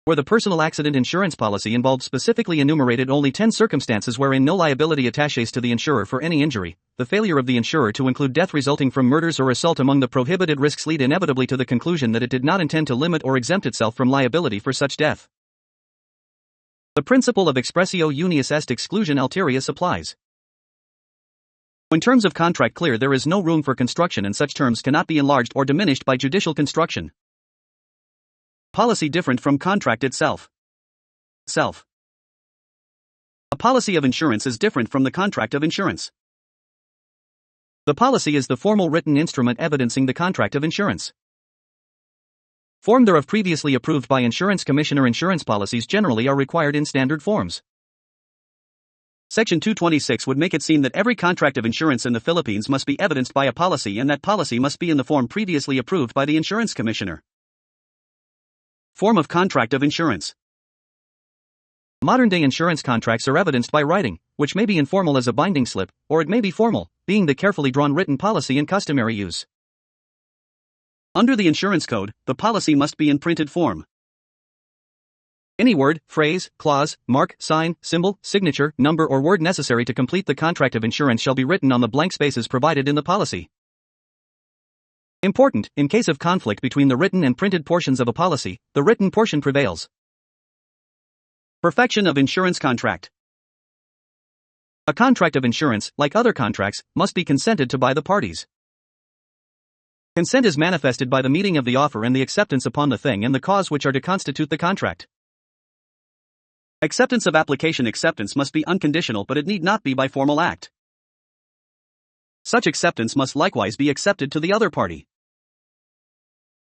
Where the personal accident insurance policy involved specifically enumerated only 10 circumstances wherein no liability attaches to the insurer for any injury, the failure of the insurer to include death resulting from murders or assault among the prohibited risks lead inevitably to the conclusion that it did not intend to limit or exempt itself from liability for such death. The principle of expressio unius est exclusion alterius applies. When terms of contract clear, there is no room for construction, and such terms cannot be enlarged or diminished by judicial construction. Policy different from contract itself. A policy of insurance is different from the contract of insurance. The policy is the formal written instrument evidencing the contract of insurance. Form thereof previously approved by Insurance Commissioner. Insurance policies generally are required in standard forms. Section 226 would make it seem that every contract of insurance in the Philippines must be evidenced by a policy, and that policy must be in the form previously approved by the Insurance Commissioner. Form of contract of insurance. Modern-day insurance contracts are evidenced by writing, which may be informal as a binding slip, or it may be formal, being the carefully drawn written policy in customary use. Under the Insurance Code, the policy must be in printed form. Any word, phrase, clause, mark, sign, symbol, signature, number or word necessary to complete the contract of insurance shall be written on the blank spaces provided in the policy. Important, in case of conflict between the written and printed portions of a policy, the written portion prevails. Perfection of insurance contract. A contract of insurance, like other contracts, must be consented to by the parties. Consent is manifested by the meeting of the offer and the acceptance upon the thing and the cause which are to constitute the contract. Acceptance of application. Acceptance must be unconditional, but it need not be by formal act. Such acceptance must likewise be accepted to the other party.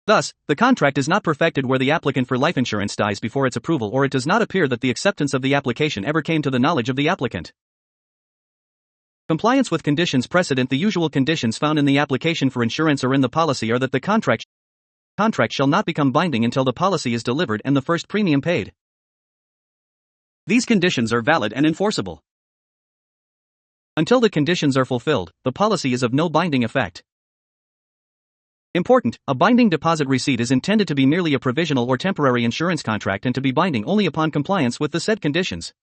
Thus, the contract is not perfected where the applicant for life insurance dies before its approval or it does not appear that the acceptance of the application ever came to the knowledge of the applicant. Compliance with conditions precedent. The usual conditions found in the application for insurance or in the policy are that the contract shall not become binding until the policy is delivered and the first premium paid. These conditions are valid and enforceable. Until the conditions are fulfilled, the policy is of no binding effect. Important, a binding deposit receipt is intended to be merely a provisional or temporary insurance contract and to be binding only upon compliance with the said conditions.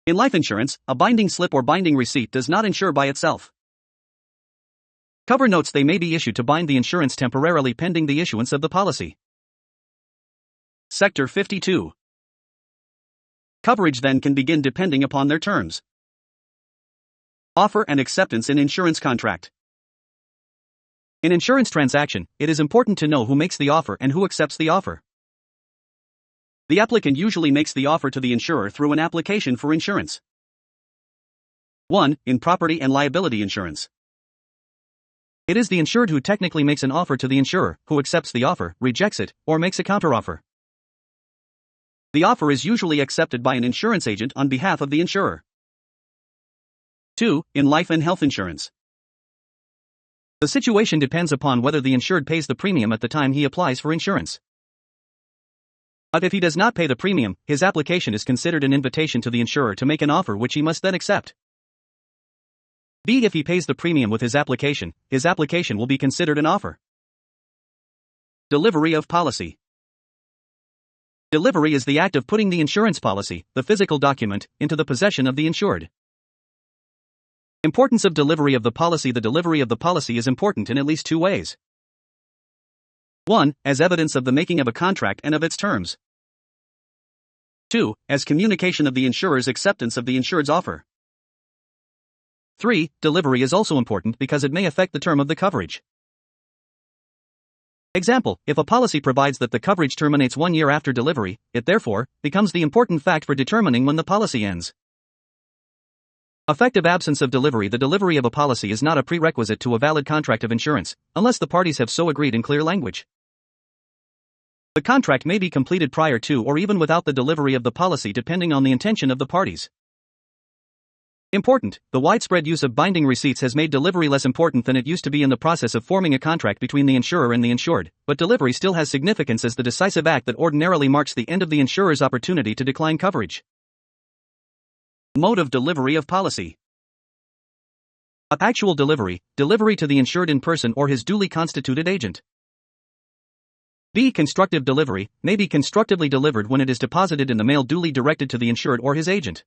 In life insurance, a binding slip or binding receipt does not insure by itself. Cover notes. They may be issued to bind the insurance temporarily pending the issuance of the policy. Sector 52. Coverage then can begin depending upon their terms. Offer and acceptance in insurance contract. In insurance transaction, it is important to know who makes the offer and who accepts the offer. The applicant usually makes the offer to the insurer through an application for insurance. 1. In property and liability insurance. It is the insured who technically makes an offer to the insurer, who accepts the offer, rejects it, or makes a counteroffer. The offer is usually accepted by an insurance agent on behalf of the insurer. 2. In life and health insurance. The situation depends upon whether the insured pays the premium at the time he applies for insurance. But if he does not pay the premium, his application is considered an invitation to the insurer to make an offer which he must then accept. B. If he pays the premium with his application will be considered an offer. Delivery of policy. Delivery is the act of putting the insurance policy, the physical document, into the possession of the insured. Importance of delivery of the policy. The delivery of the policy is important in at least two ways. 1. As evidence of the making of a contract and of its terms. 2. As communication of the insurer's acceptance of the insured's offer. 3. Delivery is also important because it may affect the term of the coverage. Example, if a policy provides that the coverage terminates 1 year after delivery, it therefore becomes the important fact for determining when the policy ends. Effective absence of delivery. The delivery of a policy is not a prerequisite to a valid contract of insurance, unless the parties have so agreed in clear language. The contract may be completed prior to or even without the delivery of the policy depending on the intention of the parties. Important, the widespread use of binding receipts has made delivery less important than it used to be in the process of forming a contract between the insurer and the insured, but delivery still has significance as the decisive act that ordinarily marks the end of the insurer's opportunity to decline coverage. Mode of delivery of policy. Actual delivery, delivery to the insured in person or his duly constituted agent. B. Constructive delivery, may be constructively delivered when it is deposited in the mail duly directed to the insured or his agent.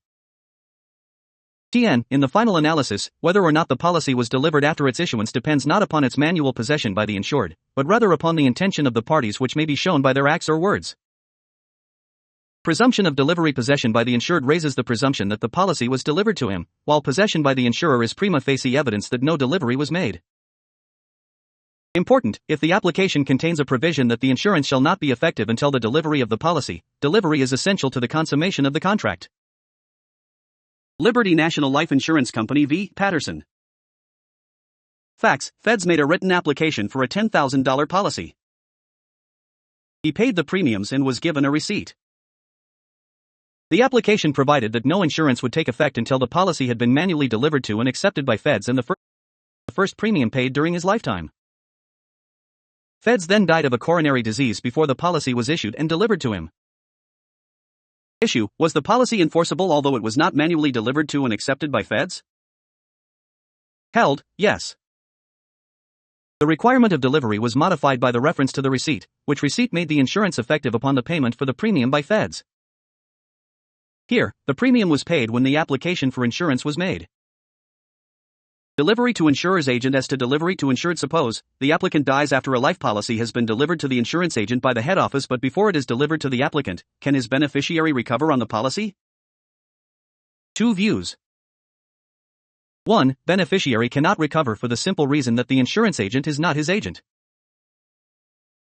TN, in the final analysis, whether or not the policy was delivered after its issuance depends not upon its manual possession by the insured, but rather upon the intention of the parties which may be shown by their acts or words. Presumption of delivery. Possession by the insured raises the presumption that the policy was delivered to him, while possession by the insurer is prima facie evidence that no delivery was made. Important, if the application contains a provision that the insurance shall not be effective until the delivery of the policy, delivery is essential to the consummation of the contract. Liberty National Life Insurance Company v. Patterson. Facts, Feds made a written application for a $10,000 policy. He paid the premiums and was given a receipt. The application provided that no insurance would take effect until the policy had been manually delivered to and accepted by Feds and the first premium paid during his lifetime. Feds then died of a coronary disease before the policy was issued and delivered to him. Issue, was the policy enforceable although it was not manually delivered to and accepted by Feds? Held, yes. The requirement of delivery was modified by the reference to the receipt, which receipt made the insurance effective upon the payment for the premium by feds. Here, the premium was paid when the application for insurance was made. Delivery to insurer's agent. As to delivery to insured, suppose the applicant dies after a life policy has been delivered to the insurance agent by the head office, but before it is delivered to the applicant, can his beneficiary recover on the policy? Two views. 1. Beneficiary cannot recover for the simple reason that the insurance agent is not his agent.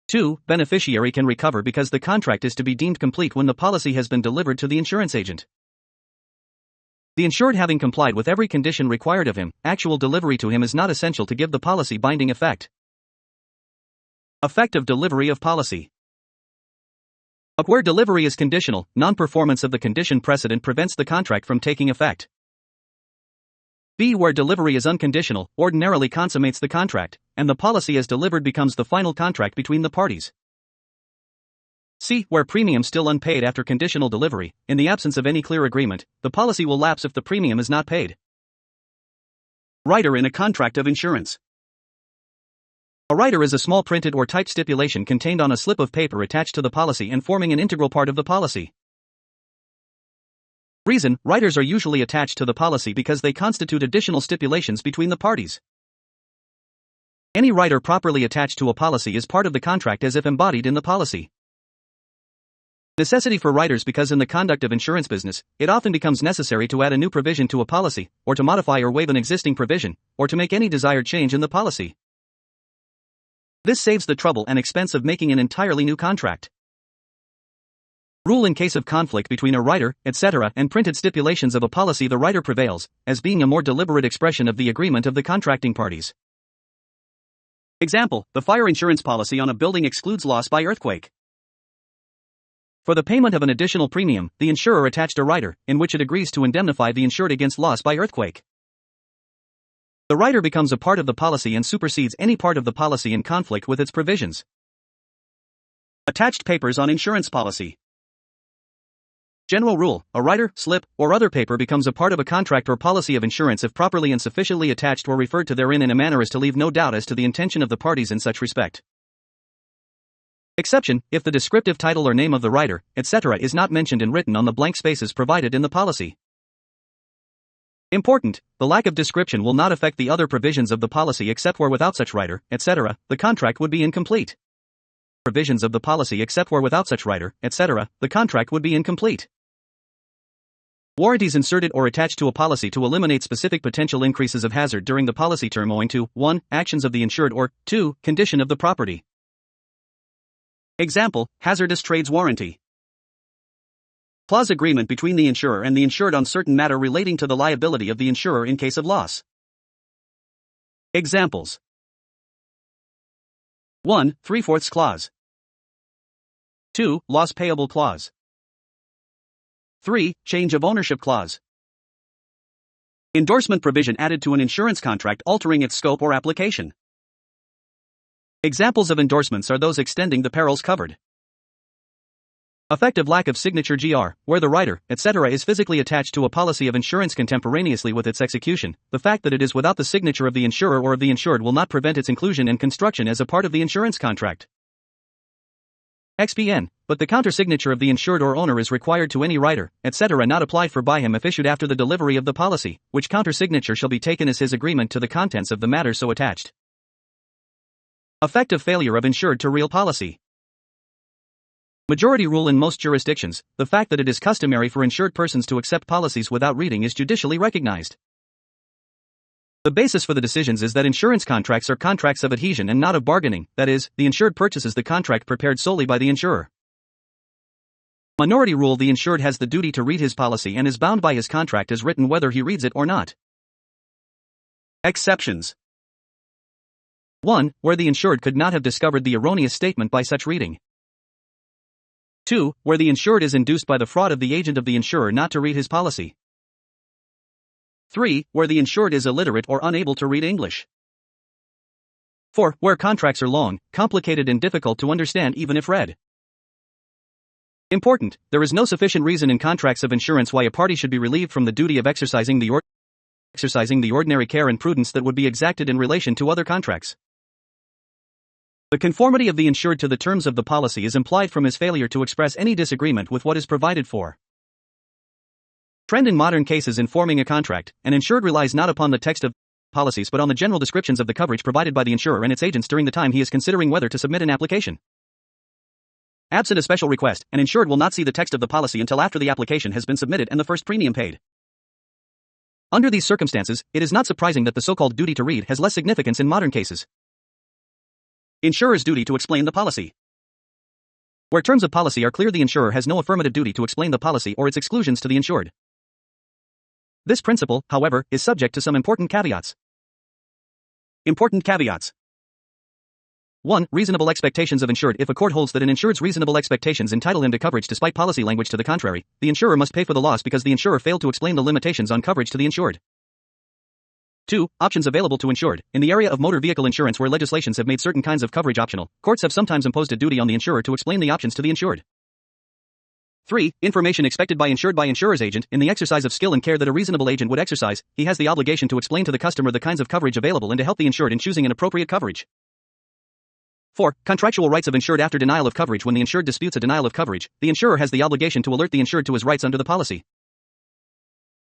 2. Beneficiary can recover because the contract is to be deemed complete when the policy has been delivered to the insurance agent. The insured having complied with every condition required of him, actual delivery to him is not essential to give the policy binding effect. Effect of delivery of policy. Where delivery is conditional, non-performance of the condition precedent prevents the contract from taking effect. B. Where delivery is unconditional, ordinarily consummates the contract, and the policy as delivered becomes the final contract between the parties. C. Where premium still unpaid after conditional delivery, in the absence of any clear agreement, the policy will lapse if the premium is not paid. Rider in a contract of insurance. A rider is a small printed or typed stipulation contained on a slip of paper attached to the policy and forming an integral part of the policy. Reason: riders are usually attached to the policy because they constitute additional stipulations between the parties. Any rider properly attached to a policy is part of the contract as if embodied in the policy. Necessity for riders because in the conduct of insurance business, it often becomes necessary to add a new provision to a policy, or to modify or waive an existing provision, or to make any desired change in the policy. This saves the trouble and expense of making an entirely new contract. Rule: in case of conflict between a rider, etc., and printed stipulations of a policy, the rider prevails, as being a more deliberate expression of the agreement of the contracting parties. Example: the fire insurance policy on a building excludes loss by earthquake. For the payment of an additional premium, the insurer attached a rider, in which it agrees to indemnify the insured against loss by earthquake. The rider becomes a part of the policy and supersedes any part of the policy in conflict with its provisions. Attached papers on insurance policy. General rule: a rider, slip, or other paper becomes a part of a contract or policy of insurance if properly and sufficiently attached or referred to therein in a manner as to leave no doubt as to the intention of the parties in such respect. Exception: if the descriptive title or name of the rider, etc., is not mentioned and written on the blank spaces provided in the policy. Important: the lack of description will not affect the other provisions of the policy except where without such rider, etc., the contract would be incomplete. Provisions of the policy except where without such rider, etc., the contract would be incomplete. Warranties inserted or attached to a policy to eliminate specific potential increases of hazard during the policy term owing to 1. Actions of the insured or 2. Condition of the property. Example: hazardous trades warranty. Clause: agreement between the insurer and the insured on certain matter relating to the liability of the insurer in case of loss. Examples: 1. 3/4 clause. 2. Loss payable clause. 3. Change of ownership clause. Endorsement provision added to an insurance contract altering its scope or application. Examples of endorsements are those extending the perils covered. Effective lack of signature gr, where the rider, etc., is physically attached to a policy of insurance contemporaneously with its execution. The fact that it is without the signature of the insurer or of the insured will not prevent its inclusion and construction as a part of the insurance contract. XPN, but the countersignature of the insured or owner is required to any rider, etc., not applied for by him if issued after the delivery of the policy, which countersignature shall be taken as his agreement to the contents of the matter so attached. Effect of failure of insured to real policy. Majority rule: in most jurisdictions, the fact that it is customary for insured persons to accept policies without reading is judicially recognized. The basis for the decisions is that insurance contracts are contracts of adhesion and not of bargaining, that is, the insured purchases the contract prepared solely by the insurer. Minority rule: the insured has the duty to read his policy and is bound by his contract as written whether he reads it or not. Exceptions. 1. Where the insured could not have discovered the erroneous statement by such reading. 2. Where the insured is induced by the fraud of the agent of the insurer not to read his policy. 3. Where the insured is illiterate or unable to read English. 4. Where contracts are long, complicated and difficult to understand even if read. Important: there is no sufficient reason in contracts of insurance why a party should be relieved from the duty of exercising the ordinary care and prudence that would be exacted in relation to other contracts. The conformity of the insured to the terms of the policy is implied from his failure to express any disagreement with what is provided for. Trend in modern cases in forming a contract, an insured relies not upon the text of policies but on the general descriptions of the coverage provided by the insurer and its agents during the time he is considering whether to submit an application. Absent a special request, an insured will not see the text of the policy until after the application has been submitted and the first premium paid. Under these circumstances, it is not surprising that the so-called duty to read has less significance in modern cases. Insurer's duty to explain the policy. Where terms of policy are clear, the insurer has no affirmative duty to explain the policy or its exclusions to the insured. This principle, however, is subject to some important caveats. Important caveats. 1. Reasonable expectations of insured. If a court holds that an insured's reasonable expectations entitle him to coverage despite policy language to the contrary, the insurer must pay for the loss because the insurer failed to explain the limitations on coverage to the insured. 2. Options available to insured. In the area of motor vehicle insurance where legislations have made certain kinds of coverage optional, courts have sometimes imposed a duty on the insurer to explain the options to the insured. 3. Information expected by insurer's agent. In the exercise of skill and care that a reasonable agent would exercise, he has the obligation to explain to the customer the kinds of coverage available and to help the insured in choosing an appropriate coverage. 4. Contractual rights of insured. After denial of coverage. When the insured disputes a denial of coverage, the insurer has the obligation to alert the insured to his rights under the policy.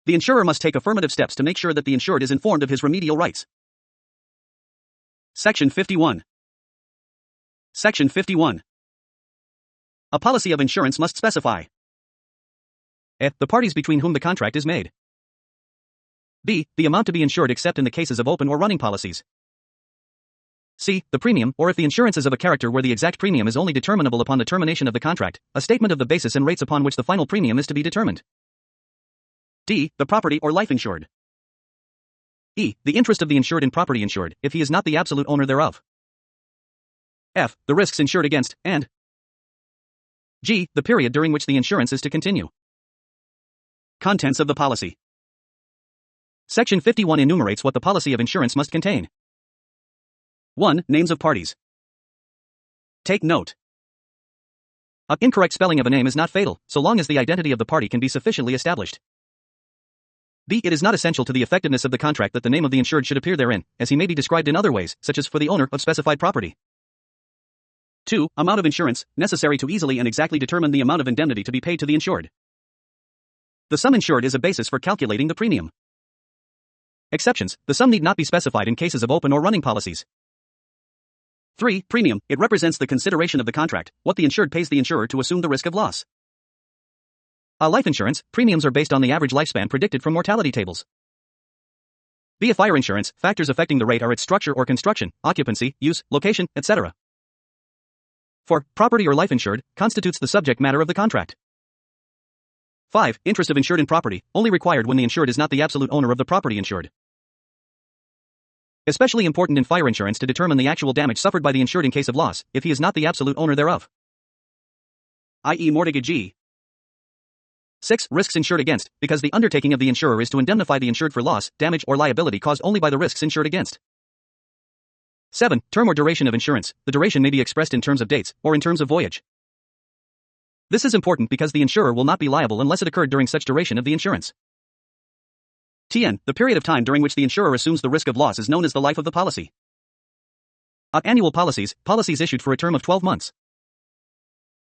The insurer must take affirmative steps to make sure that the insured is informed of his remedial rights. Section 51. Section 51. A policy of insurance must specify a. The parties between whom the contract is made. b. The amount to be insured except in the cases of open or running policies. c. The premium, or if the insurance is of a character where the exact premium is only determinable upon the termination of the contract, a statement of the basis and rates upon which the final premium is to be determined. d. The property or life insured. e. The interest of the insured in property insured, if he is not the absolute owner thereof. f. The risks insured against, and g. The period during which the insurance is to continue. Contents of the policy. Section 51 enumerates what the policy of insurance must contain. 1. Names of parties. Take note. An incorrect spelling of a name is not fatal, so long as the identity of the party can be sufficiently established. b. It is not essential to the effectiveness of the contract that the name of the insured should appear therein, as he may be described in other ways, such as for the owner of specified property. 2. Amount of insurance, necessary to easily and exactly determine the amount of indemnity to be paid to the insured. The sum insured is a basis for calculating the premium. Exceptions. The sum need not be specified in cases of open or running policies. 3. Premium. It represents the consideration of the contract, what the insured pays the insurer to assume the risk of loss. A life insurance, premiums are based on the average lifespan predicted from mortality tables. B. A fire insurance, factors affecting the rate are its structure or construction, occupancy, use, location, etc. 4. Property or life insured, constitutes the subject matter of the contract. 5. Interest of insured in property, only required when the insured is not the absolute owner of the property insured. Especially important in fire insurance to determine the actual damage suffered by the insured in case of loss, if he is not the absolute owner thereof. i.e. mortgagee. 6. Risks insured against, because the undertaking of the insurer is to indemnify the insured for loss, damage, or liability caused only by the risks insured against. 7. Term or duration of insurance. The duration may be expressed in terms of dates, or in terms of voyage. This is important because the insurer will not be liable unless it occurred during such duration of the insurance. Tn. The period of time during which the insurer assumes the risk of loss is known as the life of the policy. Annual policies, policies issued for a term of 12 months.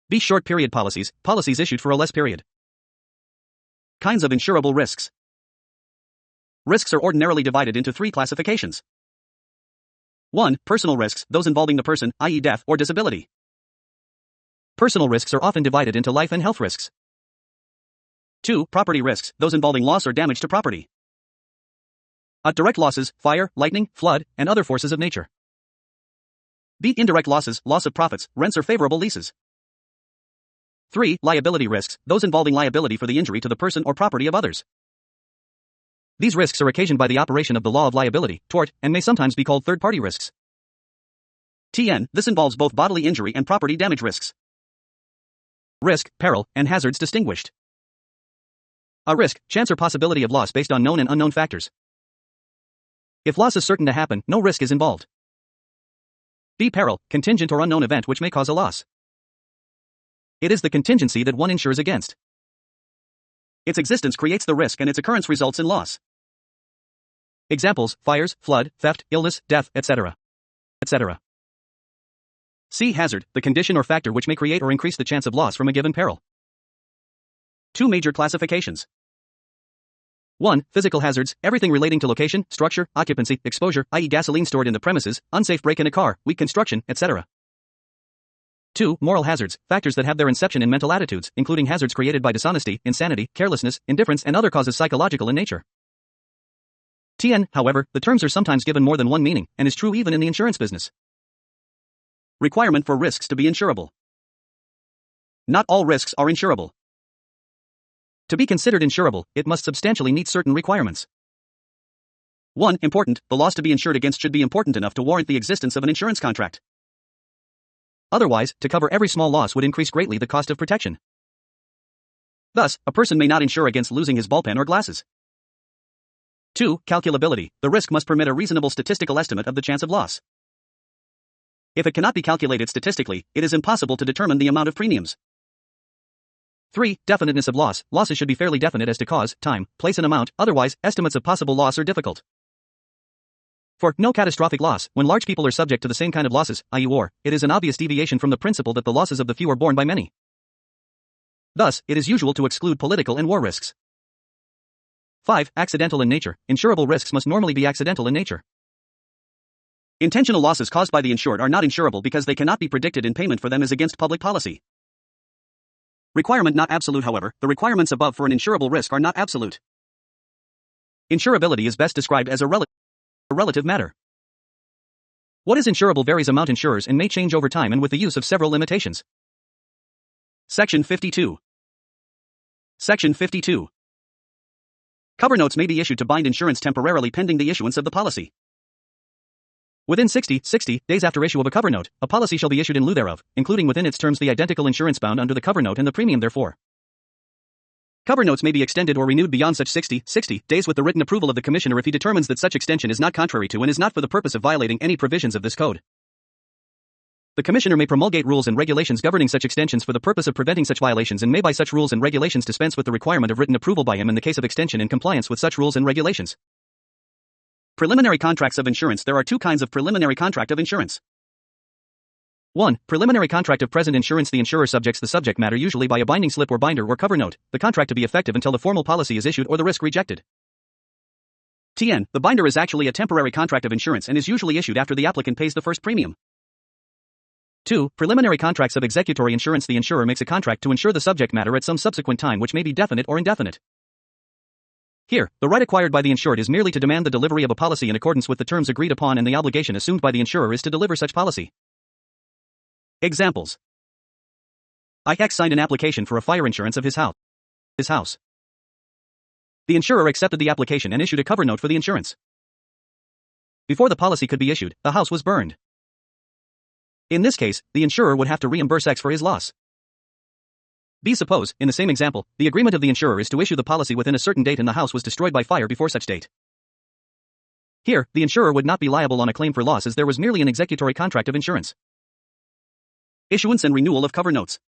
B. Short period policies, policies issued for a less period. Kinds of insurable risks. Risks are ordinarily divided into 3 classifications. 1. Personal risks, those involving the person, i.e. death or disability. Personal risks are often divided into life and health risks. 2. Property risks, those involving loss or damage to property. Direct losses, fire, lightning, flood, and other forces of nature. B. Indirect losses, loss of profits, rents or favorable leases. 3. Liability risks, those involving liability for the injury to the person or property of others. These risks are occasioned by the operation of the law of liability, tort, and may sometimes be called third-party risks. Tn. This involves both bodily injury and property damage risks. Risk, peril, and hazards distinguished. A risk, chance or possibility of loss based on known and unknown factors. If loss is certain to happen, no risk is involved. B. Peril, contingent or unknown event which may cause a loss. It is the contingency that one insures against. Its existence creates the risk and its occurrence results in loss. Examples: fires, flood, theft, illness, death, etc. etc. C. Hazard, the condition or factor which may create or increase the chance of loss from a given peril. Two major classifications. 1. Physical hazards, everything relating to location, structure, occupancy, exposure, i.e. gasoline stored in the premises, unsafe brake in a car, weak construction, etc. 2. Moral hazards, factors that have their inception in mental attitudes, including hazards created by dishonesty, insanity, carelessness, indifference, and other causes psychological in nature. TN, however, the terms are sometimes given more than one meaning, and is true even in the insurance business. Requirement for risks to be insurable. Not all risks are insurable. To be considered insurable, it must substantially meet certain requirements. 1. Important, the loss to be insured against should be important enough to warrant the existence of an insurance contract. Otherwise, to cover every small loss would increase greatly the cost of protection. Thus, a person may not insure against losing his ballpen or glasses. 2. Calculability, the risk must permit a reasonable statistical estimate of the chance of loss. If it cannot be calculated statistically, it is impossible to determine the amount of premiums. 3. Definiteness of loss, losses should be fairly definite as to cause, time, place and amount, otherwise, estimates of possible loss are difficult. For no catastrophic loss, when large people are subject to the same kind of losses, i.e. war, it is an obvious deviation from the principle that the losses of the few are borne by many. Thus, it is usual to exclude political and war risks. 5. Accidental in nature, insurable risks must normally be accidental in nature. Intentional losses caused by the insured are not insurable because they cannot be predicted and payment for them is against public policy. Requirement not absolute, however, the requirements above for an insurable risk are not absolute. Insurability is best described as a relative matter. What is insurable varies among insurers and may change over time and with the use of several limitations. Section 52. Section 52. Cover notes may be issued to bind insurance temporarily pending the issuance of the policy. Within 60 days after issue of a cover note, a policy shall be issued in lieu thereof, including within its terms the identical insurance bound under the cover note and the premium therefore. Cover notes may be extended or renewed beyond such 60 days with the written approval of the Commissioner if he determines that such extension is not contrary to and is not for the purpose of violating any provisions of this code. The Commissioner may promulgate rules and regulations governing such extensions for the purpose of preventing such violations and may by such rules and regulations dispense with the requirement of written approval by him in the case of extension in compliance with such rules and regulations. Preliminary contracts of insurance. There are two kinds of preliminary contract of insurance. 1. Preliminary contract of present insurance. The insurer subjects the subject matter usually by a binding slip or binder or cover note, the contract to be effective until the formal policy is issued or the risk rejected. TN. The binder is actually a temporary contract of insurance and is usually issued after the applicant pays the first premium. 2. Preliminary contracts of executory insurance. The insurer makes a contract to insure the subject matter at some subsequent time which may be definite or indefinite. Here, the right acquired by the insured is merely to demand the delivery of a policy in accordance with the terms agreed upon and the obligation assumed by the insurer is to deliver such policy. Examples. IX signed an application for a fire insurance of his house. The insurer accepted the application and issued a cover note for the insurance. Before the policy could be issued, the house was burned. In this case, the insurer would have to reimburse X for his loss. B. Suppose, in the same example, the agreement of the insurer is to issue the policy within a certain date and the house was destroyed by fire before such date. Here, the insurer would not be liable on a claim for loss as there was merely an executory contract of insurance. Issuance and renewal of cover notes.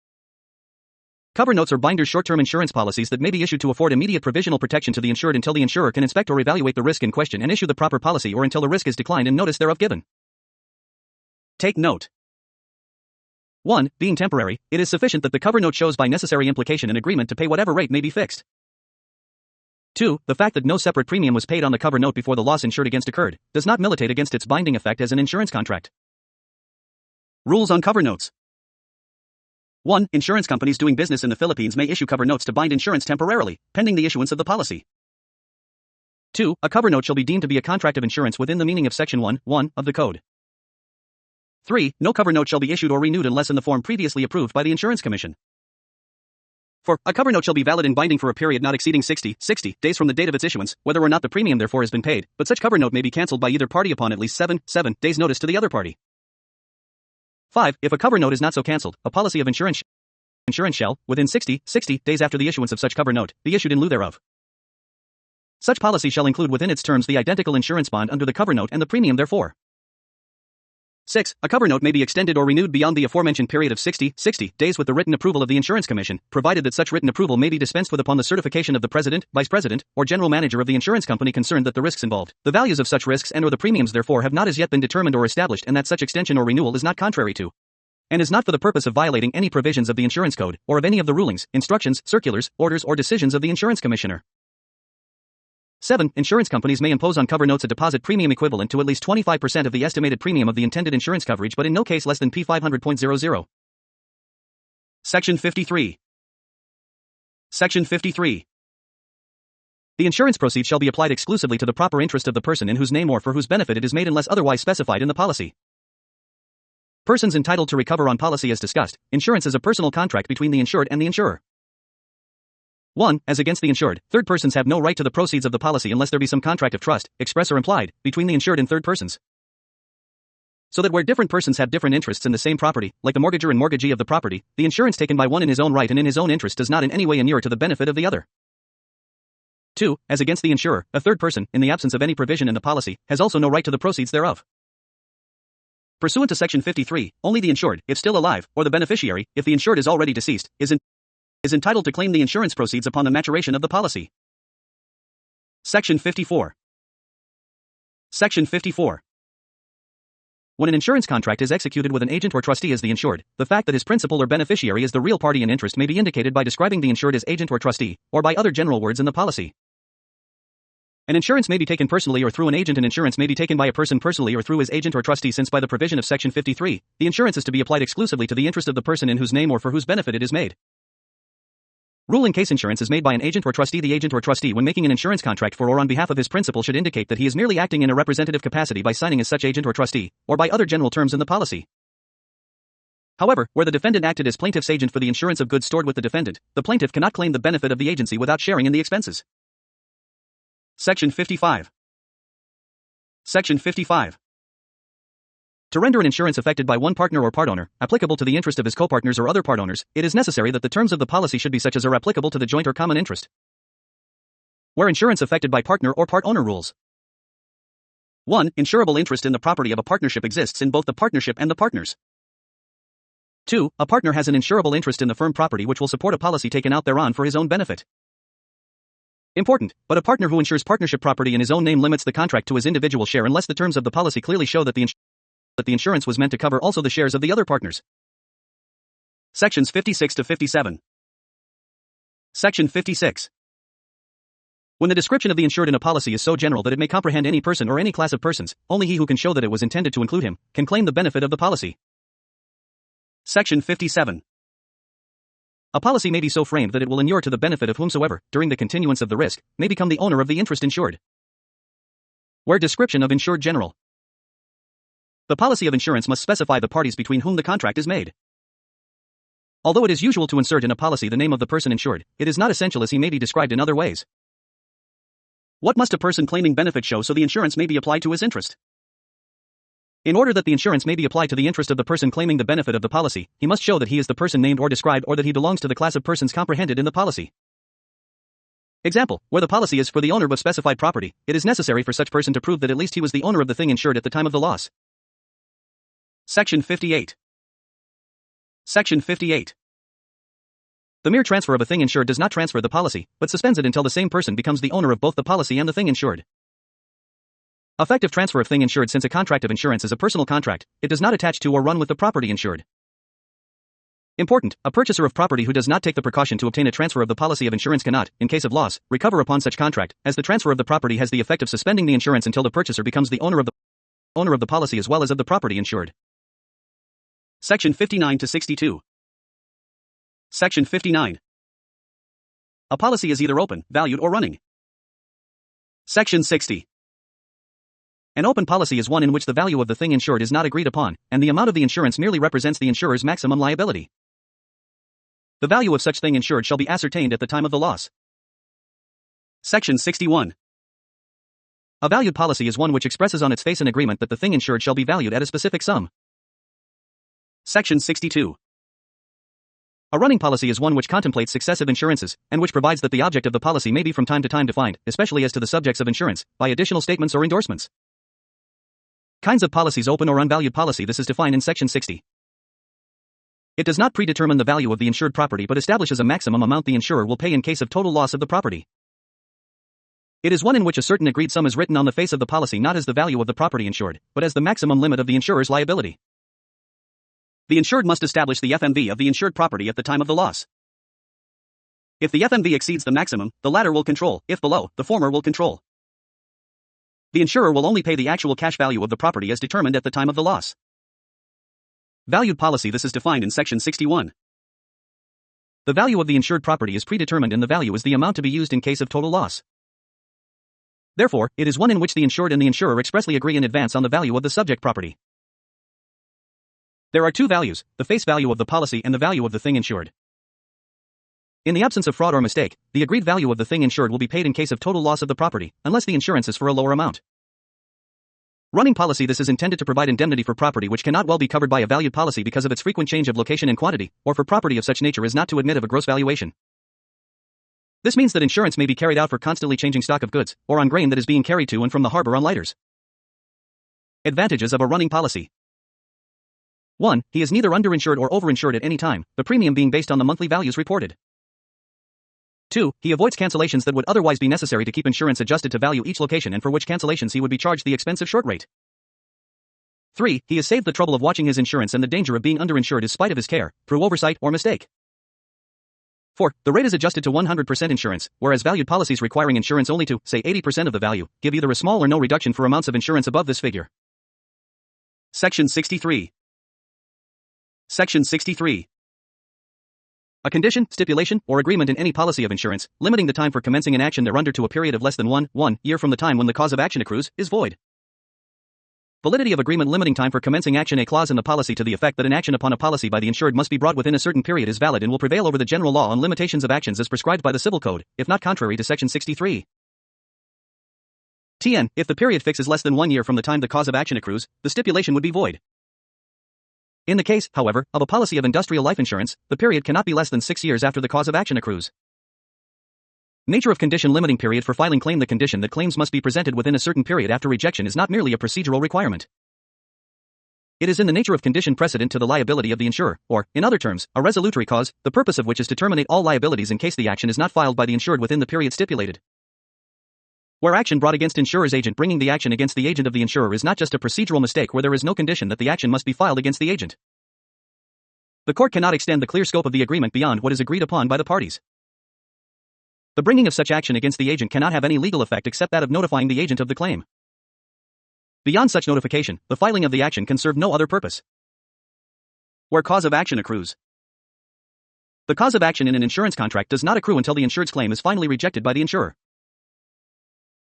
Cover notes are binders short-term insurance policies that may be issued to afford immediate provisional protection to the insured until the insurer can inspect or evaluate the risk in question and issue the proper policy or until the risk is declined and notice thereof given. Take note. 1. Being temporary, it is sufficient that the cover note shows by necessary implication an agreement to pay whatever rate may be fixed. 2. The fact that no separate premium was paid on the cover note before the loss insured against occurred, does not militate against its binding effect as an insurance contract. Rules on cover notes. 1. Insurance companies doing business in the Philippines may issue cover notes to bind insurance temporarily, pending the issuance of the policy. 2. A cover note shall be deemed to be a contract of insurance within the meaning of Section 1(1) of the Code. 3. No cover note shall be issued or renewed unless in the form previously approved by the Insurance Commission. 4. A cover note shall be valid and binding for a period not exceeding 60 days from the date of its issuance, whether or not the premium therefore has been paid, but such cover note may be cancelled by either party upon at least 7 days notice to the other party. 5. If a cover note is not so cancelled, a policy of insurance shall, within 60 days after the issuance of such cover note, be issued in lieu thereof. Such policy shall include within its terms the identical insurance bond under the cover note and the premium therefore. 6. A cover note may be extended or renewed beyond the aforementioned period of 60 days with the written approval of the Insurance Commission, provided that such written approval may be dispensed with upon the certification of the President, Vice President, or General Manager of the insurance company concerned that the risks involved, the values of such risks and or the premiums therefore have not as yet been determined or established and that such extension or renewal is not contrary to and is not for the purpose of violating any provisions of the insurance code, or of any of the rulings, instructions, circulars, orders or decisions of the insurance commissioner. 7. Insurance companies may impose on cover notes a deposit premium equivalent to at least 25% of the estimated premium of the intended insurance coverage but in no case less than P500.00. Section 53. Section 53. The insurance proceeds shall be applied exclusively to the proper interest of the person in whose name or for whose benefit it is made unless otherwise specified in the policy. Persons entitled to recover on policy as discussed. Insurance is a personal contract between the insured and the insurer. 1. As against the insured, third persons have no right to the proceeds of the policy unless there be some contract of trust, express or implied, between the insured and third persons. So that where different persons have different interests in the same property, like the mortgager and mortgagee of the property, the insurance taken by one in his own right and in his own interest does not in any way inure to the benefit of the other. 2. As against the insurer, a third person, in the absence of any provision in the policy, has also no right to the proceeds thereof. Pursuant to Section 53, only the insured, if still alive, or the beneficiary, if the insured is already deceased, is entitled to claim the insurance proceeds upon the maturation of the policy. Section 54. Section 54. When an insurance contract is executed with an agent or trustee as the insured, the fact that his principal or beneficiary is the real party in interest may be indicated by describing the insured as agent or trustee, or by other general words in the policy. An insurance may be taken personally or through an agent. An insurance may be taken by a person personally or through his agent or trustee, since by the provision of Section 53, the insurance is to be applied exclusively to the interest of the person in whose name or for whose benefit it is made. Rule in case insurance is made by an agent or trustee. The agent or trustee, when making an insurance contract for or on behalf of his principal, should indicate that he is merely acting in a representative capacity by signing as such agent or trustee, or by other general terms in the policy. However, where the defendant acted as plaintiff's agent for the insurance of goods stored with the defendant, the plaintiff cannot claim the benefit of the agency without sharing in the expenses. Section 55. Section 55. To render an insurance affected by one partner or part owner, applicable to the interest of his copartners or other part owners, it is necessary that the terms of the policy should be such as are applicable to the joint or common interest. Where insurance affected by partner or part owner rules. 1. Insurable interest in the property of a partnership exists in both the partnership and the partners. 2. A partner has an insurable interest in the firm property which will support a policy taken out thereon for his own benefit. Important, but a partner who insures partnership property in his own name limits the contract to his individual share unless the terms of the policy clearly show that the insurance was meant to cover also the shares of the other partners. Sections 56 to 57. Section 56. When the description of the insured in a policy is so general that it may comprehend any person or any class of persons, only he who can show that it was intended to include him can claim the benefit of the policy. Section 57. A policy may be so framed that it will inure to the benefit of whomsoever, during the continuance of the risk, may become the owner of the interest insured. Where description of insured general. The policy of insurance must specify the parties between whom the contract is made. Although it is usual to insert in a policy the name of the person insured, it is not essential, as he may be described in other ways. What must a person claiming benefit show so the insurance may be applied to his interest? In order that the insurance may be applied to the interest of the person claiming the benefit of the policy, he must show that he is the person named or described, or that he belongs to the class of persons comprehended in the policy. Example, where the policy is for the owner of specified property, it is necessary for such person to prove that at least he was the owner of the thing insured at the time of the loss. Section 58. Section 58. The mere transfer of a thing insured does not transfer the policy, but suspends it until the same person becomes the owner of both the policy and the thing insured. Effective transfer of thing insured. Since a contract of insurance is a personal contract, it does not attach to or run with the property insured. Important, a purchaser of property who does not take the precaution to obtain a transfer of the policy of insurance cannot, in case of loss, recover upon such contract, as the transfer of the property has the effect of suspending the insurance until the purchaser becomes the owner of the policy as well as of the property insured. Section 59 to 62. Section 59. A policy is either open, valued, or running. Section 60. An open policy is one in which the value of the thing insured is not agreed upon, and the amount of the insurance merely represents the insurer's maximum liability. The value of such thing insured shall be ascertained at the time of the loss. Section 61. A valued policy is one which expresses on its face an agreement that the thing insured shall be valued at a specific sum. Section 62. A running policy is one which contemplates successive insurances, and which provides that the object of the policy may be from time to time defined, especially as to the subjects of insurance, by additional statements or endorsements. Kinds of policies: open or unvalued policy. This is defined in Section 60. It does not predetermine the value of the insured property but establishes a maximum amount the insurer will pay in case of total loss of the property. It is one in which a certain agreed sum is written on the face of the policy not as the value of the property insured, but as the maximum limit of the insurer's liability. The insured must establish the FMV of the insured property at the time of the loss. If the FMV exceeds the maximum, the latter will control; if below, the former will control. The insurer will only pay the actual cash value of the property as determined at the time of the loss. Valued policy. This is defined in Section 61. The value of the insured property is predetermined and the value is the amount to be used in case of total loss. Therefore, it is one in which the insured and the insurer expressly agree in advance on the value of the subject property. There are two values, the face value of the policy and the value of the thing insured. In the absence of fraud or mistake, the agreed value of the thing insured will be paid in case of total loss of the property, unless the insurance is for a lower amount. Running policy. This is intended to provide indemnity for property which cannot well be covered by a valued policy because of its frequent change of location and quantity, or for property of such nature as not to admit of a gross valuation. This means that insurance may be carried out for constantly changing stock of goods, or on grain that is being carried to and from the harbor on lighters. Advantages of a running policy. 1. He is neither underinsured or overinsured at any time, the premium being based on the monthly values reported. 2. He avoids cancellations that would otherwise be necessary to keep insurance adjusted to value each location and for which cancellations he would be charged the expensive short rate. 3. He is saved the trouble of watching his insurance and the danger of being underinsured in spite of his care, through oversight or mistake. 4. The rate is adjusted to 100% insurance, whereas valued policies requiring insurance only to, say 80% of the value, give either a small or no reduction for amounts of insurance above this figure. Section 63. Section 63. A condition, stipulation, or agreement in any policy of insurance, limiting the time for commencing an action thereunder to a period of less than 1 year from the time when the cause of action accrues, is void. Validity of agreement limiting time for commencing action. A clause in the policy to the effect that an action upon a policy by the insured must be brought within a certain period is valid and will prevail over the general law on limitations of actions as prescribed by the Civil Code, if not contrary to Section 63. Tn. If the period fixed is less than 1 year from the time the cause of action accrues, the stipulation would be void. In the case, however, of a policy of industrial life insurance, the period cannot be less than 6 years after the cause of action accrues. Nature of condition limiting period for filing claim. The condition that claims must be presented within a certain period after rejection is not merely a procedural requirement. It is in the nature of condition precedent to the liability of the insurer, or, in other terms, a resolutory cause, the purpose of which is to terminate all liabilities in case the action is not filed by the insured within the period stipulated. Where action brought against insurer's agent, bringing the action against the agent of the insurer is not just a procedural mistake where there is no condition that the action must be filed against the agent. The court cannot extend the clear scope of the agreement beyond what is agreed upon by the parties. The bringing of such action against the agent cannot have any legal effect except that of notifying the agent of the claim. Beyond such notification, the filing of the action can serve no other purpose. Where cause of action accrues. The cause of action in an insurance contract does not accrue until the insured's claim is finally rejected by the insurer.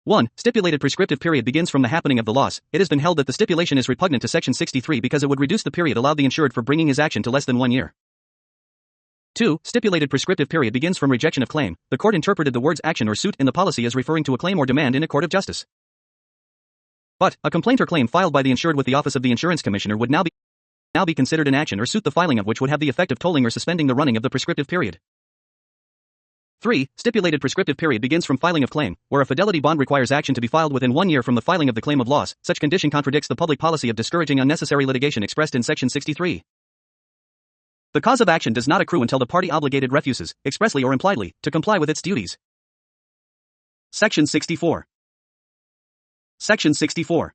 1. Stipulated prescriptive period begins from the happening of the loss. It has been held that the stipulation is repugnant to Section 63 because it would reduce the period allowed the insured for bringing his action to less than 1 year. 2. Stipulated prescriptive period begins from rejection of claim. The court interpreted the words action or suit in the policy as referring to a claim or demand in a court of justice. But, a complaint or claim filed by the insured with the Office of the Insurance Commissioner would now be considered an action or suit, the filing of which would have the effect of tolling or suspending the running of the prescriptive period. 3. Stipulated prescriptive period begins from filing of claim, where a fidelity bond requires action to be filed within 1 year from the filing of the claim of loss. Such condition contradicts the public policy of discouraging unnecessary litigation expressed in Section 63. The cause of action does not accrue until the party obligated refuses, expressly or impliedly, to comply with its duties. Section 64. Section 64.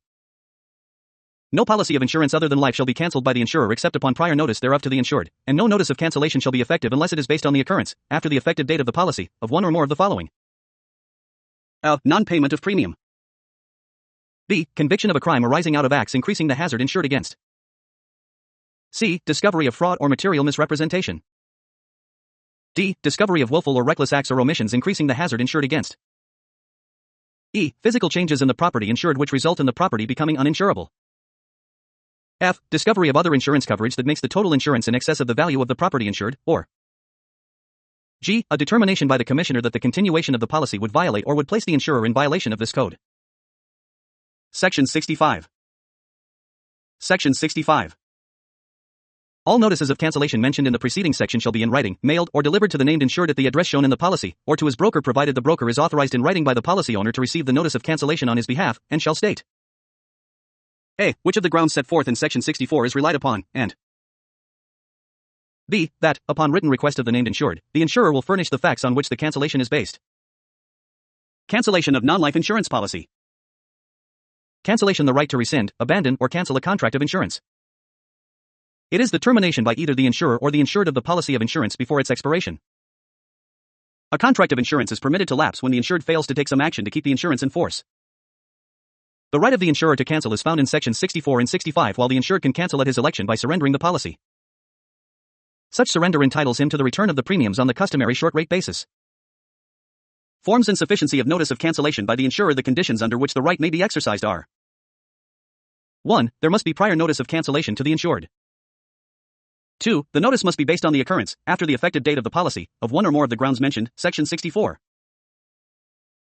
No policy of insurance other than life shall be cancelled by the insurer except upon prior notice thereof to the insured, and no notice of cancellation shall be effective unless it is based on the occurrence, after the effective date of the policy, of one or more of the following: a. Non-payment of premium. B. Conviction of a crime arising out of acts increasing the hazard insured against. C. Discovery of fraud or material misrepresentation. D. Discovery of willful or reckless acts or omissions increasing the hazard insured against. E. Physical changes in the property insured which result in the property becoming uninsurable. F. Discovery of other insurance coverage that makes the total insurance in excess of the value of the property insured, or G. A determination by the Commissioner that the continuation of the policy would violate or would place the insurer in violation of this code. Section 65. Section 65. All notices of cancellation mentioned in the preceding section shall be in writing, mailed, or delivered to the named insured at the address shown in the policy, or to his broker provided the broker is authorized in writing by the policy owner to receive the notice of cancellation on his behalf, and shall state: A. Which of the grounds set forth in Section 64 is relied upon, and B. That, upon written request of the named insured, the insurer will furnish the facts on which the cancellation is based. Cancellation of non-life insurance policy. Cancellation: the right to rescind, abandon, or cancel a contract of insurance. It is the termination by either the insurer or the insured of the policy of insurance before its expiration. A contract of insurance is permitted to lapse when the insured fails to take some action to keep the insurance in force. The right of the insurer to cancel is found in sections 64 and 65, while the insured can cancel at his election by surrendering the policy. Such surrender entitles him to the return of the premiums on the customary short rate basis. Forms and sufficiency of notice of cancellation by the insurer. The conditions under which the right may be exercised are: 1. There must be prior notice of cancellation to the insured. 2. The notice must be based on the occurrence, after the effective date of the policy, of one or more of the grounds mentioned, section 64.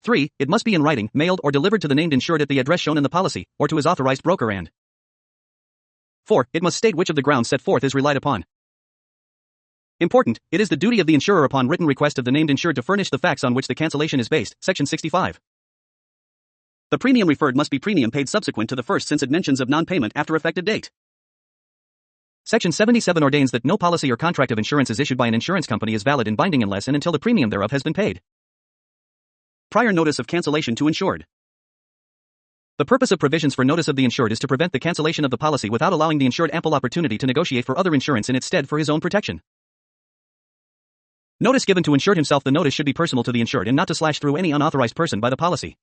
3. It must be in writing, mailed or delivered to the named insured at the address shown in the policy, or to his authorized broker, and 4. It must state which of the grounds set forth is relied upon. Important, it is the duty of the insurer upon written request of the named insured to furnish the facts on which the cancellation is based, section 65. The premium referred must be premium paid subsequent to the first, since it mentions of non-payment after effective date. Section 77 ordains that no policy or contract of insurance is issued by an insurance company is valid and binding unless and until the premium thereof has been paid. Prior notice of cancellation to insured. The purpose of provisions for notice of the insured is to prevent the cancellation of the policy without allowing the insured ample opportunity to negotiate for other insurance in its stead for his own protection. Notice given to insured himself. The notice should be personal to the insured and not to slash through any unauthorized person by the policy.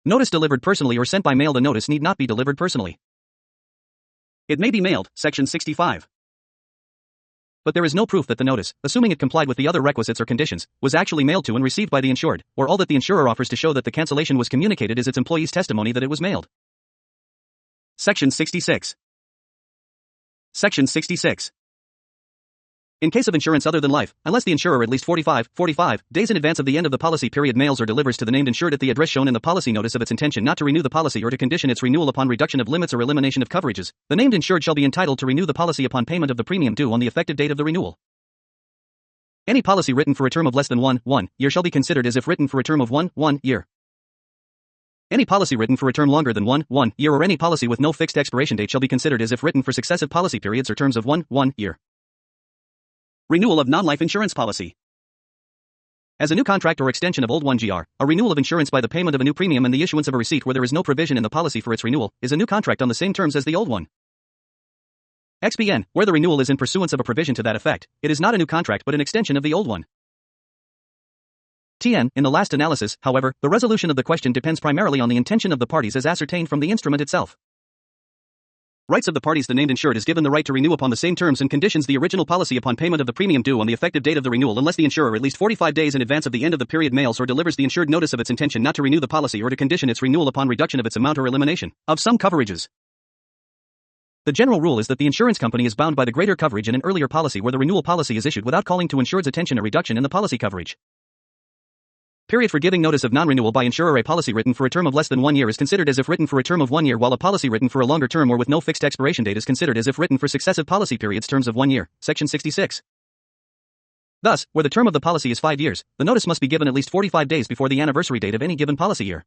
Notice delivered personally or sent by mail. The notice need not be delivered personally. It may be mailed, section 65. But there is no proof that the notice, assuming it complied with the other requisites or conditions, was actually mailed to and received by the insured, or all that the insurer offers to show that the cancellation was communicated is its employee's testimony that it was mailed. Section 66. Section 66. In case of insurance other than life, unless the insurer at least 45 days in advance of the end of the policy period mails or delivers to the named insured at the address shown in the policy notice of its intention not to renew the policy or to condition its renewal upon reduction of limits or elimination of coverages, the named insured shall be entitled to renew the policy upon payment of the premium due on the effective date of the renewal. Any policy written for a term of less than 1 year shall be considered as if written for a term of 1 year. Any policy written for a term longer than 1 year or any policy with no fixed expiration date shall be considered as if written for successive policy periods or terms of 1 year. Renewal of non-life insurance policy. As a new contract or extension of old 1 GR, a renewal of insurance by the payment of a new premium and the issuance of a receipt where there is no provision in the policy for its renewal, is a new contract on the same terms as the old one. XBN, where the renewal is in pursuance of a provision to that effect, it is not a new contract but an extension of the old one. TN, in the last analysis, however, the resolution of the question depends primarily on the intention of the parties as ascertained from the instrument itself. Rights of the parties. The named insured is given the right to renew upon the same terms and conditions the original policy upon payment of the premium due on the effective date of the renewal unless the insurer at least 45 days in advance of the end of the period mails or delivers the insured notice of its intention not to renew the policy or to condition its renewal upon reduction of its amount or elimination of some coverages. The general rule is that the insurance company is bound by the greater coverage in an earlier policy where the renewal policy is issued without calling to insured's attention a reduction in the policy coverage. Period for giving notice of non-renewal by insurer. A policy written for a term of less than 1 year is considered as if written for a term of 1 year, while a policy written for a longer term or with no fixed expiration date is considered as if written for successive policy periods terms of 1 year, section 66. Thus, where the term of the policy is 5 years, the notice must be given at least 45 days before the anniversary date of any given policy year.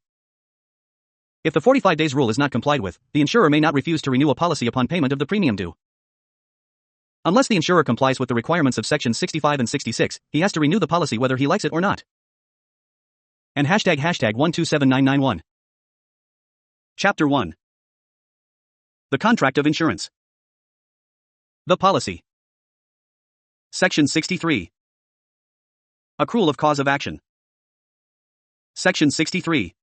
If the 45 days rule is not complied with, the insurer may not refuse to renew a policy upon payment of the premium due. Unless the insurer complies with the requirements of sections 65 and 66, he has to renew the policy whether he likes it or not. And hashtag 127991. Chapter 1. The Contract of Insurance. The Policy. Section 63. Accrual of cause of action. Section 63.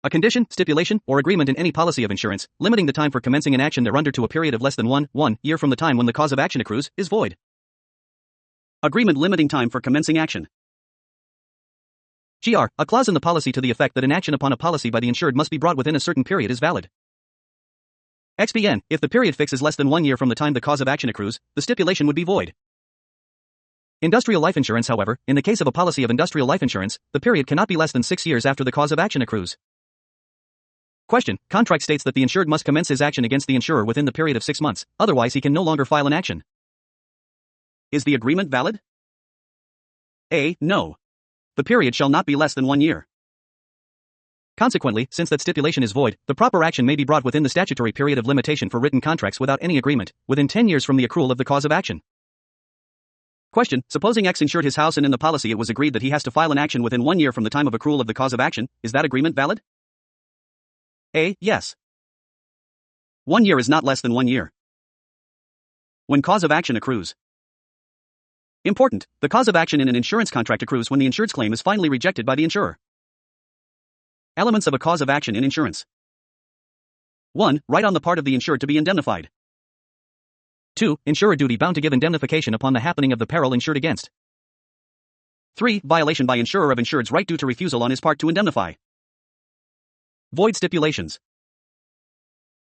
A condition, stipulation, or agreement in any policy of insurance, limiting the time for commencing an action thereunder to a period of less than 1 year from the time when the cause of action accrues, is void. Agreement limiting time for commencing action. GR, a clause in the policy to the effect that an action upon a policy by the insured must be brought within a certain period is valid. XBN, if the period fixed is less than 1 year from the time the cause of action accrues, the stipulation would be void. Industrial life insurance, however, in the case of a policy of industrial life insurance, the period cannot be less than 6 years after the cause of action accrues. Question, contract states that the insured must commence his action against the insurer within the period of 6 months, otherwise he can no longer file an action. Is the agreement valid? A. No. The period shall not be less than 1 year. Consequently, since that stipulation is void, the proper action may be brought within the statutory period of limitation for written contracts without any agreement, within 10 years from the accrual of the cause of action. Question, supposing X insured his house and in the policy it was agreed that he has to file an action within 1 year from the time of accrual of the cause of action, is that agreement valid? A. Yes. 1 year is not less than 1 year. When cause of action accrues. Important, the cause of action in an insurance contract accrues when the insured's claim is finally rejected by the insurer. Elements of a cause of action in insurance. 1. Right on the part of the insured to be indemnified. 2. Insurer duty bound to give indemnification upon the happening of the peril insured against. 3. Violation by insurer of insured's right due to refusal on his part to indemnify. Void stipulations.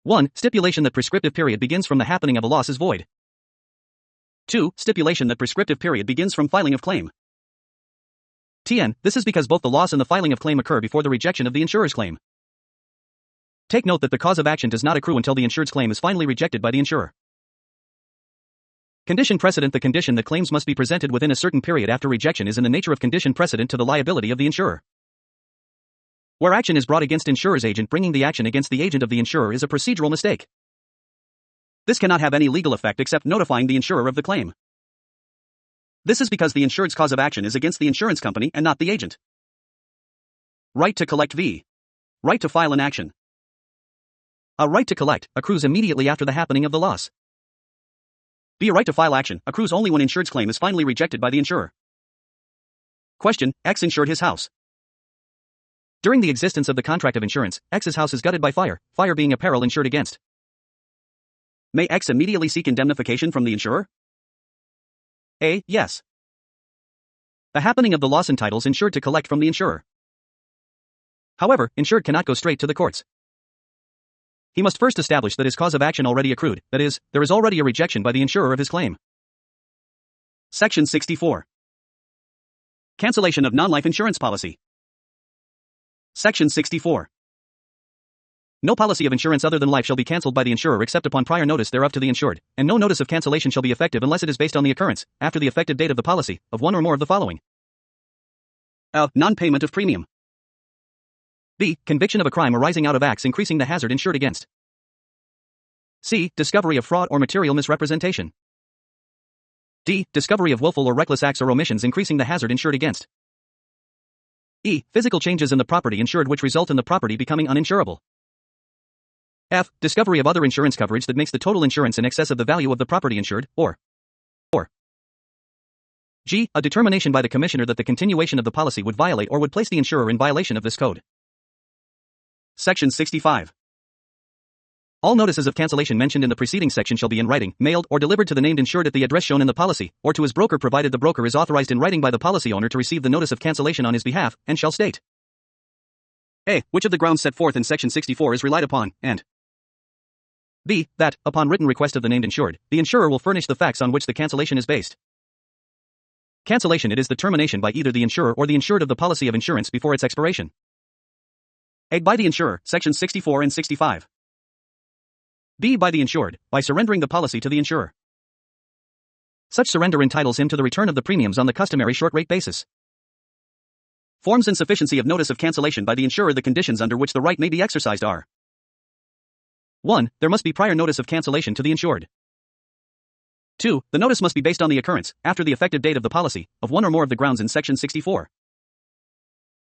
1. Stipulation that prescriptive period begins from the happening of a loss is void. 2. Stipulation that prescriptive period begins from filing of claim. TN. This is because both the loss and the filing of claim occur before the rejection of the insurer's claim. Take note that the cause of action does not accrue until the insured's claim is finally rejected by the insurer. Condition precedent. The condition that claims must be presented within a certain period after rejection is in the nature of condition precedent to the liability of the insurer. Where action is brought against insurer's agent, bringing the action against the agent of the insurer is a procedural mistake. This cannot have any legal effect except notifying the insurer of the claim. This is because the insured's cause of action is against the insurance company and not the agent. Right to collect v. Right to file an action. A right to collect accrues immediately after the happening of the loss. B. A right to file action accrues only when insured's claim is finally rejected by the insurer. Question: X insured his house. During the existence of the contract of insurance, X's house is gutted by fire, fire being a peril insured against. May X immediately seek indemnification from the insurer? A. Yes. The happening of the loss entitles insured to collect from the insurer. However, insured cannot go straight to the courts. He must first establish that his cause of action already accrued, that is, there is already a rejection by the insurer of his claim. Section 64. Cancellation of non-life insurance policy. Section 64. No policy of insurance other than life shall be cancelled by the insurer except upon prior notice thereof to the insured, and no notice of cancellation shall be effective unless it is based on the occurrence, after the effective date of the policy, of one or more of the following. A. Non-payment of premium. B. Conviction of a crime arising out of acts increasing the hazard insured against. C. Discovery of fraud or material misrepresentation. D. Discovery of willful or reckless acts or omissions increasing the hazard insured against. E. Physical changes in the property insured which result in the property becoming uninsurable. F. Discovery of other insurance coverage that makes the total insurance in excess of the value of the property insured, or G. A determination by the commissioner that the continuation of the policy would violate or would place the insurer in violation of this code. Section 65. All notices of cancellation mentioned in the preceding section shall be in writing, mailed, or delivered to the named insured at the address shown in the policy, or to his broker provided the broker is authorized in writing by the policy owner to receive the notice of cancellation on his behalf, and shall state A. Which of the grounds set forth in Section 64 is relied upon, and B. That, upon written request of the named insured, the insurer will furnish the facts on which the cancellation is based. Cancellation. It is the termination by either the insurer or the insured of the policy of insurance before its expiration. A. By the insurer, Sections 64 and 65. B. By the insured, by surrendering the policy to the insurer. Such surrender entitles him to the return of the premiums on the customary short rate basis. Forms and sufficiency of notice of cancellation by the insurer. The conditions under which the right may be exercised are: 1. There must be prior notice of cancellation to the insured. 2. The notice must be based on the occurrence, after the effective date of the policy, of one or more of the grounds in Section 64.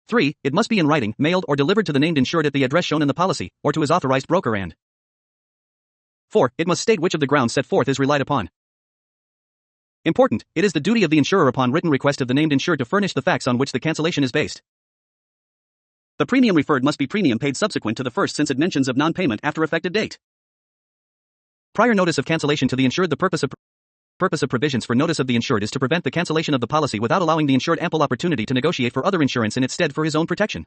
3. It must be in writing, mailed, or delivered to the named insured at the address shown in the policy, or to his authorized broker, and 4. It must state which of the grounds set forth is relied upon. Important, it is the duty of the insurer upon written request of the named insured to furnish the facts on which the cancellation is based. The premium referred must be premium paid subsequent to the first, since it mentions of non-payment after effective date. Prior notice of cancellation to the insured. The purpose of provisions for notice of the insured is to prevent the cancellation of the policy without allowing the insured ample opportunity to negotiate for other insurance in its stead for his own protection.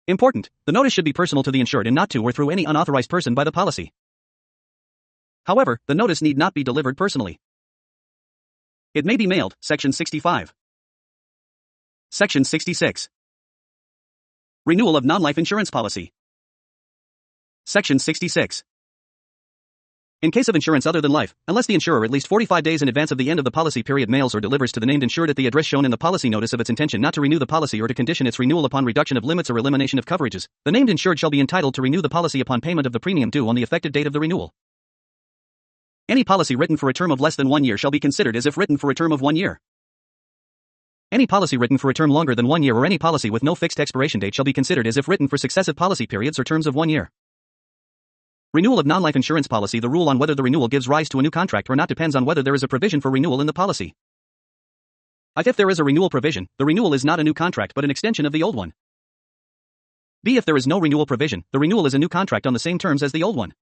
Important, the notice should be personal to the insured and not to or through any unauthorized person by the policy. However, the notice need not be delivered personally. It may be mailed. Section 65. Section 66. Renewal of non-life insurance policy. Section 66. In case of insurance other than life, unless the insurer at least 45 days in advance of the end of the policy period mails or delivers to the named insured at the address shown in the policy notice of its intention not to renew the policy or to condition its renewal upon reduction of limits or elimination of coverages, the named insured shall be entitled to renew the policy upon payment of the premium due on the effective date of the renewal. Any policy written for a term of less than 1 year shall be considered as if written for a term of 1 year. Any policy written for a term longer than 1 year or any policy with no fixed expiration date shall be considered as if written for successive policy periods or terms of 1 year. Renewal of non-life insurance policy. The rule on whether the renewal gives rise to a new contract or not depends on whether there is a provision for renewal in the policy. If there is a renewal provision, the renewal is not a new contract but an extension of the old one. B. If there is no renewal provision, the renewal is a new contract on the same terms as the old one.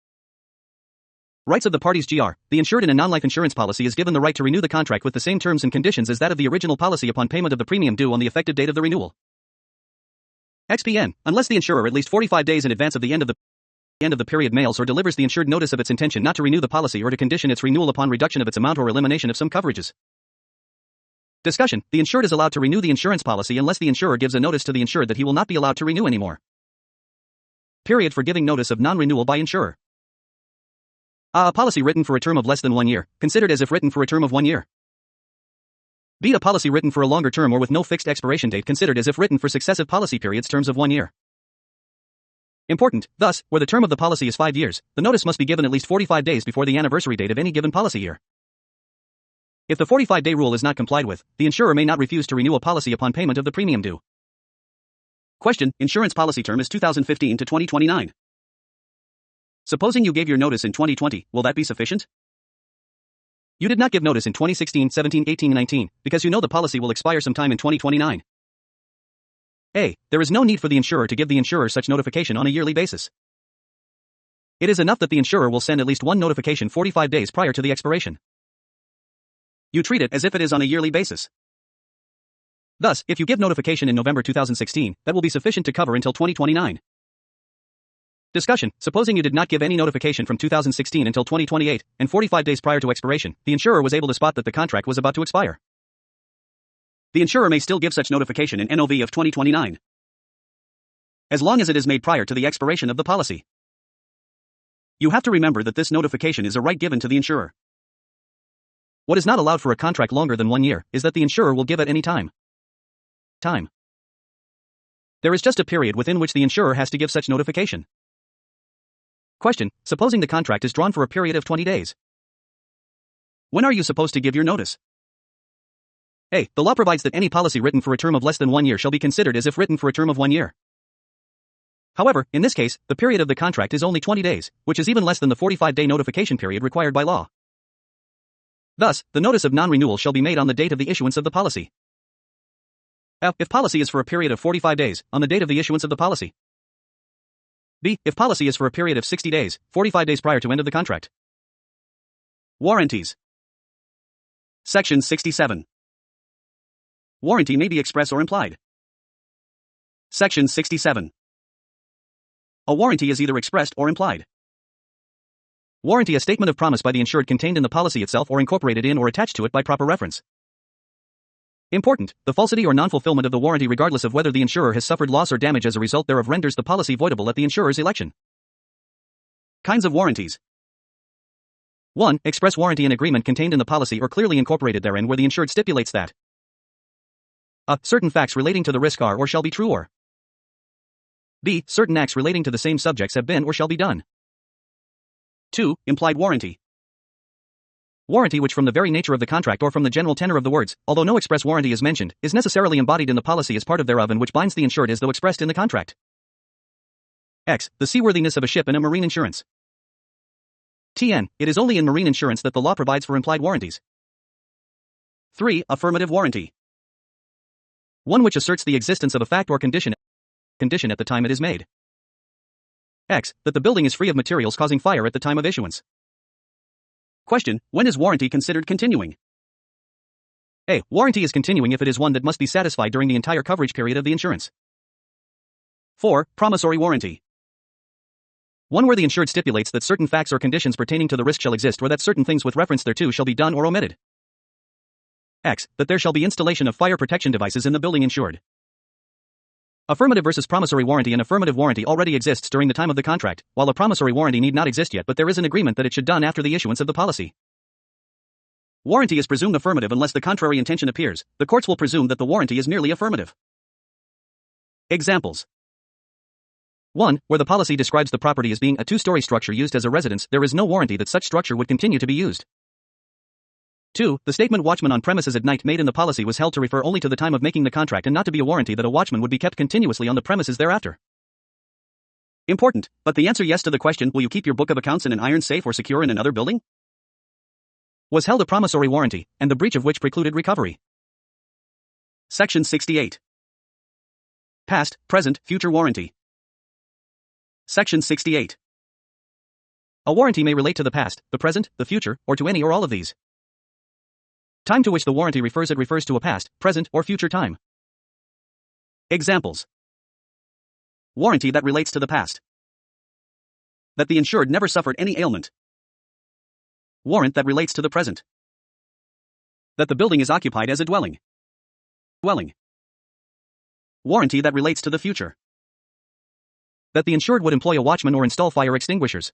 Rights of the parties. Gr. The insured in a non-life insurance policy is given the right to renew the contract with the same terms and conditions as that of the original policy upon payment of the premium due on the effective date of the renewal. XPN. Unless the insurer at least 45 days in advance of the end of the period mails or delivers the insured notice of its intention not to renew the policy or to condition its renewal upon reduction of its amount or elimination of some coverages. Discussion. The insured is allowed to renew the insurance policy unless the insurer gives a notice to the insured that he will not be allowed to renew anymore. Period for giving notice of non-renewal by insurer. A policy written for a term of less than 1 year, considered as if written for a term of 1 year. B. A policy written for a longer term or with no fixed expiration date, considered as if written for successive policy periods terms of 1 year. Important. Thus, where the term of the policy is 5 years, the notice must be given at least 45 days before the anniversary date of any given policy year. If the 45-day rule is not complied with, the insurer may not refuse to renew a policy upon payment of the premium due. Question. Insurance policy term is 2015 to 2029. Supposing you gave your notice in 2020, will that be sufficient? You did not give notice in 2016, 17, 18, and 19, because you know the policy will expire sometime in 2029. A. There is no need for the insurer to give the insurer such notification on a yearly basis. It is enough that the insurer will send at least one notification 45 days prior to the expiration. You treat it as if it is on a yearly basis. Thus, if you give notification in November 2016, that will be sufficient to cover until 2029. Discussion. Supposing you did not give any notification from 2016 until 2028, and 45 days prior to expiration, the insurer was able to spot that the contract was about to expire. The insurer may still give such notification in NOV of 2029, as long as it is made prior to the expiration of the policy. You have to remember that this notification is a right given to the insurer. What is not allowed for a contract longer than 1 year is that the insurer will give at any time. There is just a period within which the insurer has to give such notification. Question. Supposing the contract is drawn for a period of 20 days. When are you supposed to give your notice? A. The law provides that any policy written for a term of less than 1 year shall be considered as if written for a term of 1 year. However, in this case, the period of the contract is only 20 days, which is even less than the 45-day notification period required by law. Thus, the notice of non-renewal shall be made on the date of the issuance of the policy. If policy is for a period of 45 days, on the date of the issuance of the policy. B. If policy is for a period of 60 days, 45 days prior to end of the contract. Warranties. Section 67. Warranty may be express or implied. Section 67. A warranty is either expressed or implied. Warranty, a statement of promise by the insured contained in the policy itself or incorporated in or attached to it by proper reference. Important. The falsity or non-fulfillment of the warranty regardless of whether the insurer has suffered loss or damage as a result thereof renders the policy voidable at the insurer's election. Kinds of warranties. 1. Express warranty, an agreement contained in the policy or clearly incorporated therein where the insured stipulates that certain facts relating to the risk are or shall be true, or B. Certain acts relating to the same subjects have been or shall be done. 2. Implied warranty. Warranty which from the very nature of the contract or from the general tenor of the words, although no express warranty is mentioned, is necessarily embodied in the policy as part of thereof and which binds the insured as though expressed in the contract. X. The seaworthiness of a ship and a marine insurance. TN. It is only in marine insurance that the law provides for implied warranties. 3. Affirmative warranty. One which asserts the existence of a fact or condition at the time it is made. X. That the building is free of materials causing fire at the time of issuance. Question. When is warranty considered continuing? A. Warranty is continuing if it is one that must be satisfied during the entire coverage period of the insurance. 4. Promissory warranty. One where the insured stipulates that certain facts or conditions pertaining to the risk shall exist or that certain things with reference thereto shall be done or omitted. X. That there shall be installation of fire protection devices in the building insured. Affirmative versus promissory warranty. An affirmative warranty already exists during the time of the contract, while a promissory warranty need not exist yet, but there is an agreement that it should done after the issuance of the policy. Warranty is presumed affirmative unless the contrary intention appears. The courts will presume that the warranty is merely affirmative. Examples. 1. Where the policy describes the property as being a 2-story structure used as a residence, there is no warranty that such structure would continue to be used. 2. The statement watchman on premises at night made in the policy was held to refer only to the time of making the contract and not to be a warranty that a watchman would be kept continuously on the premises thereafter. Important, but the answer yes to the question, will you keep your book of accounts in an iron safe or secure in another building? Was held a promissory warranty, and the breach of which precluded recovery. Section 68. Past, present, future warranty. Section 68. A warranty may relate to the past, the present, the future, or to any or all of these. Time to which the warranty refers to a past, present, or future time. Examples. Warranty that relates to the past. That the insured never suffered any ailment. Warrant that relates to the present. That the building is occupied as a dwelling. Warranty that relates to the future. That the insured would employ a watchman or install fire extinguishers.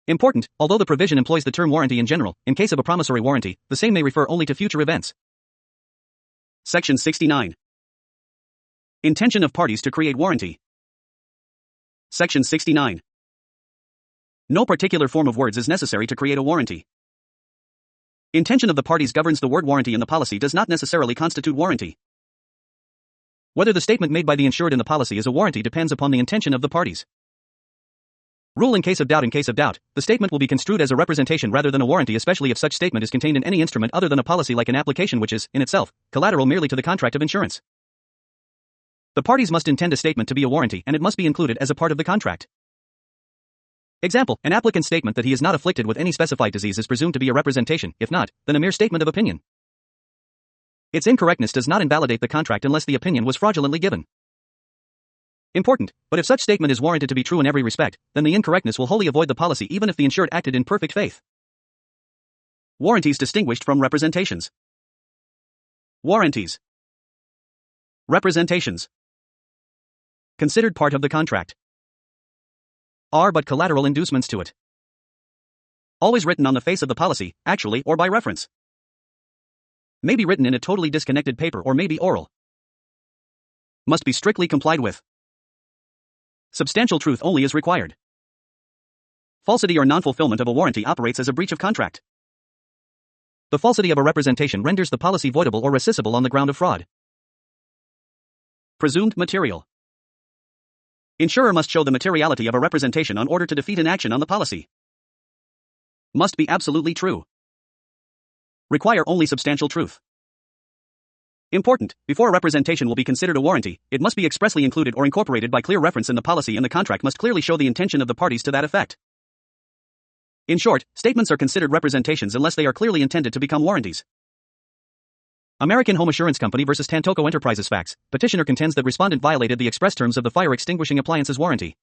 Important, although the provision employs the term warranty in general, in case of a promissory warranty, the same may refer only to future events. Section 69. Intention of parties to create warranty. Section 69. No particular form of words is necessary to create a warranty. Intention of the parties governs the word warranty in the policy does not necessarily constitute warranty. Whether the statement made by the insured in the policy is a warranty depends upon the intention of the parties. Rule in case of doubt. In case of doubt, the statement will be construed as a representation rather than a warranty, especially if such statement is contained in any instrument other than a policy, like an application, which is, in itself, collateral merely to the contract of insurance. The parties must intend a statement to be a warranty, and it must be included as a part of the contract. Example, an applicant's statement that he is not afflicted with any specified disease is presumed to be a representation, if not, then a mere statement of opinion. Its incorrectness does not invalidate the contract unless the opinion was fraudulently given. Important, but if such statement is warranted to be true in every respect, then the incorrectness will wholly avoid the policy even if the insured acted in perfect faith. Warranties distinguished from representations. Warranties. Representations. Considered part of the contract. Are but collateral inducements to it. Always written on the face of the policy, actually or by reference. May be written in a totally disconnected paper or may be oral. Must be strictly complied with. Substantial truth only is required. Falsity or non-fulfillment of a warranty operates as a breach of contract. The falsity of a representation renders the policy voidable or rescissible on the ground of fraud. Presumed material. Insurer must show the materiality of a representation in order to defeat an action on the policy. Must be absolutely true. Require only substantial truth. Important, before a representation will be considered a warranty, it must be expressly included or incorporated by clear reference in the policy, and the contract must clearly show the intention of the parties to that effect. In short, statements are considered representations unless they are clearly intended to become warranties. American Home Assurance Company vs. Tantoco Enterprises. Facts. Petitioner contends that respondent violated the express terms of the fire extinguishing appliances warranty.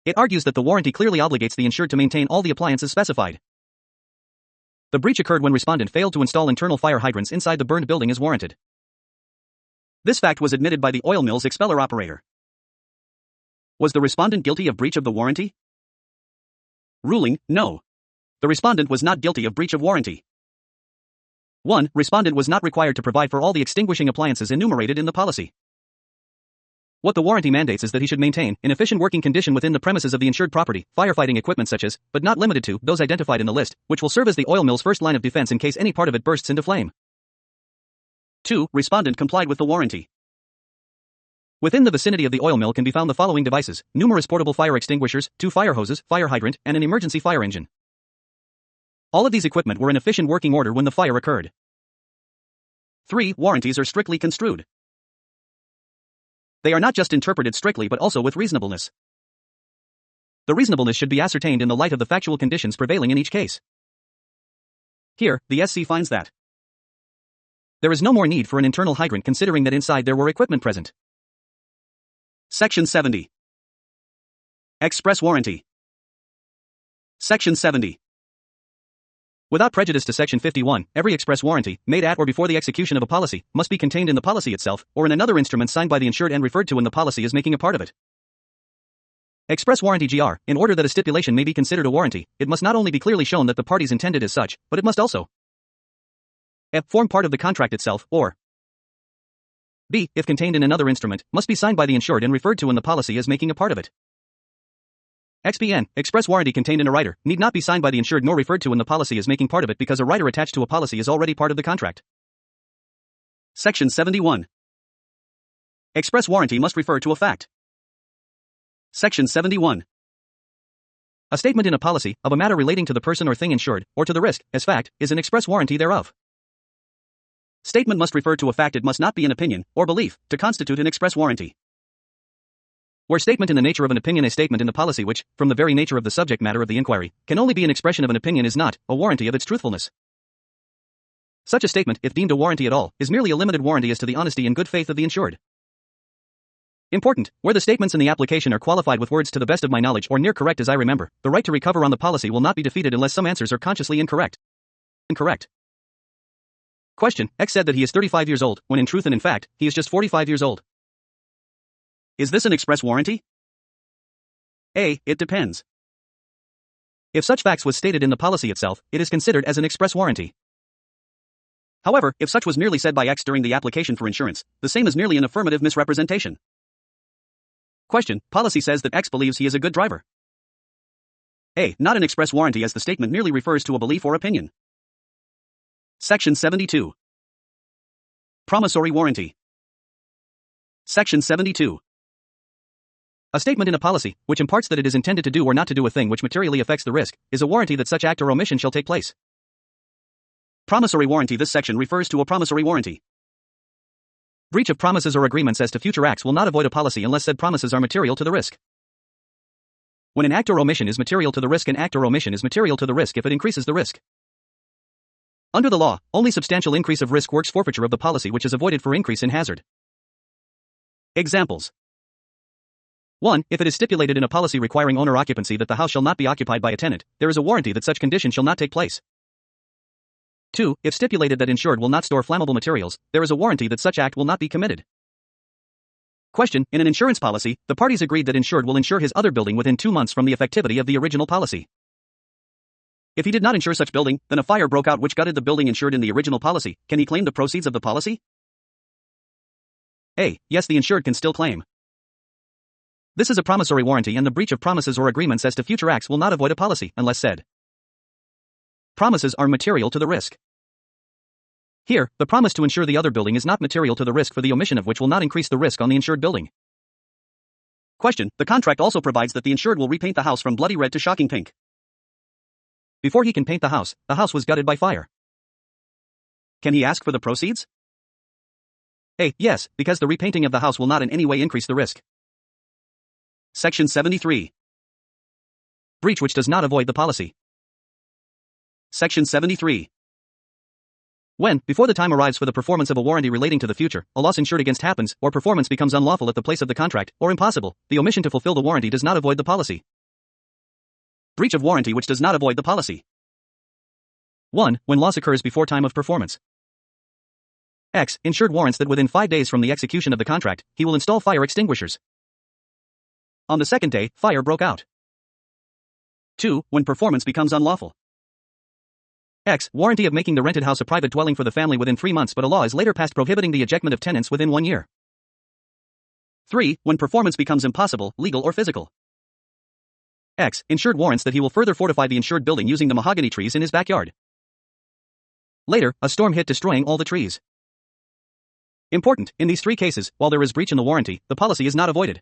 It argues that the warranty clearly obligates the insured to maintain all the appliances specified. The breach occurred when respondent failed to install internal fire hydrants inside the burned building as warranted. This fact was admitted by the oil mill's expeller operator. Was the respondent guilty of breach of the warranty? Ruling, no. The respondent was not guilty of breach of warranty. 1. Respondent was not required to provide for all the extinguishing appliances enumerated in the policy. What the warranty mandates is that he should maintain, in efficient working condition within the premises of the insured property, firefighting equipment such as, but not limited to, those identified in the list, which will serve as the oil mill's first line of defense in case any part of it bursts into flame. 2. Respondent complied with the warranty. Within the vicinity of the oil mill can be found the following devices: numerous portable fire extinguishers, 2 fire hoses, fire hydrant, and an emergency fire engine. All of these equipment were in efficient working order when the fire occurred. 3. Warranties are strictly construed. They are not just interpreted strictly but also with reasonableness. The reasonableness should be ascertained in the light of the factual conditions prevailing in each case. Here, the SC finds that there is no more need for an internal hydrant considering that inside there were equipment present. Section 70. Express warranty. Section 70. Without prejudice to Section 51, every express warranty, made at or before the execution of a policy, must be contained in the policy itself, or in another instrument signed by the insured and referred to in the policy as making a part of it. Express warranty GR, in order that a stipulation may be considered a warranty, it must not only be clearly shown that the parties intended as such, but it must also a. Form part of the contract itself, or b. If contained in another instrument, must be signed by the insured and referred to in the policy as making a part of it. XBN, express warranty contained in a rider, need not be signed by the insured nor referred to in the policy as making part of it because a rider attached to a policy is already part of the contract. Section 71. Express warranty must refer to a fact. Section 71. A statement in a policy of a matter relating to the person or thing insured, or to the risk, as fact, is an express warranty thereof. Statement must refer to a fact, it must not be an opinion, or belief, to constitute an express warranty. Where statement in the nature of an opinion, a statement in the policy which, from the very nature of the subject matter of the inquiry, can only be an expression of an opinion, is not a warranty of its truthfulness. Such a statement, if deemed a warranty at all, is merely a limited warranty as to the honesty and good faith of the insured. Important, where the statements in the application are qualified with words "to the best of my knowledge" or "near correct as I remember," the right to recover on the policy will not be defeated unless some answers are consciously incorrect. Question: X said that he is 35 years old, when in truth and in fact, he is just 45 years old. Is this an express warranty? A. It depends. If such facts was stated in the policy itself, it is considered as an express warranty. However, if such was merely said by X during the application for insurance, the same is merely an affirmative misrepresentation. Question: Policy says that X believes he is a good driver. A. Not an express warranty, as the statement merely refers to a belief or opinion. Section 72. Promissory warranty. Section 72. A statement in a policy, which imparts that it is intended to do or not to do a thing which materially affects the risk, is a warranty that such act or omission shall take place. Promissory warranty. This section refers to a promissory warranty. Breach of promises or agreements as to future acts will not avoid a policy unless said promises are material to the risk. When an act or omission is material to the risk, an act or omission is material to the risk if it increases the risk. Under the law, only substantial increase of risk works forfeiture of the policy which is avoided for increase in hazard. Examples. 1. If it is stipulated in a policy requiring owner occupancy that the house shall not be occupied by a tenant, there is a warranty that such condition shall not take place. 2. If stipulated that insured will not store flammable materials, there is a warranty that such act will not be committed. Question: In an insurance policy, the parties agreed that insured will insure his other building within 2 months from the effectivity of the original policy. If he did not insure such building, then a fire broke out which gutted the building insured in the original policy. Can he claim the proceeds of the policy? A. Yes, the insured can still claim. This is a promissory warranty, and the breach of promises or agreements as to future acts will not avoid a policy unless said promises are material to the risk. Here, the promise to insure the other building is not material to the risk, for the omission of which will not increase the risk on the insured building. Question: The contract also provides that the insured will repaint the house from bloody red to shocking pink. Before he can paint the house was gutted by fire. Can he ask for the proceeds? A. Yes, because the repainting of the house will not in any way increase the risk. Section 73. Breach which does not avoid the policy. Section 73. When, before the time arrives for the performance of a warranty relating to the future, a loss insured against happens, or performance becomes unlawful at the place of the contract, or impossible, the omission to fulfill the warranty does not avoid the policy. Breach of warranty which does not avoid the policy. 1. When loss occurs before time of performance. X, insured warrants that within 5 days from the execution of the contract, he will install fire extinguishers. On the second day, fire broke out. 2. When performance becomes unlawful. X, warranty of making the rented house a private dwelling for the family within 3 months, but a law is later passed prohibiting the ejectment of tenants within 1 year. 3. When performance becomes impossible, legal or physical. X, insured warrants that he will further fortify the insured building using the mahogany trees in his backyard. Later, a storm hit, destroying all the trees. Important, in these 3 cases, while there is breach in the warranty, the policy is not avoided.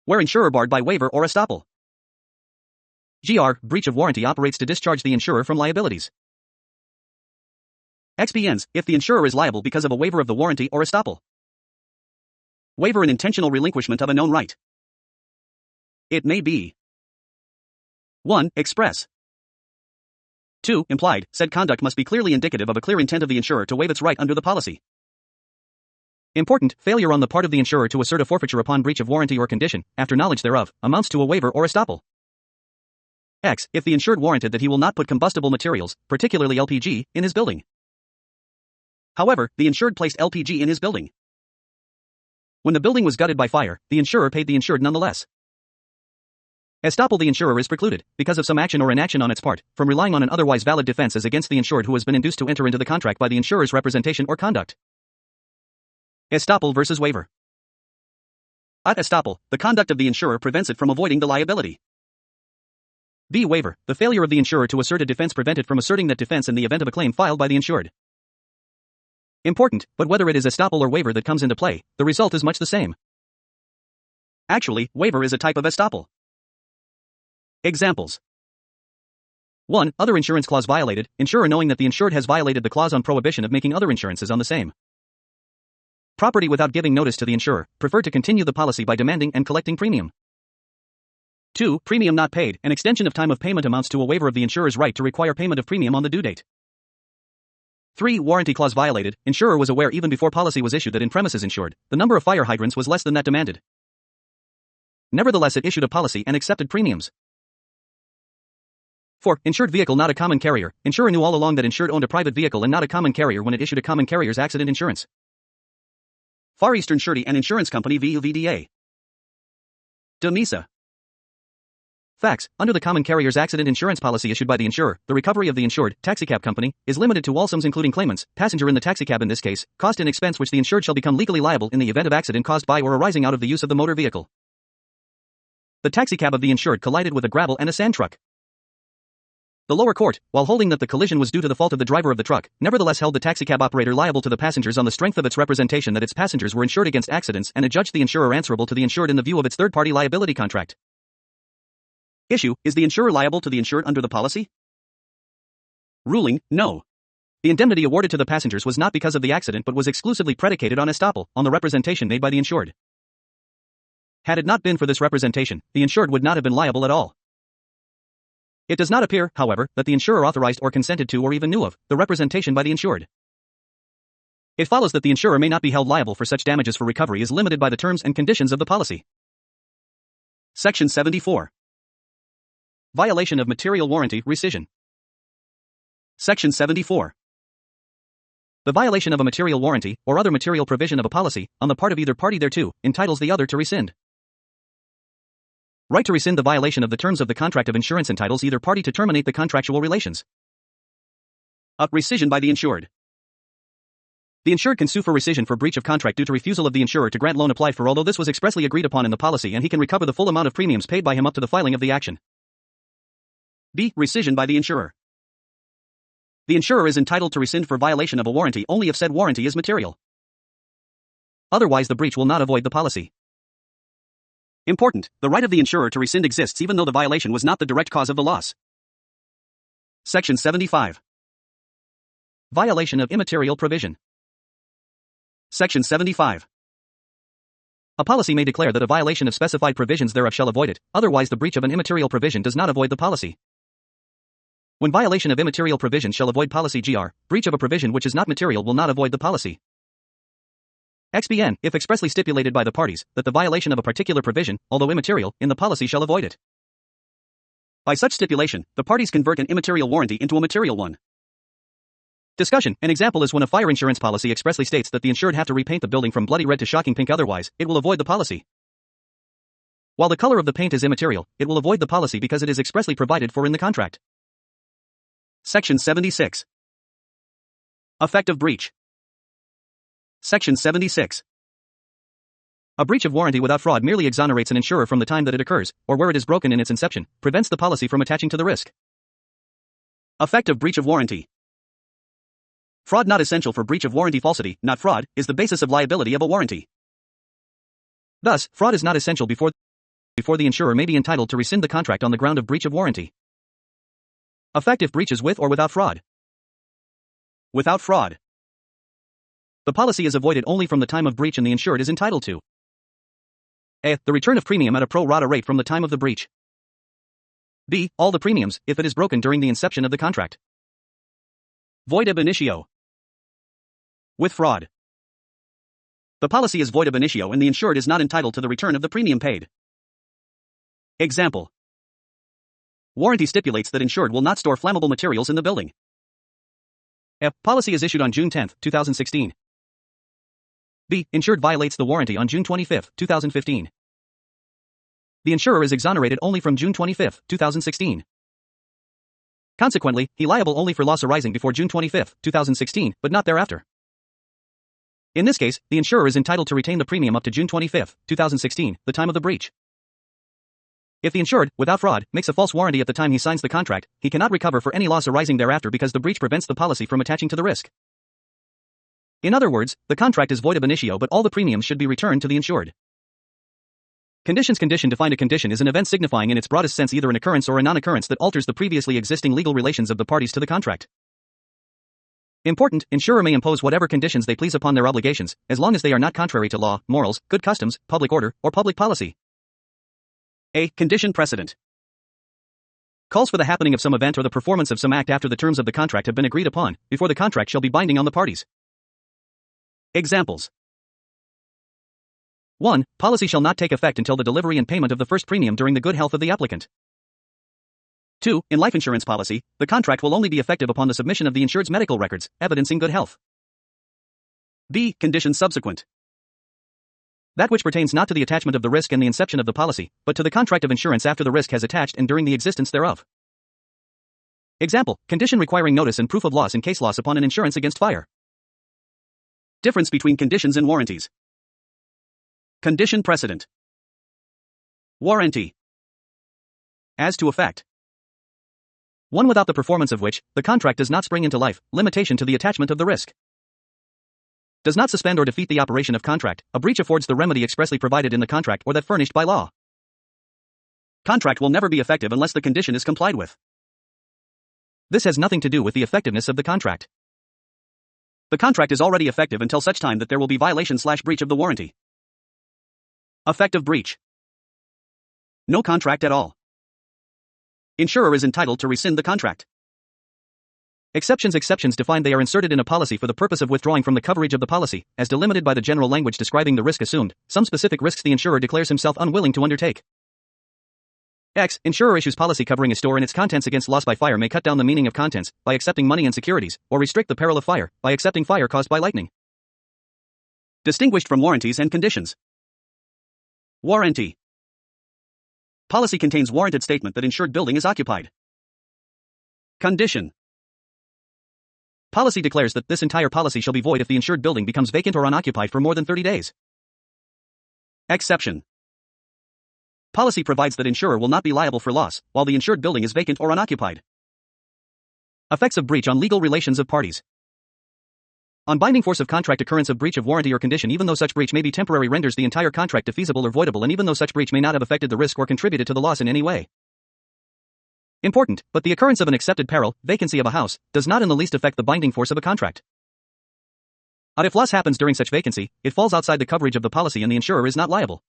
Where insurer barred by waiver or estoppel. GR, breach of warranty operates to discharge the insurer from liabilities. XBNs, if the insurer is liable because of a waiver of the warranty or estoppel. Waiver and intentional relinquishment of a known right. It may be 1. Express. 2. Implied, said conduct must be clearly indicative of a clear intent of the insurer to waive its right under the policy. Important, failure on the part of the insurer to assert a forfeiture upon breach of warranty or condition, after knowledge thereof, amounts to a waiver or estoppel. X, if the insured warranted that he will not put combustible materials, particularly LPG, in his building. However, the insured placed LPG in his building. When the building was gutted by fire, the insurer paid the insured nonetheless. Estoppel: the insurer is precluded, because of some action or inaction on its part, from relying on an otherwise valid defense as against the insured who has been induced to enter into the contract by the insurer's representation or conduct. Estoppel versus waiver. At estoppel, the conduct of the insurer prevents it from avoiding the liability. B. Waiver, the failure of the insurer to assert a defense prevented from asserting that defense in the event of a claim filed by the insured. Important, but whether it is estoppel or waiver that comes into play, the result is much the same. Actually, waiver is a type of estoppel. Examples. 1. Other insurance clause violated, insurer knowing that the insured has violated the clause on prohibition of making other insurances on the same property without giving notice to the insurer, preferred to continue the policy by demanding and collecting premium. 2. Premium not paid, an extension of time of payment amounts to a waiver of the insurer's right to require payment of premium on the due date. 3. Warranty clause violated, insurer was aware even before policy was issued that in premises insured, the number of fire hydrants was less than that demanded. Nevertheless it issued a policy and accepted premiums. 4. Insured vehicle not a common carrier, insurer knew all along that insured owned a private vehicle and not a common carrier when it issued a common carrier's accident insurance. Far Eastern Surety and Insurance Company v. VDA. DeMesa. Facts. Under the common carrier's accident insurance policy issued by the insurer, the recovery of the insured, taxicab company, is limited to all sums including claimants, passenger in the taxicab in this case, cost and expense which the insured shall become legally liable in the event of accident caused by or arising out of the use of the motor vehicle. The taxicab of the insured collided with a gravel and a sand truck. The lower court, while holding that the collision was due to the fault of the driver of the truck, nevertheless held the taxicab operator liable to the passengers on the strength of its representation that its passengers were insured against accidents and adjudged the insurer answerable to the insured in the view of its third-party liability contract. Issue: is the insurer liable to the insured under the policy? Ruling: no. The indemnity awarded to the passengers was not because of the accident but was exclusively predicated on estoppel, on the representation made by the insured. Had it not been for this representation, the insured would not have been liable at all. It does not appear, however, that the insurer authorized or consented to or even knew of the representation by the insured. It follows that the insurer may not be held liable for such damages for recovery is limited by the terms and conditions of the policy. Section 74. Violation of material warranty rescission. Section 74. The violation of a material warranty, or other material provision of a policy, on the part of either party thereto, entitles the other to rescind. Right to rescind the violation of the terms of the contract of insurance entitles either party to terminate the contractual relations. A. Rescission by the insured. The insured can sue for rescission for breach of contract due to refusal of the insurer to grant loan applied for although this was expressly agreed upon in the policy and he can recover the full amount of premiums paid by him up to the filing of the action. B. Rescission by the insurer. The insurer is entitled to rescind for violation of a warranty only if said warranty is material. Otherwise the breach will not avoid the policy. Important, the right of the insurer to rescind exists even though the violation was not the direct cause of the loss. Section 75. Violation of immaterial provision. Section 75. A policy may declare that a violation of specified provisions thereof shall avoid it, otherwise the breach of an immaterial provision does not avoid the policy. When violation of immaterial provision shall avoid policy gr, breach of a provision which is not material will not avoid the policy. XBN, if expressly stipulated by the parties, that the violation of a particular provision, although immaterial, in the policy shall avoid it. By such stipulation, the parties convert an immaterial warranty into a material one. Discussion. An example is when a fire insurance policy expressly states that the insured have to repaint the building from bloody red to shocking pink otherwise, it will avoid the policy. While the color of the paint is immaterial, it will avoid the policy because it is expressly provided for in the contract. Section 76. Effect of breach. Section 76. A breach of warranty without fraud merely exonerates an insurer from the time that it occurs, or where it is broken in its inception, prevents the policy from attaching to the risk. Effect of breach of warranty. Fraud not essential for breach of warranty. Falsity, not fraud, is the basis of liability of a warranty. Thus, fraud is not essential before the insurer may be entitled to rescind the contract on the ground of breach of warranty. Effect if breach is with or without fraud. Without fraud. The policy is avoided only from the time of breach and the insured is entitled to a. The return of premium at a pro rata rate from the time of the breach. b. All the premiums, if it is broken during the inception of the contract. Void ab initio. With fraud. The policy is void ab initio and the insured is not entitled to the return of the premium paid. Example. Warranty stipulates that insured will not store flammable materials in the building. A. Policy is issued on June 10, 2016. B. Insured violates the warranty on June 25, 2015. The insurer is exonerated only from June 25, 2016. Consequently, he liable only for loss arising before June 25, 2016, but not thereafter. In this case, the insurer is entitled to retain the premium up to June 25, 2016, the time of the breach. If the insured, without fraud, makes a false warranty at the time he signs the contract, he cannot recover for any loss arising thereafter because the breach prevents the policy from attaching to the risk. In other words, the contract is void ab initio but all the premiums should be returned to the insured. Conditions. Condition. Defined. A condition is an event signifying in its broadest sense either an occurrence or a non-occurrence that alters the previously existing legal relations of the parties to the contract. Important, insurer may impose whatever conditions they please upon their obligations, as long as they are not contrary to law, morals, good customs, public order, or public policy. A condition precedent calls for the happening of some event or the performance of some act after the terms of the contract have been agreed upon, before the contract shall be binding on the parties. Examples. 1. Policy shall not take effect until the delivery and payment of the first premium during the good health of the applicant. 2. In life insurance policy, the contract will only be effective upon the submission of the insured's medical records, evidencing good health. B. Conditions subsequent. That which pertains not to the attachment of the risk and the inception of the policy, but to the contract of insurance after the risk has attached and during the existence thereof. Example, condition requiring notice and proof of loss in case loss upon an insurance against fire. Difference between conditions and warranties. Condition precedent. Warranty. As to effect. One without the performance of which, the contract does not spring into life, limitation to the attachment of the risk. Does not suspend or defeat the operation of contract, a breach affords the remedy expressly provided in the contract or that furnished by law. Contract will never be effective unless the condition is complied with. This has nothing to do with the effectiveness of the contract. The contract is already effective until such time that there will be violation/breach of the warranty. Effect of breach. No contract at all. Insurer is entitled to rescind the contract. Exceptions. Exceptions defined. They are inserted in a policy for the purpose of withdrawing from the coverage of the policy, as delimited by the general language describing the risk assumed, some specific risks the insurer declares himself unwilling to undertake. X. Insurer issues policy covering a store and its contents against loss by fire may cut down the meaning of contents, by accepting money and securities, or restrict the peril of fire, by accepting fire caused by lightning. Distinguished from warranties and conditions. Warranty. Policy contains warranted statement that insured building is occupied. Condition. Policy declares that this entire policy shall be void if the insured building becomes vacant or unoccupied for more than 30 days. Exception. Policy provides that insurer will not be liable for loss, while the insured building is vacant or unoccupied. Effects of breach on legal relations of parties. On binding force of contract, occurrence of breach of warranty or condition, even though such breach may be temporary, renders the entire contract defeasible or voidable, and even though such breach may not have affected the risk or contributed to the loss in any way. Important, but the occurrence of an accepted peril, vacancy of a house, does not in the least affect the binding force of a contract. But if loss happens during such vacancy, it falls outside the coverage of the policy and the insurer is not liable.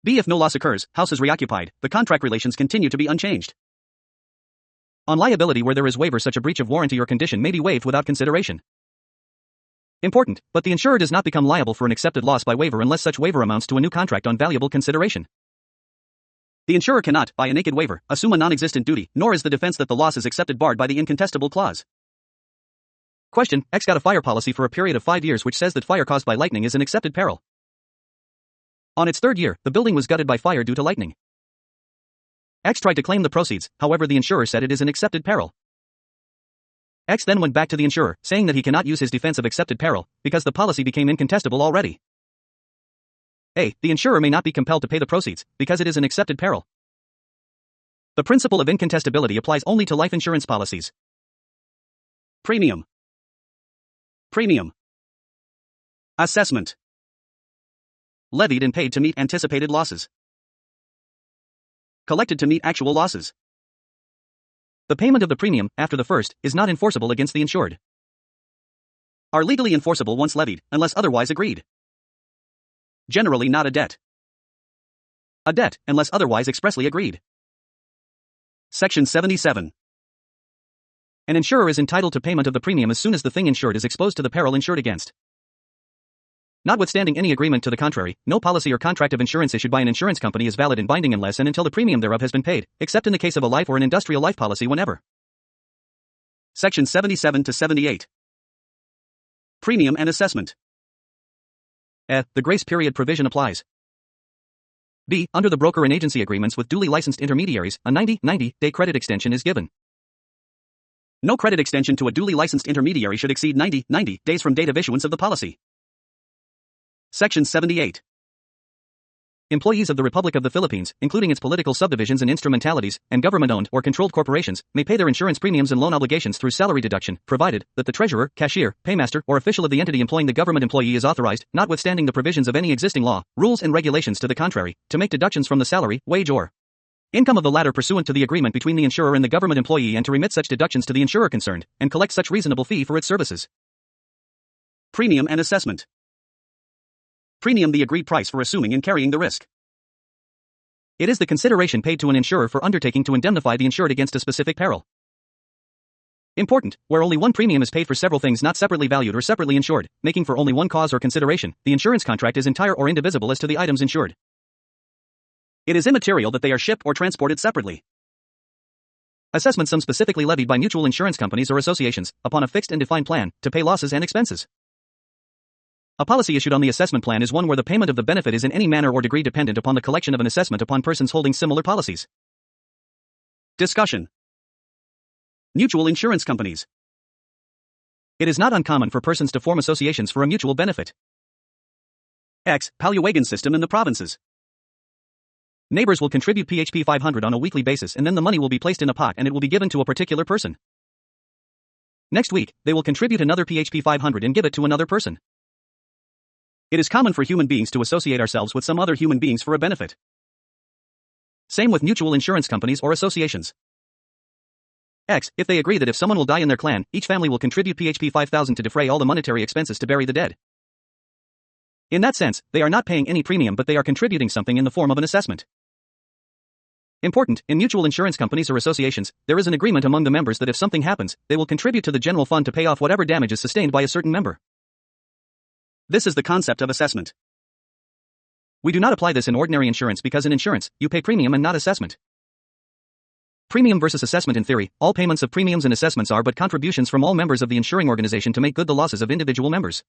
B. If no loss occurs, house is reoccupied, the contract relations continue to be unchanged. On liability where there is waiver, such a breach of warranty or condition may be waived without consideration. Important, but the insurer does not become liable for an accepted loss by waiver unless such waiver amounts to a new contract on valuable consideration. The insurer cannot, by a naked waiver, assume a non-existent duty, nor is the defense that the loss is accepted barred by the incontestable clause. Question: X got a fire policy for a period of 5 years which says that fire caused by lightning is an accepted peril. On its 3rd year, the building was gutted by fire due to lightning. X tried to claim the proceeds, however the insurer said it is an accepted peril. X then went back to the insurer, saying that he cannot use his defense of accepted peril, because the policy became incontestable already. A. The insurer may not be compelled to pay the proceeds, because it is an accepted peril. The principle of incontestability applies only to life insurance policies. Premium. Premium. Assessment. Levied and paid to meet anticipated losses. Collected to meet actual losses. The payment of the premium, after the first, is not enforceable against the insured. Are legally enforceable once levied, unless otherwise agreed. Generally not a debt. A debt, unless otherwise expressly agreed. Section 77. An insurer is entitled to payment of the premium as soon as the thing insured is exposed to the peril insured against. Notwithstanding any agreement to the contrary, no policy or contract of insurance issued by an insurance company is valid and binding unless and until the premium thereof has been paid, except in the case of a life or an industrial life policy whenever. Section 77 to 78. Premium and assessment. A. The grace period provision applies. B. Under the broker and agency agreements with duly licensed intermediaries, a 90-day credit extension is given. No credit extension to a duly licensed intermediary should exceed 90 days from date of issuance of the policy. Section 78. Employees of the Republic of the Philippines, including its political subdivisions and instrumentalities, and government-owned or controlled corporations, may pay their insurance premiums and loan obligations through salary deduction, provided that the treasurer, cashier, paymaster, or official of the entity employing the government employee is authorized, notwithstanding the provisions of any existing law, rules and regulations to the contrary, to make deductions from the salary, wage or income of the latter pursuant to the agreement between the insurer and the government employee, and to remit such deductions to the insurer concerned, and collect such reasonable fee for its services. Premium and assessment. Premium: the agreed price for assuming and carrying the risk. It is the consideration paid to an insurer for undertaking to indemnify the insured against a specific peril. Important: where only one premium is paid for several things not separately valued or separately insured, making for only one cause or consideration, the insurance contract is entire or indivisible as to the items insured. It is immaterial that they are shipped or transported separately. Assessment: sum specifically levied by mutual insurance companies or associations, upon a fixed and defined plan, to pay losses and expenses. A policy issued on the assessment plan is one where the payment of the benefit is in any manner or degree dependent upon the collection of an assessment upon persons holding similar policies. Discussion. Mutual insurance companies. It is not uncommon for persons to form associations for a mutual benefit. Paluwagan system in the provinces. Neighbors will contribute PHP 500 on a weekly basis, and then the money will be placed in a pot and it will be given to a particular person. Next week, they will contribute another PHP 500 and give it to another person. It is common for human beings to associate ourselves with some other human beings for a benefit. Same with mutual insurance companies or associations. If they agree that if someone will die in their clan, each family will contribute PHP 5,000 to defray all the monetary expenses to bury the dead. In that sense, they are not paying any premium, but they are contributing something in the form of an assessment. Important: in mutual insurance companies or associations, there is an agreement among the members that if something happens, they will contribute to the general fund to pay off whatever damage is sustained by a certain member. This is the concept of assessment. We do not apply this in ordinary insurance because in insurance, you pay premium and not assessment. Premium versus assessment: in theory, all payments of premiums and assessments are but contributions from all members of the insuring organization to make good the losses of individual members.